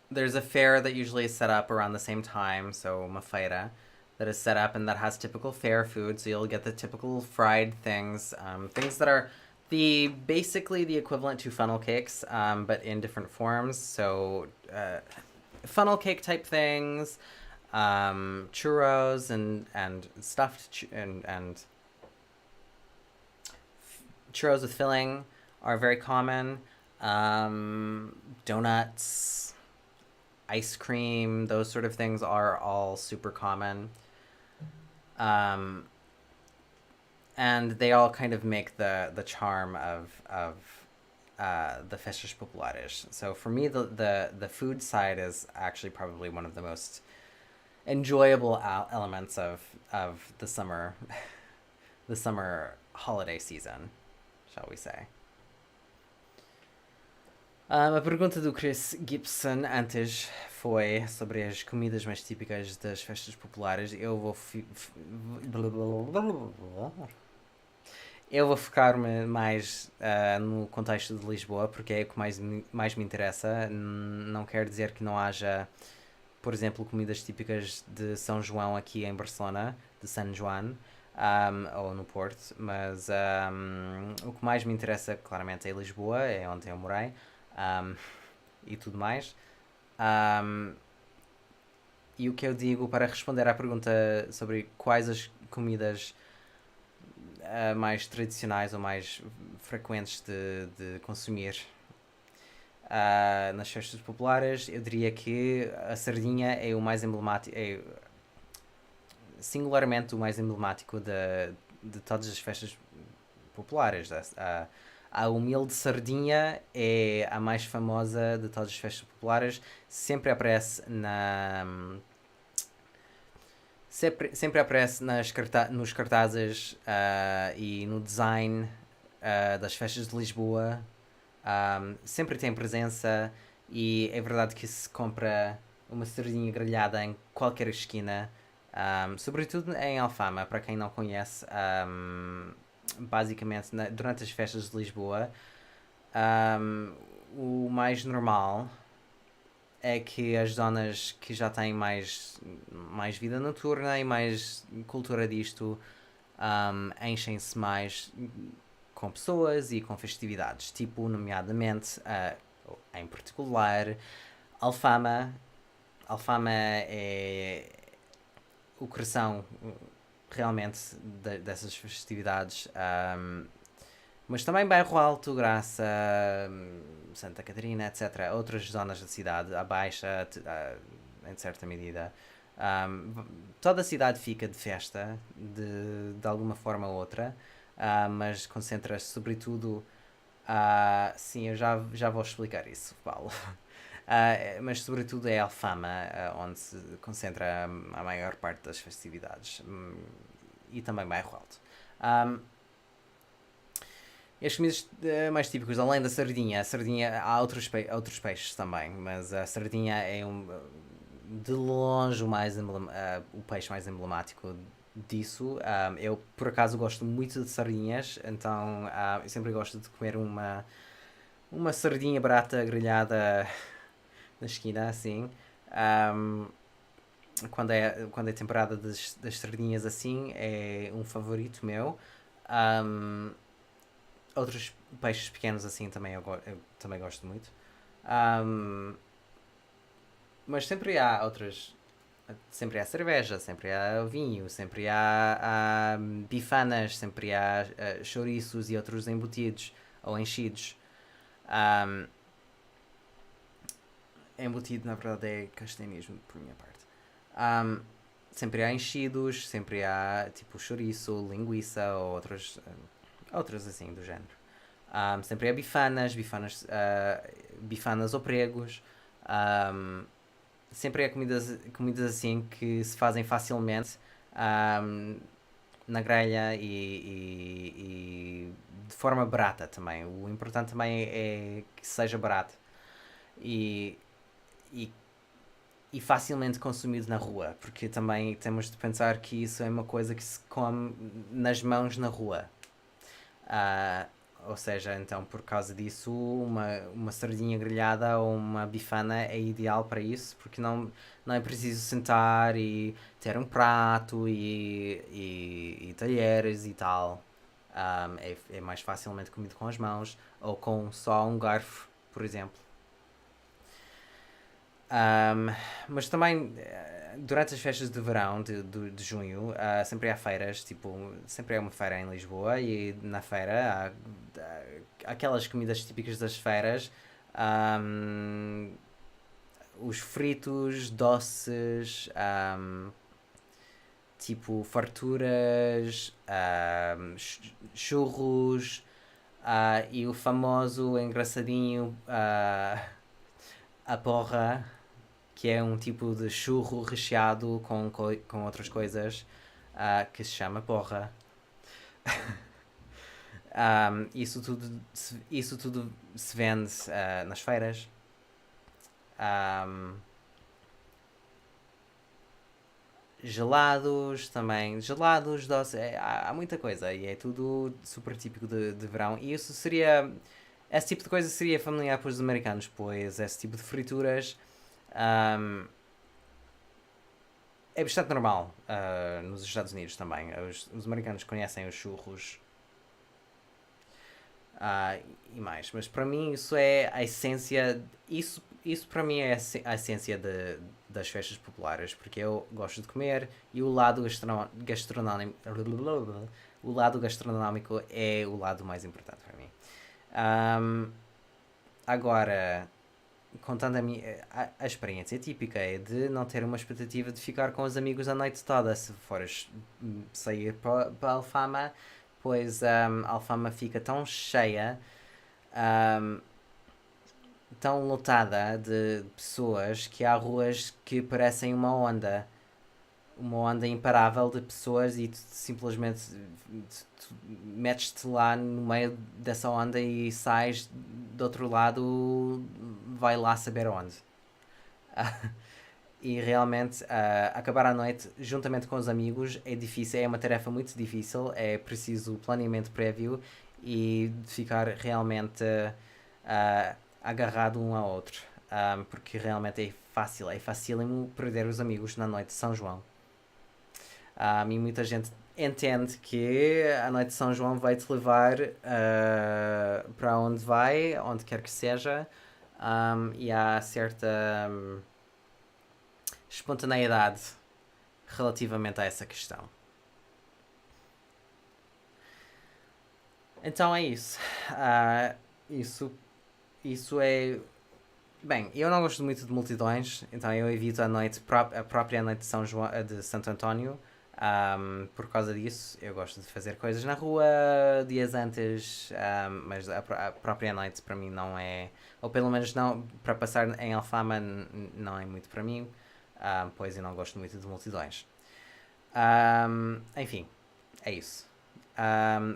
there's a fair that usually is set up around the same time, so uma feira, that is set up and that has typical fair food. So you'll get the typical fried things, things that are basically the equivalent to funnel cakes, but in different forms. So funnel cake type things, churros and stuffed and churros with filling are very common. Donuts, ice cream, those sort of things are all super common. And they all kind of make the charm of the Festas Populares. So for me, the food side is actually probably one of the most enjoyable elements of the summer holiday season, shall we say. A pergunta do Chris Gibson antes foi sobre as comidas mais típicas das festas populares. Eu vou focar-me mais no contexto de Lisboa, porque é o que mais me interessa. Não quer dizer que não haja por exemplo, comidas típicas de São João aqui em Barcelona, de San Joan, ou no Porto, mas o que mais me interessa claramente é Lisboa, é onde eu morei, um, e tudo mais. Um, e o que eu digo para responder à pergunta sobre quais as comidas mais tradicionais ou mais frequentes de consumir nas festas populares, eu diria que a sardinha é o mais emblemático, é singularmente o mais emblemático de todas as festas populares. A humilde sardinha é a mais famosa de todas as festas populares, sempre aparece sempre aparece nos cartazes e no design das festas de Lisboa. Sempre tem presença e é verdade que se compra uma sardinha grelhada em qualquer esquina, sobretudo em Alfama, para quem não conhece. Basicamente, durante as festas de Lisboa, um, o mais normal é que as zonas que já têm mais vida noturna e mais cultura disto enchem-se mais com pessoas e com festividades, tipo, nomeadamente, em particular, Alfama. Alfama é o coração realmente dessas festividades, mas também Bairro Alto, Graça, Santa Catarina, etc. Outras zonas da cidade, a Baixa, em certa medida. Toda a cidade fica de festa, de alguma forma ou outra, mas concentra-se sobretudo. Sim, eu já vou explicar isso, Paulo. Mas sobretudo é Alfama, onde se concentra a maior parte das festividades. E também Bairro Alto. E as comidas mais típicas, além da sardinha, há outros peixes também, mas a sardinha é de longe o peixe mais emblemático disso. Eu por acaso gosto muito de sardinhas, então eu sempre gosto de comer uma sardinha barata grelhada na esquina, assim. Um, quando é temporada das sardinhas assim, é um favorito meu. Um, Outros peixes pequenos assim também eu também gosto muito. Um, mas sempre há outras. Sempre há cerveja, sempre há vinho, sempre há bifanas, sempre há chouriços e outros embutidos ou enchidos. Um, embutido, na verdade, é castanhismo, por minha parte. Um, sempre há enchidos, sempre há tipo chouriço, linguiça ou outros assim do género. Sempre há bifanas ou pregos. Um, sempre há comidas assim que se fazem facilmente na grelha e de forma barata também. O importante também é que seja barato e, e, e facilmente consumido na rua, porque também temos de pensar que isso é uma coisa que se come nas mãos na rua. Uh, ou seja, então por causa disso, uma sardinha grelhada ou uma bifana é ideal para isso, porque não é preciso sentar e ter um prato e talheres e tal. É mais facilmente comido com as mãos ou com só um garfo, por exemplo. Um, mas também durante as festas de verão de junho sempre há feiras, tipo, sempre há uma feira em Lisboa e na feira há aquelas comidas típicas das feiras, um, os fritos, doces, tipo farturas, churros e o famoso engraçadinho a porra, que é um tipo de churro recheado com outras coisas que se chama porra. Isso tudo se vende nas feiras. Um, gelados também, gelados, doces, há muita coisa e é tudo super típico de verão. E isso seria. Esse tipo de coisa seria familiar para os americanos, pois esse tipo de frituras um, é bastante normal nos Estados Unidos também. Os americanos conhecem os churros e mais. Mas para mim isso é a essência. Isso para mim é a essência das festas populares, porque eu gosto de comer e o lado gastronómico. O lado gastronómico é o lado mais importante para mim. Um, Agora, contando a experiência típica é de não ter uma expectativa de ficar com os amigos a noite toda. Se fores sair para a Alfama, pois a Alfama fica tão cheia, um, tão lotada de pessoas que há ruas que parecem uma onda imparável de pessoas e tu simplesmente metes-te lá no meio dessa onda e sais do outro lado, vai lá saber onde. E realmente acabar a noite juntamente com os amigos é difícil, é uma tarefa muito difícil, é preciso planeamento prévio e ficar realmente agarrado um ao outro. Porque realmente é facílimo perder os amigos na noite de São João. E muita gente entende que a noite de São João vai te levar para onde vai, onde quer que seja, e há certa espontaneidade relativamente a essa questão. Então é isso. Isso, isso é. Bem, eu não gosto muito de multidões, então eu evito a própria noite de São João, de Santo António. Por causa disso, eu gosto de fazer coisas na rua dias antes, mas a própria noite para mim não é. Ou pelo menos não, para passar em Alfama não é muito para mim, pois eu não gosto muito de multidões. Enfim, é isso.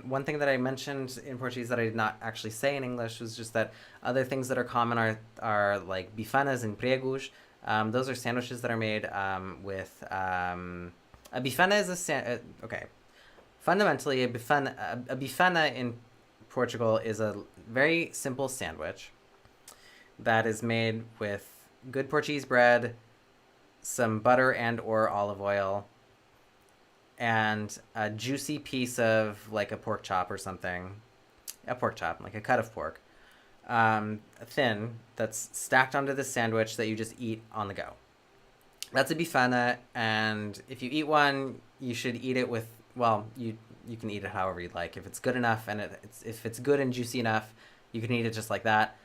One thing that I mentioned in Portuguese that I did not actually say in English was just that other things that are common are like bifanas and pregos. Those are sandwiches that are made with. A bifana is okay. Fundamentally, a bifana in Portugal is a very simple sandwich that is made with good Portuguese bread, some butter and or olive oil, and a juicy piece of like a pork chop or something, a pork chop, like a cut of pork, thin, that's stacked onto the sandwich that you just eat on the go. That's a bifana, and if you eat one, you should eat it with, well, you can eat it however you'd like. If it's good enough and if it's good and juicy enough, you can eat it just like that.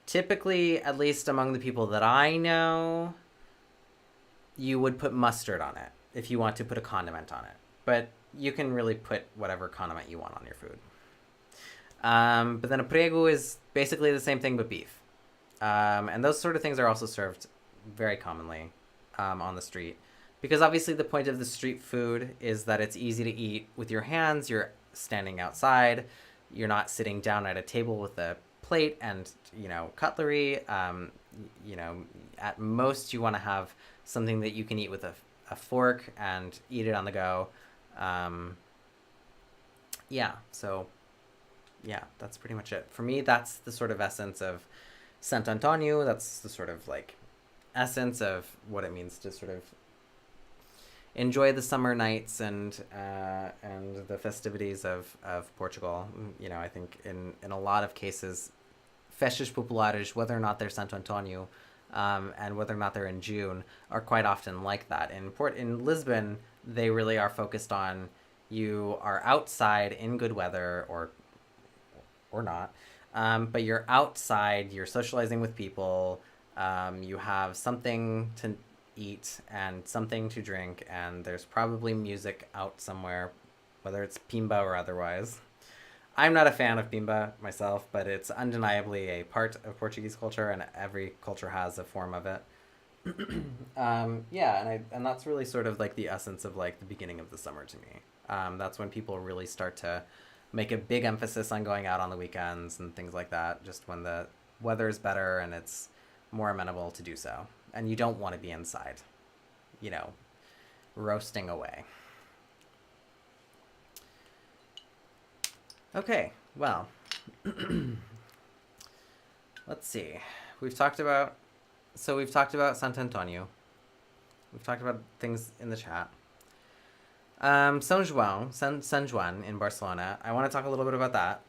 Typically, at least among the people that I know, you would put mustard on it if you want to put a condiment on it. But you can really put whatever condiment you want on your food. But then a prego is basically the same thing but beef. And those sort of things are also served very commonly on the street. Because obviously the point of the street food is that it's easy to eat with your hands. You're standing outside. You're not sitting down at a table with a plate and, cutlery. At most you want to have something that you can eat with a fork and eat it on the go. That's pretty much it. For me, that's the sort of essence of Sant Antonio. That's the sort of like essence of what it means to sort of enjoy the summer nights and the festivities of Portugal. I think in a lot of cases, festas populares, whether or not they're Sant Antonio, and whether or not they're in June, are quite often like that. In Lisbon, they really are focused on you are outside in good weather or not, but you're outside, you're socializing with people, you have something to eat and something to drink, and there's probably music out somewhere, whether it's pimba or otherwise. I'm not a fan of pimba myself, but it's undeniably a part of Portuguese culture, and every culture has a form of it. And that's really sort of like the essence of like the beginning of the summer to me. That's when people really start to make a big emphasis on going out on the weekends and things like that, just when the weather is better and it's more amenable to do so. And you don't want to be inside, roasting away. Okay, well, let's see. We've talked about Sant Antonio. We've talked about things in the chat. San Juan in Barcelona. I want to talk a little bit about that.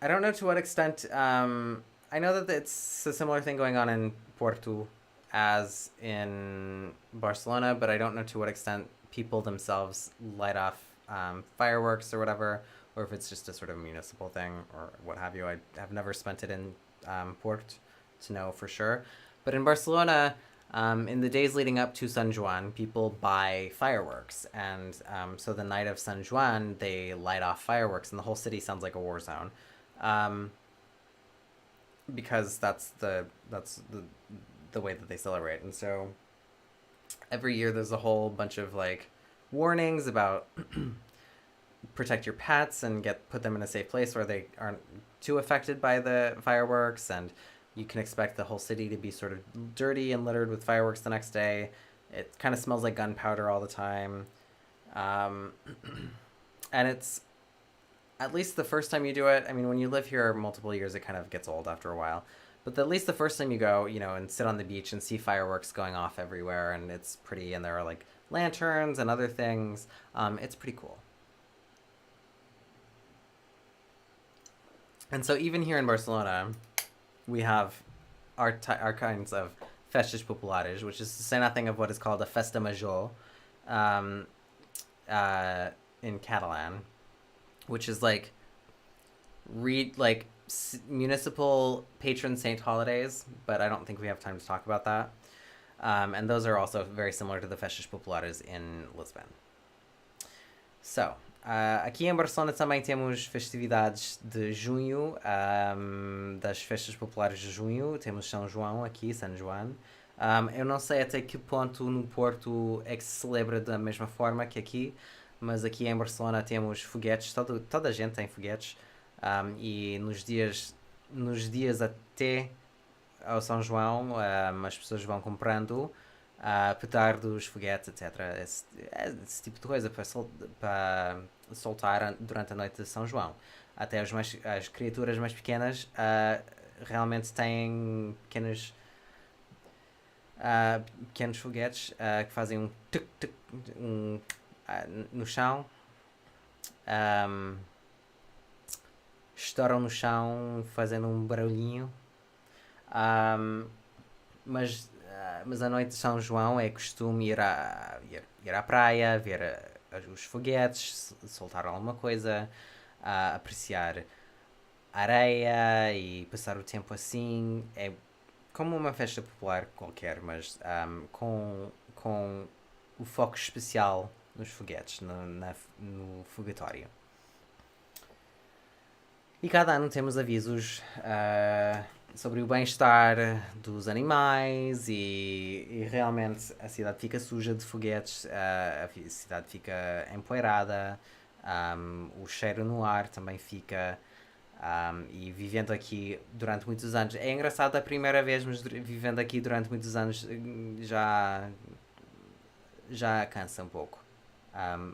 I don't know to what extent. I know that it's a similar thing going on in Porto as in Barcelona, but I don't know to what extent people themselves light off fireworks or whatever, or if it's just a sort of municipal thing or what have you. I have never spent it in Port to know for sure. But in Barcelona, in the days leading up to San Juan, people buy fireworks. And so the night of San Juan, they light off fireworks, and the whole city sounds like a war zone. Because that's the way that they celebrate. And so every year there's a whole bunch of like warnings about protect your pets and put them in a safe place where they aren't too affected by the fireworks, and you can expect the whole city to be sort of dirty and littered with fireworks the next day. It kind of smells like gunpowder all the time. And it's, at least the first time you do it, I mean, when you live here multiple years, it kind of gets old after a while. But at least the first time you go, and sit on the beach and see fireworks going off everywhere, and it's pretty, and there are like lanterns and other things. It's pretty cool. And so even here in Barcelona, we have our kinds of festas populares, which is to say nothing of what is called a festa major in Catalan, which is like municipal patron saint holidays, but I don't think we have time to talk about that. And those are also very similar to the festas populares in Lisbon. So, aqui em Barcelona também temos festividades de junho, das festas populares de junho. Temos São João aqui, San Juan. Eu não sei até que ponto no Porto é que se celebra da mesma forma que aqui, mas aqui em Barcelona temos foguetes, toda a gente tem foguetes, e nos dias até ao São João, as pessoas vão comprando petardos, foguetes, etc. Esse tipo de coisa para soltar durante a noite de São João. Até as criaturas mais pequenas realmente têm pequenos foguetes que fazem um tuk-tuk no chão, estouram no chão fazendo um barulhinho. Mas a noite de São João é costume ir à praia, ver os foguetes, soltar alguma coisa, apreciar a areia e passar o tempo assim. É como uma festa popular qualquer, mas com o foco especial nos foguetes, no fogatório. E cada ano temos avisos sobre o bem-estar dos animais e realmente a cidade fica suja de foguetes, a cidade fica empoeirada, o cheiro no ar também fica. E vivendo aqui durante muitos anos, é engraçado a primeira vez, mas vivendo aqui durante muitos anos já cansa um pouco.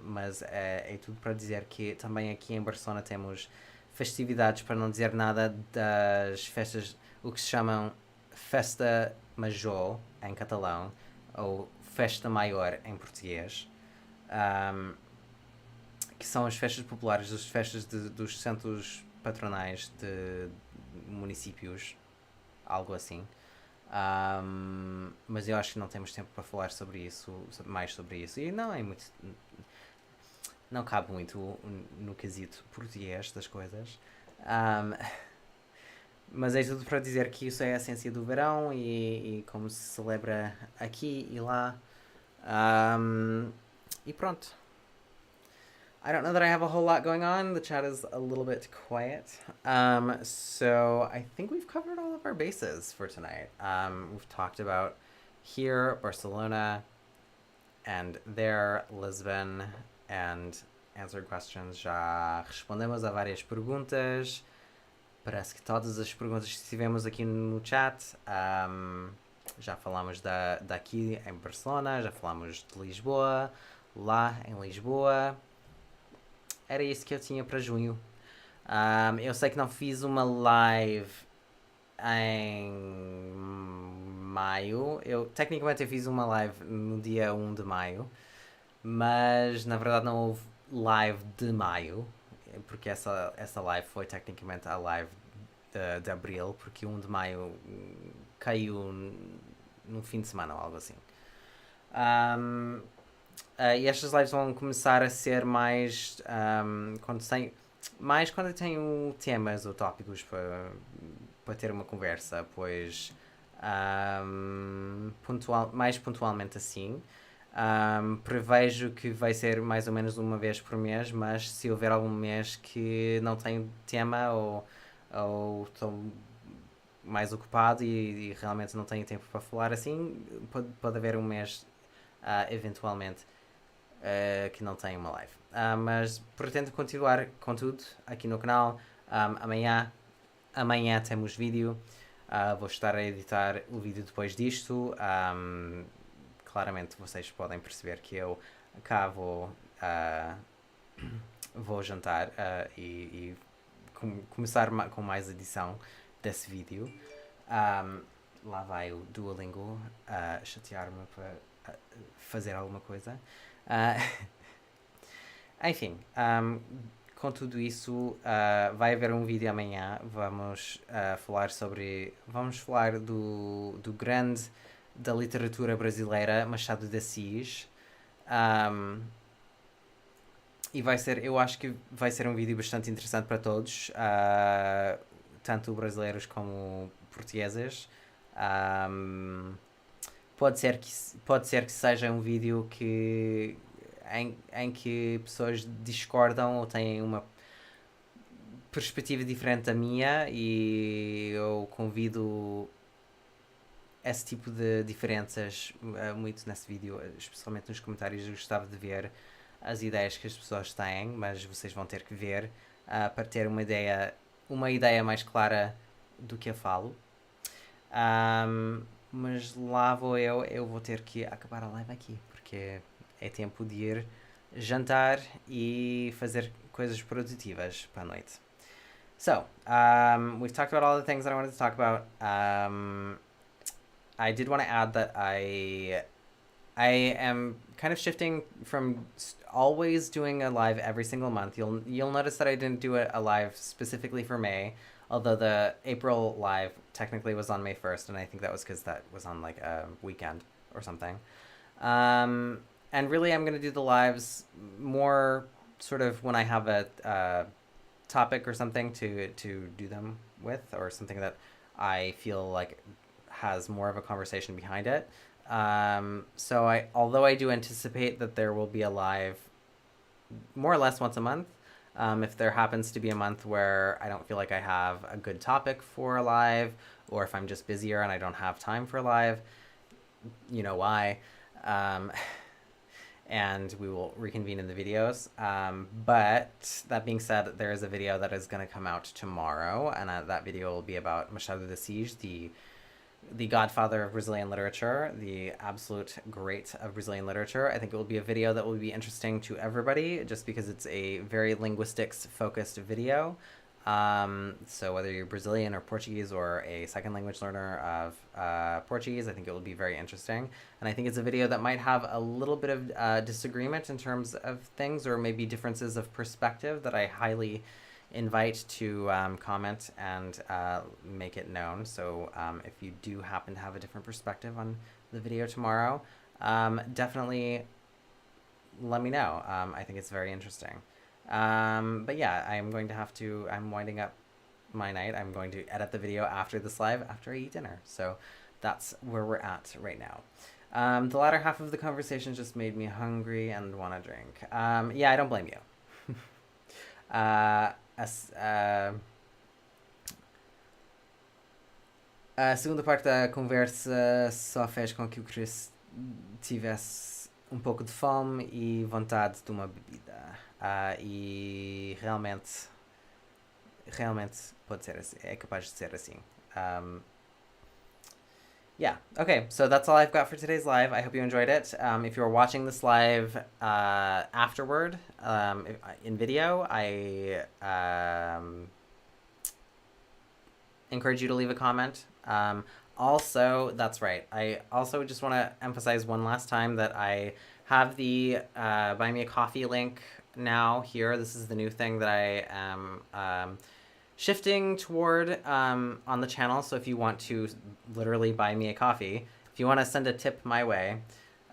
Mas é tudo para dizer que também aqui em Barcelona temos festividades, para não dizer nada, das festas, o que se chamam Festa Major em catalão, ou Festa Maior em português, que são as festas populares, as festas dos centros patronais de municípios, algo assim. Mas eu acho que não temos tempo para falar mais sobre isso. E não cabe muito no quesito português das coisas. Mas é tudo para dizer que isso é a essência do verão e como se celebra aqui e lá. E pronto. I don't know that I have a whole lot going on. The chat is a little bit quiet. So I think we've covered all of our bases for tonight. We've talked about here, Barcelona, and there, Lisbon, and answered questions. Já respondemos a várias perguntas. Parece que todas as perguntas que tivemos aqui no chat. Já falamos daqui em Barcelona, já falamos de Lisboa, lá em Lisboa. Era isso que eu tinha para junho. Eu sei que não fiz uma live em maio. Tecnicamente eu fiz uma live no dia 1 de maio, mas na verdade não houve live de maio, porque essa live foi tecnicamente a live de abril, porque 1 de maio caiu num fim de semana ou algo assim. E estas lives vão começar a ser mais quando tenho temas ou tópicos para ter uma conversa, pois mais pontualmente assim. Prevejo que vai ser mais ou menos uma vez por mês, mas se houver algum mês que não tenho tema ou estou mais ocupado e realmente não tenho tempo para falar assim, pode haver um mês eventualmente que não tem uma live. Mas pretendo continuar com tudo aqui no canal. Amanhã temos vídeo. Vou estar a editar o vídeo depois disto. Claramente vocês podem perceber que eu cá vou jantar e começar com mais edição desse vídeo. Lá vai o Duolingo chatear-me para fazer alguma coisa. Enfim, com tudo isso, vai haver um vídeo amanhã. Vamos falar do grande da literatura brasileira, Machado de Assis. E eu acho que vai ser um vídeo bastante interessante para todos, tanto brasileiros como portugueses. Pode ser que seja um vídeo em que pessoas discordam ou têm uma perspectiva diferente da minha, e eu convido esse tipo de diferenças muito nesse vídeo, especialmente nos comentários. Eu gostava de ver as ideias que as pessoas têm, mas vocês vão ter que ver para ter uma ideia mais clara do que eu falo. Mas lá vou eu vou ter que acabar a live aqui, porque é tempo de ir jantar e fazer coisas produtivas para a noite. So, we've talked about all the things that I wanted to talk about. I did want to add that I am kind of shifting from always doing a live every single month. You'll notice that I didn't do a live specifically for May, although the April live technically was on May 1st, and I think that was because that was on like a weekend or something. And really I'm going to do the lives more sort of when I have a topic or something to do them with, or something that I feel like has more of a conversation behind it. So although I do anticipate that there will be a live more or less once a month, if there happens to be a month where I don't feel like I have a good topic for a live, or if I'm just busier and I don't have time for a live, you know why. And we will reconvene in the videos. But that being said, there is a video that is going to come out tomorrow, and that video will be about Machado de Assis, the godfather of Brazilian literature, the absolute great of Brazilian literature. I think it will be a video that will be interesting to everybody, just because it's a very linguistics-focused video. So whether you're Brazilian or Portuguese or a second language learner of Portuguese, I think it will be very interesting. And I think it's a video that might have a little bit of disagreement in terms of things, or maybe differences of perspective, that I highly invite to comment and make it known. So if you do happen to have a different perspective on the video tomorrow, definitely let me know. I think it's very interesting. But yeah, I'm winding up my night. I'm going to edit the video after this live, after I eat dinner. So that's where we're at right now. The latter half of the conversation just made me hungry and want to drink. Yeah, I don't blame you. A segunda parte da conversa só fez com que o Chris tivesse um pouco de fome e vontade de uma bebida. E realmente pode ser assim, é capaz de ser assim. Yeah, okay, so that's all I've got for today's live. I hope you enjoyed it. If you're watching this live afterward, in video, I encourage you to leave a comment. Also, that's right. I also just want to emphasize one last time that I have the Buy Me a Coffee link now here. This is the new thing that I am shifting toward on the channel. So if you want to literally buy me a coffee, if you want to send a tip my way,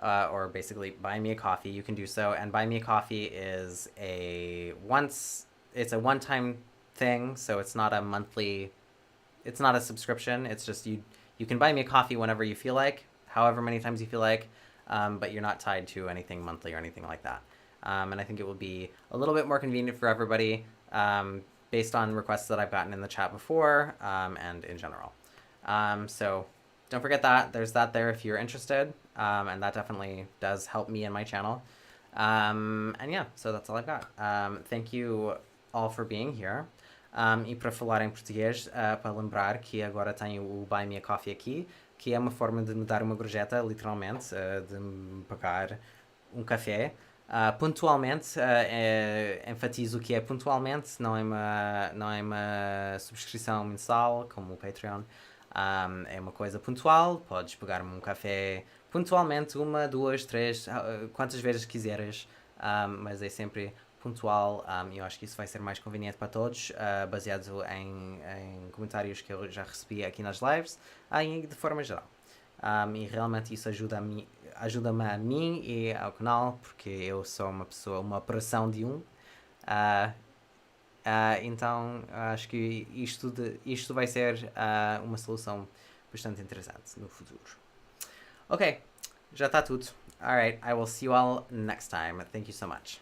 or basically buy me a coffee, you can do so. And buy me a coffee is it's a one-time thing, so it's not a monthly, it's not a subscription. It's just you can buy me a coffee whenever you feel like, however many times you feel like, but you're not tied to anything monthly or anything like that. And I think it will be a little bit more convenient for everybody, based on requests that I've gotten in the chat before, and in general. So don't forget that. There's that there if you're interested, and that definitely does help me and my channel. And yeah, so that's all I've got. Thank you all for being here. E para falar em português, para lembrar que agora tenho o Buy Me a Coffee aqui, que é uma forma de me dar uma gorjeta, literalmente, de me pagar um café. Pontualmente, enfatizo que é pontualmente, não é uma subscrição mensal, como o Patreon. É uma coisa pontual, podes pagar-me um café pontualmente, uma, duas, três, quantas vezes quiseres, mas é sempre pontual, e eu acho que isso vai ser mais conveniente para todos, baseado em comentários que eu já recebi aqui nas lives, e de forma geral. E realmente isso ajuda-me a mim e ao canal, porque eu sou uma operação de um. Então acho que isto vai ser uma solução bastante interessante no futuro. Ok, já está tudo. Alright, I will see you all next time. Thank you so much.